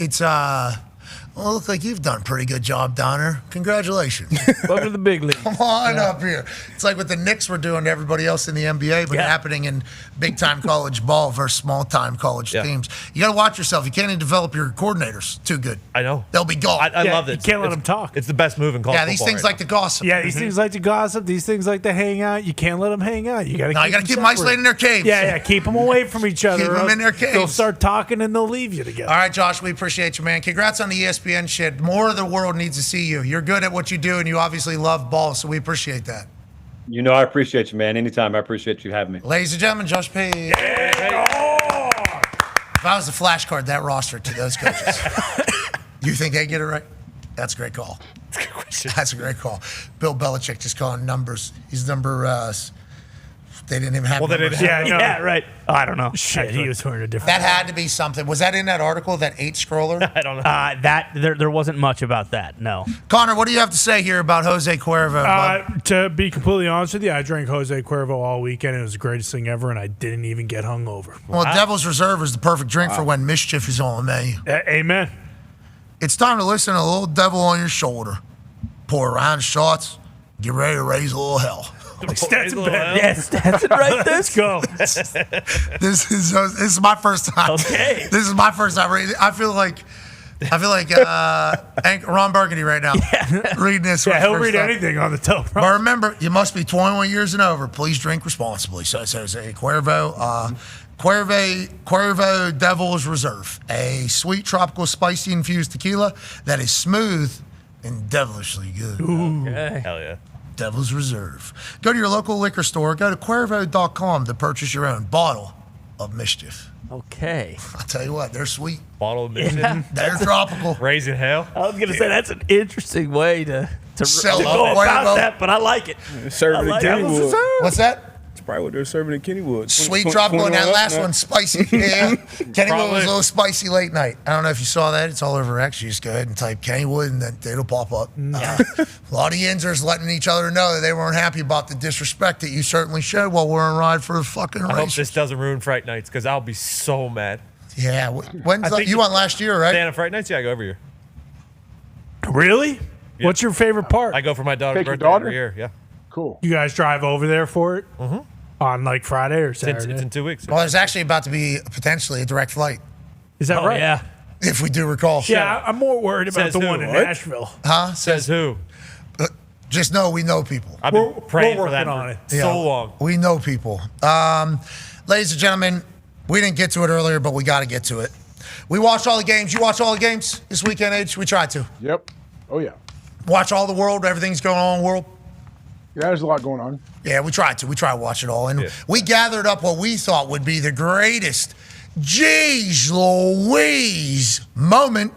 well, it looks like you've done a pretty good job, Donner. Congratulations. Welcome to the big league. Come on up here. It's like what the Knicks were doing to everybody else in the NBA, but happening in big-time college ball versus small-time college teams. You got to watch yourself. You can't even develop your coordinators too good. I know. They'll be gone. I love it. You can't let them talk. It's the best move in college Yeah, these football things right like to gossip. Yeah, these things like to gossip. These things like to hang out. You can't let them hang out. You got to keep them isolated in their caves. Yeah, keep them away from each other. Keep them in their caves. They'll start talking and they'll leave you together. All right, Josh, we appreciate you, man. Congrats on the ESPN shit. More of the world needs to see you. You're good at what you do, and you obviously love ball, so we appreciate that. You know I appreciate you, man. Anytime. I appreciate you having me. Ladies and gentlemen, Josh P. If I was the flashcard, that roster to those coaches, you think they get it right? That's a great call. That's a good question. That's a great call. Bill Belichick just calling numbers. He's number. They didn't even have. Well, they numbers. didn't have Yeah, right. I don't know. Shit, he was wearing a different. That had to be something. Was that in that article, that 8 scroller? I don't know. There wasn't much about that. No. Connor, what do you have to say here about Jose Cuervo? To be completely honest with you, I drank Jose Cuervo all weekend. It was the greatest thing ever, and I didn't even get hungover. Well, Devil's Reserve is the perfect drink for when mischief is on the menu. Amen. It's time to listen to a little devil on your shoulder. Pour a round of shots. Get ready to raise a little hell. Stetson Bennett. Yeah, Stetson right there. Let's go. This is my first time. Okay. This is my first time reading. I feel like Ron Burgundy right now reading this. Yeah, he'll read anything on the toe. But remember, you must be 21 years and over. Please drink responsibly. So it says Cuervo. Cuervo Devil's Reserve, a sweet, tropical, spicy infused tequila that is smooth and devilishly good. Ooh. Okay. Hell yeah. Devil's Reserve. Go to your local liquor store. Go to Cuervo.com to purchase your own bottle of mischief. Okay. I'll tell you what, they're sweet. Bottle of mischief. They're tropical. Raising hell. I was gonna say that's an interesting way to Sell go it. about Cuervo. that, but I like it. Serving I in like it. Kennywood. What's that? It's probably what they're serving in Kennywood. Sweet tropical, and that last one spicy. Yeah, Kennywood was a little spicy late night. I don't know if you saw that. It's all over X. You just go ahead and type Kennywood, and then it'll pop up. A lot of Yinzers letting each other know that they weren't happy about the disrespect that you certainly showed while we're on ride for the fucking I hope race. this doesn't ruin Fright Nights because I'll be so mad. Yeah, when's I think you went last year, right? Staying at Fright Nights? Yeah, I go every year. Really? Yeah. What's your favorite part? I go for my daughter's Take your birthday daughter? every year. Yeah. Cool. You guys drive over there for it? Mm-hmm. On like Friday or Saturday? It's in 2 weeks. Well, there's actually about to be potentially a direct flight, Is that right? Yeah. if we do recall. Yeah, I'm more worried about Says the who? one in What? Nashville. Huh? Says who? Just know we know people. I've been praying we're for that working on for it. so long. We know people. Ladies and gentlemen, we didn't get to it earlier, but we got to get to it. We watched all the games. You watched all the games this weekend, H? We tried to. Yep. Oh, yeah. Watch all the world, everything's going on in the world. Yeah, there's a lot going on. Yeah, we tried to. We tried to watch it all. And we gathered up what we thought would be the greatest, geez Louise moment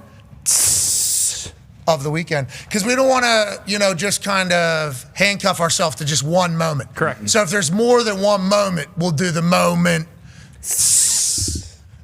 of the weekend. Because we don't want to, just kind of handcuff ourselves to just one moment. Correct. So if there's more than one moment, we'll do the moment.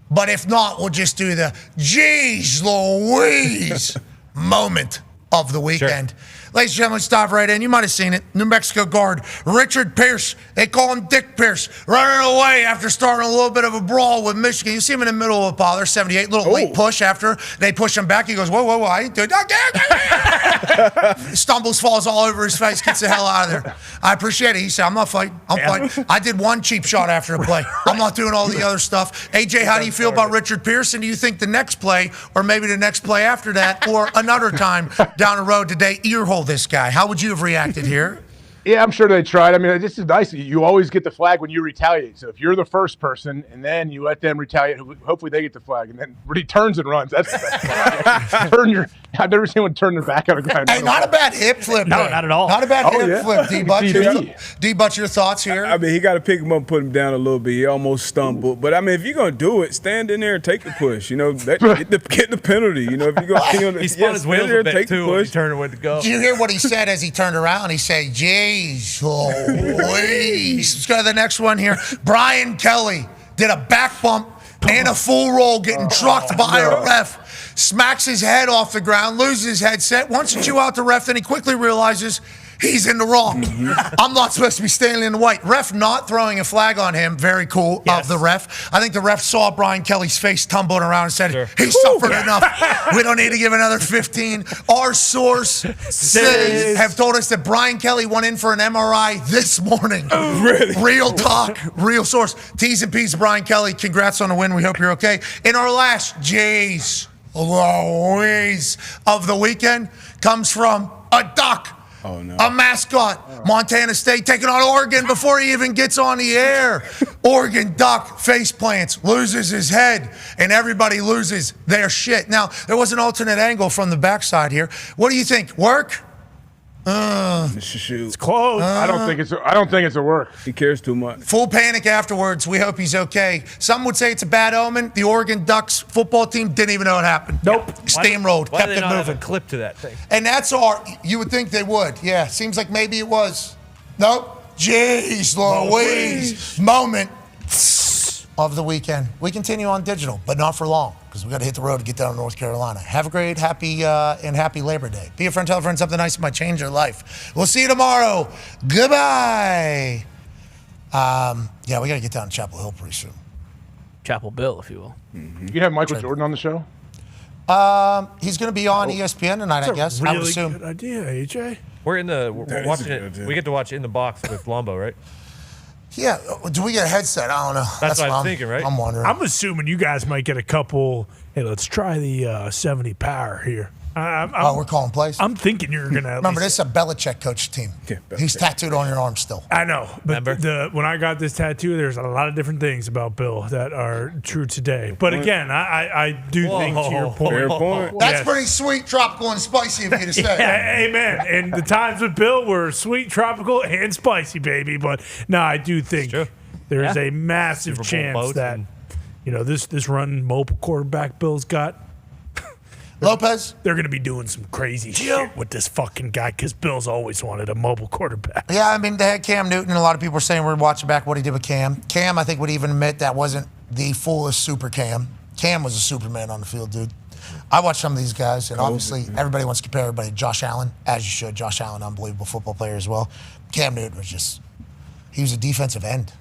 But if not, we'll just do the geez Louise moment of the weekend. Sure. Ladies and gentlemen, let's dive right in. You might have seen it. New Mexico guard Richard Pierce. They call him Dick Pierce. Running away after starting a little bit of a brawl with Michigan. You see him in the middle of a pile. They're 78. Little late push after they push him back. He goes, whoa, I ain't doing that. Stumbles, falls all over his face, gets the hell out of there. I appreciate it. He said, I'm not fighting. I'm fighting. I did one cheap shot after the play. I'm not doing all the other stuff. AJ, how do you feel about Richard Pierce? And do you think the next play, or maybe the next play after that, or another time down the road today, earhole this guy? How would you have reacted here? Yeah, I'm sure they tried. I mean, this is nice. You always get the flag when you retaliate. So if you're the first person and then you let them retaliate, hopefully they get the flag. And then when he turns and runs, that's the best flag. I've never seen one turn their back on a guy. Hey, not a bad hip flip. No, not at all. Not a bad hip flip, D-Butch. Your thoughts here? I mean, he got to pick him up and put him down a little bit. He almost stumbled. But, I mean, if you're going to do it, stand in there and take the push. You know, get the penalty. You know, if you're going to he spun his wheels a bit, too, when he turned and went to go. Did you hear what he said as he turned around? He said, jeez, Louise. Let's go to the next one here. Brian Kelly did a back bump and a full roll getting trucked by a ref. Smacks his head off the ground, loses his headset, wants to chew out the ref, then he quickly realizes he's in the wrong. I'm not supposed to be standing in the white. Ref not throwing a flag on him, very cool of the ref. I think the ref saw Brian Kelly's face tumbling around and said, he suffered enough. We don't need to give another 15. Our sources have told us that Brian Kelly went in for an MRI this morning. Really? Real talk, real source. T's and P's, Brian Kelly. Congrats on the win. We hope you're okay. In our last Louise of the weekend comes from a duck. Oh, no. A mascot. Montana State taking on Oregon before he even gets on the air. Oregon duck face plants, loses his head, and everybody loses their shit. Now, there was an alternate angle from the backside here. What do you think? Work? It's close. I don't think it's a work. He cares too much. Full panic afterwards. We hope he's okay. Some would say it's a bad omen. The Oregon Ducks football team didn't even know it happened. Nope. Steamrolled. Why kept did they it not have moving. a clip to that thing? And that's you would think they would. Yeah, seems like maybe it was. Nope. Jeez Louise. Moment of the weekend. We continue on digital, but not for long, because we got to hit the road to get down to North Carolina. Have a great, happy Labor Day. Be a friend, tell a friend something nice that might change your life. We'll see you tomorrow. Goodbye. Yeah, we got to get down to Chapel Hill pretty soon. Chapel Bill, if you will. You can have Michael Jordan on the show? He's going to be on ESPN tonight, I guess. I would assume. Good idea, AJ. We're watching it. We get to watch In the Box with Lombo, right? Yeah. Do we get a headset? I don't know. That's what I'm thinking, right? I'm wondering. I'm assuming you guys might get a couple. Hey, let's try the 70 power here. We're calling plays. I'm thinking you're gonna. Remember, this is a Belichick coach team. Yeah, He's tattooed on your arm still. I know, but when I got this tattoo, there's a lot of different things about Bill that are true today. But again, I do think to your point. Fair point. That's pretty sweet, tropical, and spicy of you to say. Amen. And the times with Bill were sweet, tropical, and spicy, baby. But no, I do think there's a massive chance that this run mobile quarterback Bill's got. Lopez? They're going to be doing some crazy shit with this fucking guy because Bill's always wanted a mobile quarterback. Yeah, I mean, they had Cam Newton. A lot of people are saying we're watching back what he did with Cam. Cam, I think, would even admit that wasn't the fullest super Cam. Cam was a Superman on the field, dude. I watch some of these guys, and obviously everybody wants to compare everybody to Josh Allen, as you should. Josh Allen, unbelievable football player as well. Cam Newton was he was a defensive end.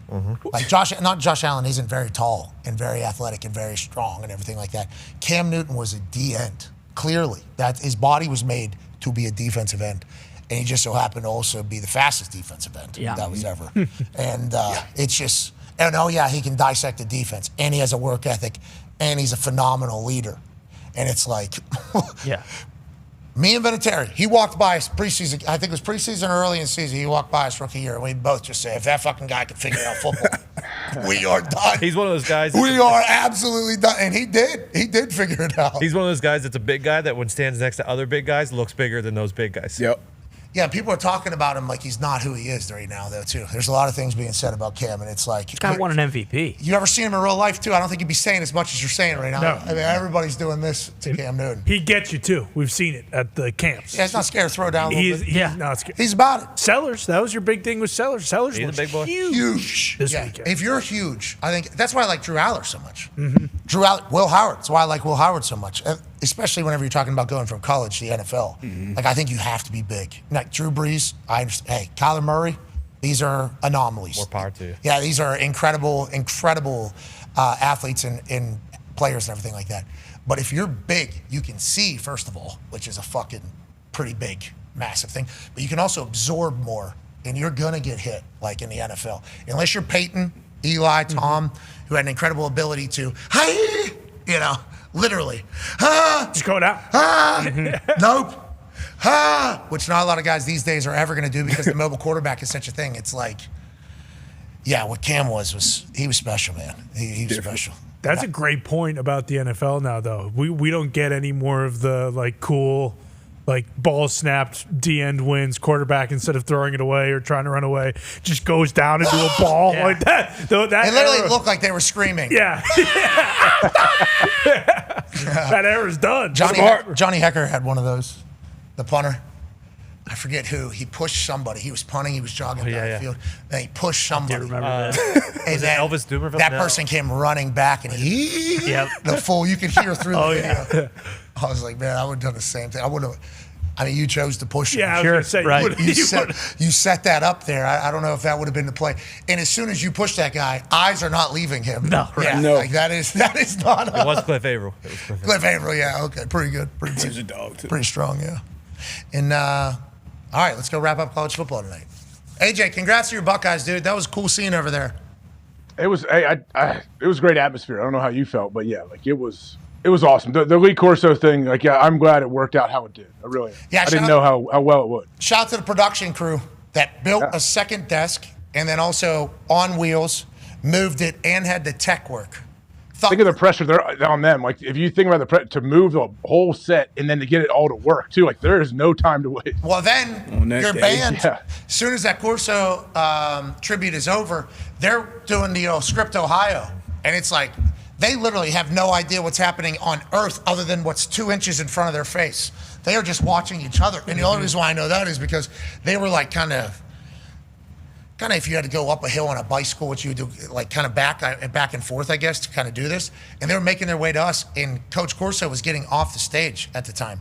Like not Josh Allen isn't very tall and very athletic and very strong and everything like that. Cam Newton was a D end. Clearly, that his body was made to be a defensive end, and he just so happened to also be the fastest defensive end that was ever. And it's just, he can dissect the defense, and he has a work ethic, and he's a phenomenal leader. And it's like, me and Vinatieri, he walked by us preseason. I think it was preseason or early in season. He walked by us rookie year, and we both just say, if that fucking guy can figure out football, we are done. He's one of those guys. We are absolutely done. And he did. He did figure it out. He's one of those guys that's a big guy that when stands next to other big guys looks bigger than those big guys. Yep. Yeah, people are talking about him like he's not who he is right now, though, too. There's a lot of things being said about Cam, and it's like... This guy won an MVP. You ever seen him in real life, too? I don't think you'd be saying as much as you're saying right now. No. I mean, everybody's doing this to Cam Newton. He gets you, too. We've seen it at the camps. Yeah, he's not scared to throw down a little bit. He's not scared. He's about it. Sellers, that was your big thing with Sellers. Sellers He's was a big boy. Huge. This weekend. If you're huge, I think that's why I like Drew Aller so much. Drew Aller, Will Howard. That's why I like Will Howard so much. Especially whenever you're talking about going from college to the NFL. Like, I think you have to be big. Like, Drew Brees, I understand. Hey, Kyler Murray, these are anomalies. More power to you. Yeah, these are incredible athletes and players and everything like that. But if you're big, you can see, first of all, which is a fucking pretty big, massive thing. But you can also absorb more, and you're going to get hit, like in the NFL. Unless you're Peyton, Eli, Tom, who had an incredible ability to, literally. Just go down. Nope. which not a lot of guys these days are ever going to do because the mobile quarterback is such a thing. It's like, yeah, what Cam was he was special, man. He was special. That's a great point about the NFL now, though. We don't get any more of the like cool, like ball snapped, D-end wins, quarterback instead of throwing it away or trying to run away, just goes down into a ball like that. Though that it literally looked like they were screaming. Yeah. That era's done. Johnny Hecker had one of those. The punter. I forget who. He pushed somebody. He was punting. He was jogging down the field. Then he pushed somebody. I do remember that. And then Elvis Dumervil? that person came running back, and the fool, you could hear through the video. Yeah. I was like, man, I would have done the same thing. I would have. I mean, you chose to push him. Yeah, I was gonna say, right. You set that up there. I don't know if that would have been the play. And as soon as you push that guy, eyes are not leaving him. No, yeah, no. Like that is not. It was Cliff Averill. Cliff Averill, yeah, okay, pretty good, He's a dog too. pretty strong, yeah. And all right, let's go wrap up college football tonight. AJ, congrats to your Buckeyes, dude. That was a cool scene over there. It was it was great atmosphere. I don't know how you felt, but yeah, like it was awesome. The Lee Corso thing, like I'm glad it worked out how it did. I really am. Yeah, I didn't know how well it would. Shout out to the production crew that built a second desk and then also on wheels, moved it, and had the tech work. Think of the pressure there on them. Like if you think about to move the whole set and then to get it all to work too. Like there is no time to waste. Well, then your band, as soon as that Corso tribute is over, they're doing the Script Ohio, and it's like they literally have no idea what's happening on Earth other than what's 2 inches in front of their face. They are just watching each other, and the only reason why I know that is because they were like kind of if you had to go up a hill on a bicycle, which you would do like kind of back and forth, I guess, to kind of do this. And they were making their way to us, and Coach Corso was getting off the stage at the time.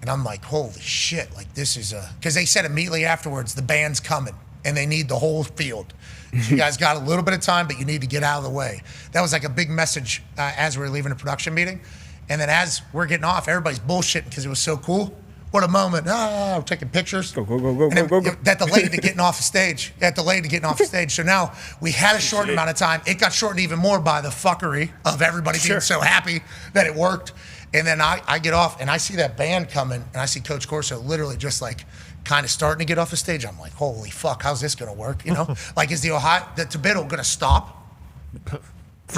And I'm like, holy shit, like this is because they said immediately afterwards, the band's coming, and they need the whole field. So you guys got a little bit of time, but you need to get out of the way. That was like a big message as we were leaving the production meeting. And then as we're getting off, everybody's bullshitting because it was so cool. What a moment. We're taking pictures. Go. That delayed to getting off the stage. So now we had a short amount of time. It got shortened even more by the fuckery of everybody being so happy that it worked. And then I get off and I see that band coming and I see Coach Corso literally just like kind of starting to get off the stage. I'm like, holy fuck, how's this going to work? You know, like is the Tibetto going to stop?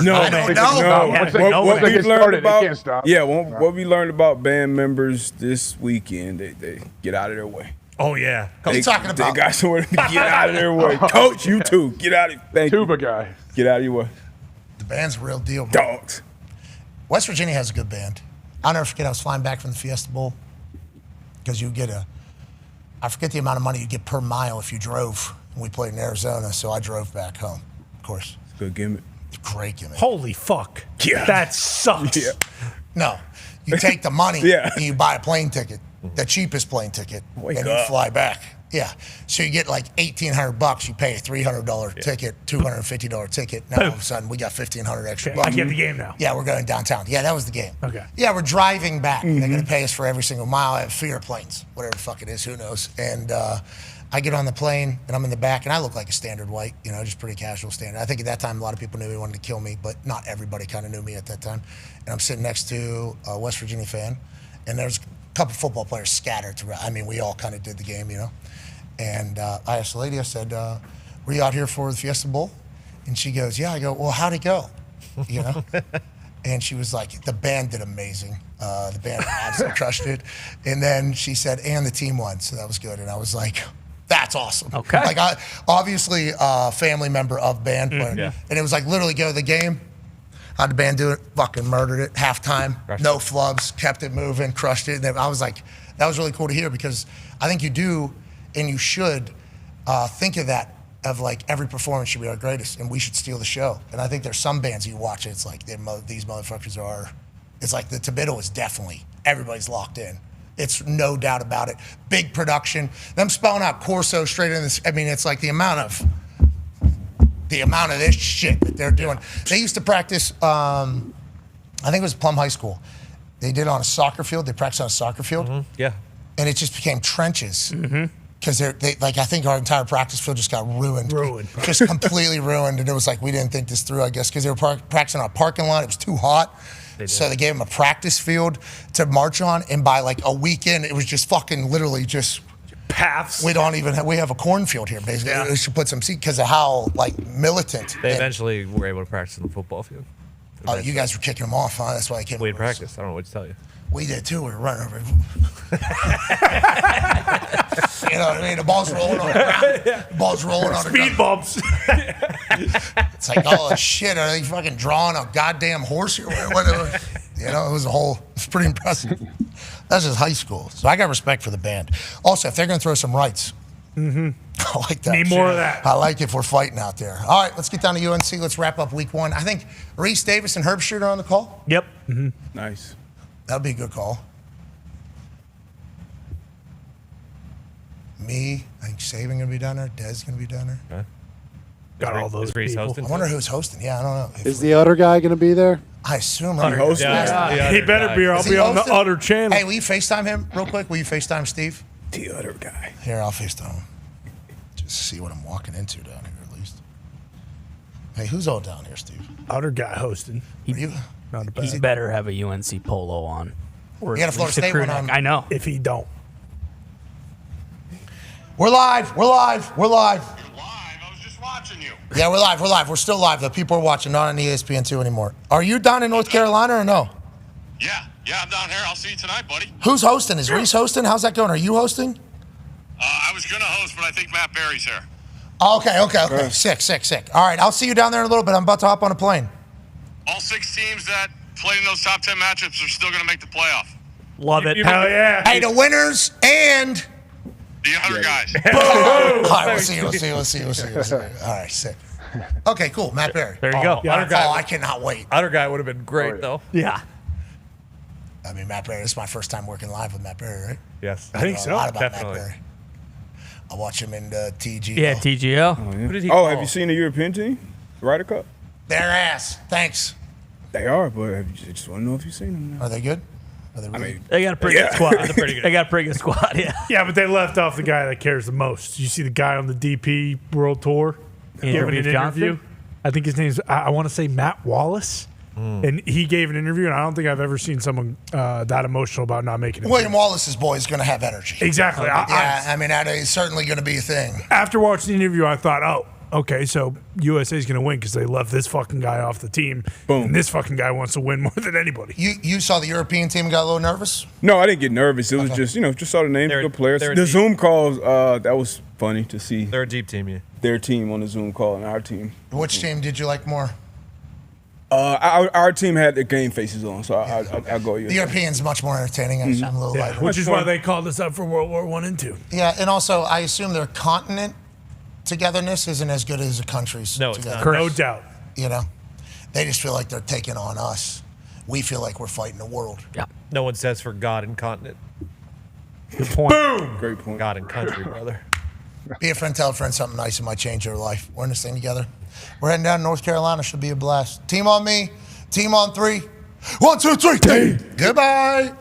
No, I don't know. What we learned about, what we learned about band members this weekend, they get out of their way. Oh yeah, what are you talking about? They got somewhere to get out of their way. Coach, you too, get out of. Thank Tuba you. guy, get out of your way. The band's a real deal, bro. Dogs. West Virginia has a good band. I'll never forget. I was flying back from the Fiesta Bowl because you get I forget the amount of money you get per mile if you drove. We played in Arizona, so I drove back home. Of course, good gimmick. Great gimmick. Holy fuck. Yeah. That sucks. Yeah. No. You take the money and you buy a plane ticket, the cheapest plane ticket, and you fly back. Yeah. So you get like $1,800. You pay a $300 ticket, $250 ticket. Now all of a sudden we got $1,500 extra bucks. I get the game now. Yeah, we're going downtown. Yeah, that was the game. Okay. Yeah, we're driving back. They're going to pay us for every single mile. I have fear planes, whatever the fuck it is, who knows. And I get on the plane, and I'm in the back, and I look like a standard white, just pretty casual standard. I think at that time, a lot of people knew he wanted to kill me, but not everybody kind of knew me at that time. And I'm sitting next to a West Virginia fan, and there's a couple football players scattered throughout. I mean, we all kind of did the game, And I asked the lady, I said, were you out here for the Fiesta Bowl? And she goes, yeah. I go, well, how'd it go? And she was like, the band did amazing. The band absolutely crushed it. And then she said, and the team won, so that was good. And I was like, that's awesome. Okay. Like, obviously, a family member of band player. And it was like, literally go to the game. How'd the band do it? Fucking murdered it. Halftime, no flubs, kept it moving, crushed it. And I was like, that was really cool to hear because I think you do and you should think of that, of like every performance should be our greatest and we should steal the show. And I think there's some bands you watch, it's like these motherfuckers are, it's like the Tibetto is definitely, everybody's locked in. It's no doubt about it. Big production. Them spelling out Corso straight in this. I mean, it's like the amount of this shit that they're doing. They used to practice, I think it was Plum High School. They did it on a soccer field. They practiced on a soccer field. Yeah. And it just became trenches. Because they I think our entire practice field just got ruined. Just completely ruined. And it was like, we didn't think this through, I guess, because they were practicing on a parking lot. It was too hot. So they gave him a practice field to march on, and by like a weekend, it was just fucking literally just paths. We have a cornfield here, basically. Yeah. We should put some seed because of how like militant. They eventually were able to practice on the football field. Oh, you guys were kicking them off, huh? That's why I came. We had practice. I don't know what to tell you. We did too. We were running over. You know what I mean? The ball's rolling on the ground. The ball's rolling on the ground. Speed bumps. It's like, oh shit, are they fucking drawing a goddamn horse here? Whatever. You know, it was pretty impressive. That's just high school. So I got respect for the band. Also, if they're going to throw some rights, I like that. Need more of that. I like if we're fighting out there. All right, let's get down to UNC. Let's wrap up week 1. I think Reese Davis and Herb Street are on the call. Yep. Nice. That'd be a good call. Me, I think Saban going to be down there. Dez going to be down there. Okay. Got all those Reese people. hosting? I wonder who's hosting. Yeah, I don't know. Is the other guy going to be there? I assume. He hosting? He better be, or I'll Is be he on the hosting? other channel. Hey, will you FaceTime him real quick? Will you FaceTime Steve? The other guy. Here, I'll FaceTime him. Just see what I'm walking into down here, at least. Hey, who's all down here, Steve? Other guy hosting. Are you? He better have a UNC polo on. Or You got a at Florida least State crew one neck. on. I know. If he don't. We're live. We're live. We're live. You're live. I was just watching you. Yeah, we're live. We're live. We're still live, though. People are watching, not on ESPN2 anymore. Are you down in North Carolina or no? Yeah, I'm down here. I'll see you tonight, buddy. Who's hosting? Is Reese hosting? How's that going? Are you hosting? I was going to host, but I think Matt Berry's here. Oh, okay. Sick. All right, I'll see you down there in a little bit. I'm about to hop on a plane. All 6 teams that played in those top 10 matchups are still going to make the playoff. Love it. Hell yeah. Hey, the winners and... The other guys. All right, we'll see you. All right, sick. Okay, cool. Matt Berry. There you go. I cannot wait. Other guy would have been great, though. Yeah. I mean, Matt Berry, this is my first time working live with Matt Berry, right? Yes. I think know so. A lot about Definitely. Matt Berry. I watch him in the TGO. Yeah, TGO. Who did he Oh, call? have you seen the European team? Ryder Cup? Their ass. Thanks. They are, but I just want to know if you've seen them. Are they good? Are they really? They got a pretty good squad. They got a pretty good squad, yeah. Yeah, but they left off the guy that cares the most. You see the guy on the DP World Tour giving an interview? Johnson? I think his name's, I want to say Matt Wallace. And he gave an interview, and I don't think I've ever seen someone that emotional about not making it. William Wallace's boy is going to have energy. Exactly. I mean, that is certainly going to be a thing. After watching the interview, I thought, oh, okay, so USA is going to win because they left this fucking guy off the team. Boom. And this fucking guy wants to win more than anybody. You saw the European team and got a little nervous? No, I didn't get nervous. It was just, just saw the names of the players. The Zoom calls, that was funny to see. They're a deep team, yeah. Their team on the Zoom call and our team. Which team did you like more? Our team had their game faces on, so I'll go you. The European's much more entertaining. I assume a little lighter. Which is why they called us up for World War I and II. Yeah, and also I assume their continent togetherness isn't as good as the countries. No, it's together. not. No doubt. You know, they just feel like they're taking on us. We feel like we're fighting the world. Yeah. No one says for God and continent. Good point. Boom! Great point. God and country, brother. Be a friend, tell a friend something nice. It might change your life. We're in this thing together. We're heading down to North Carolina. Should be a blast. Team on me. Team on 3. 1, 2, 3. Team. Goodbye.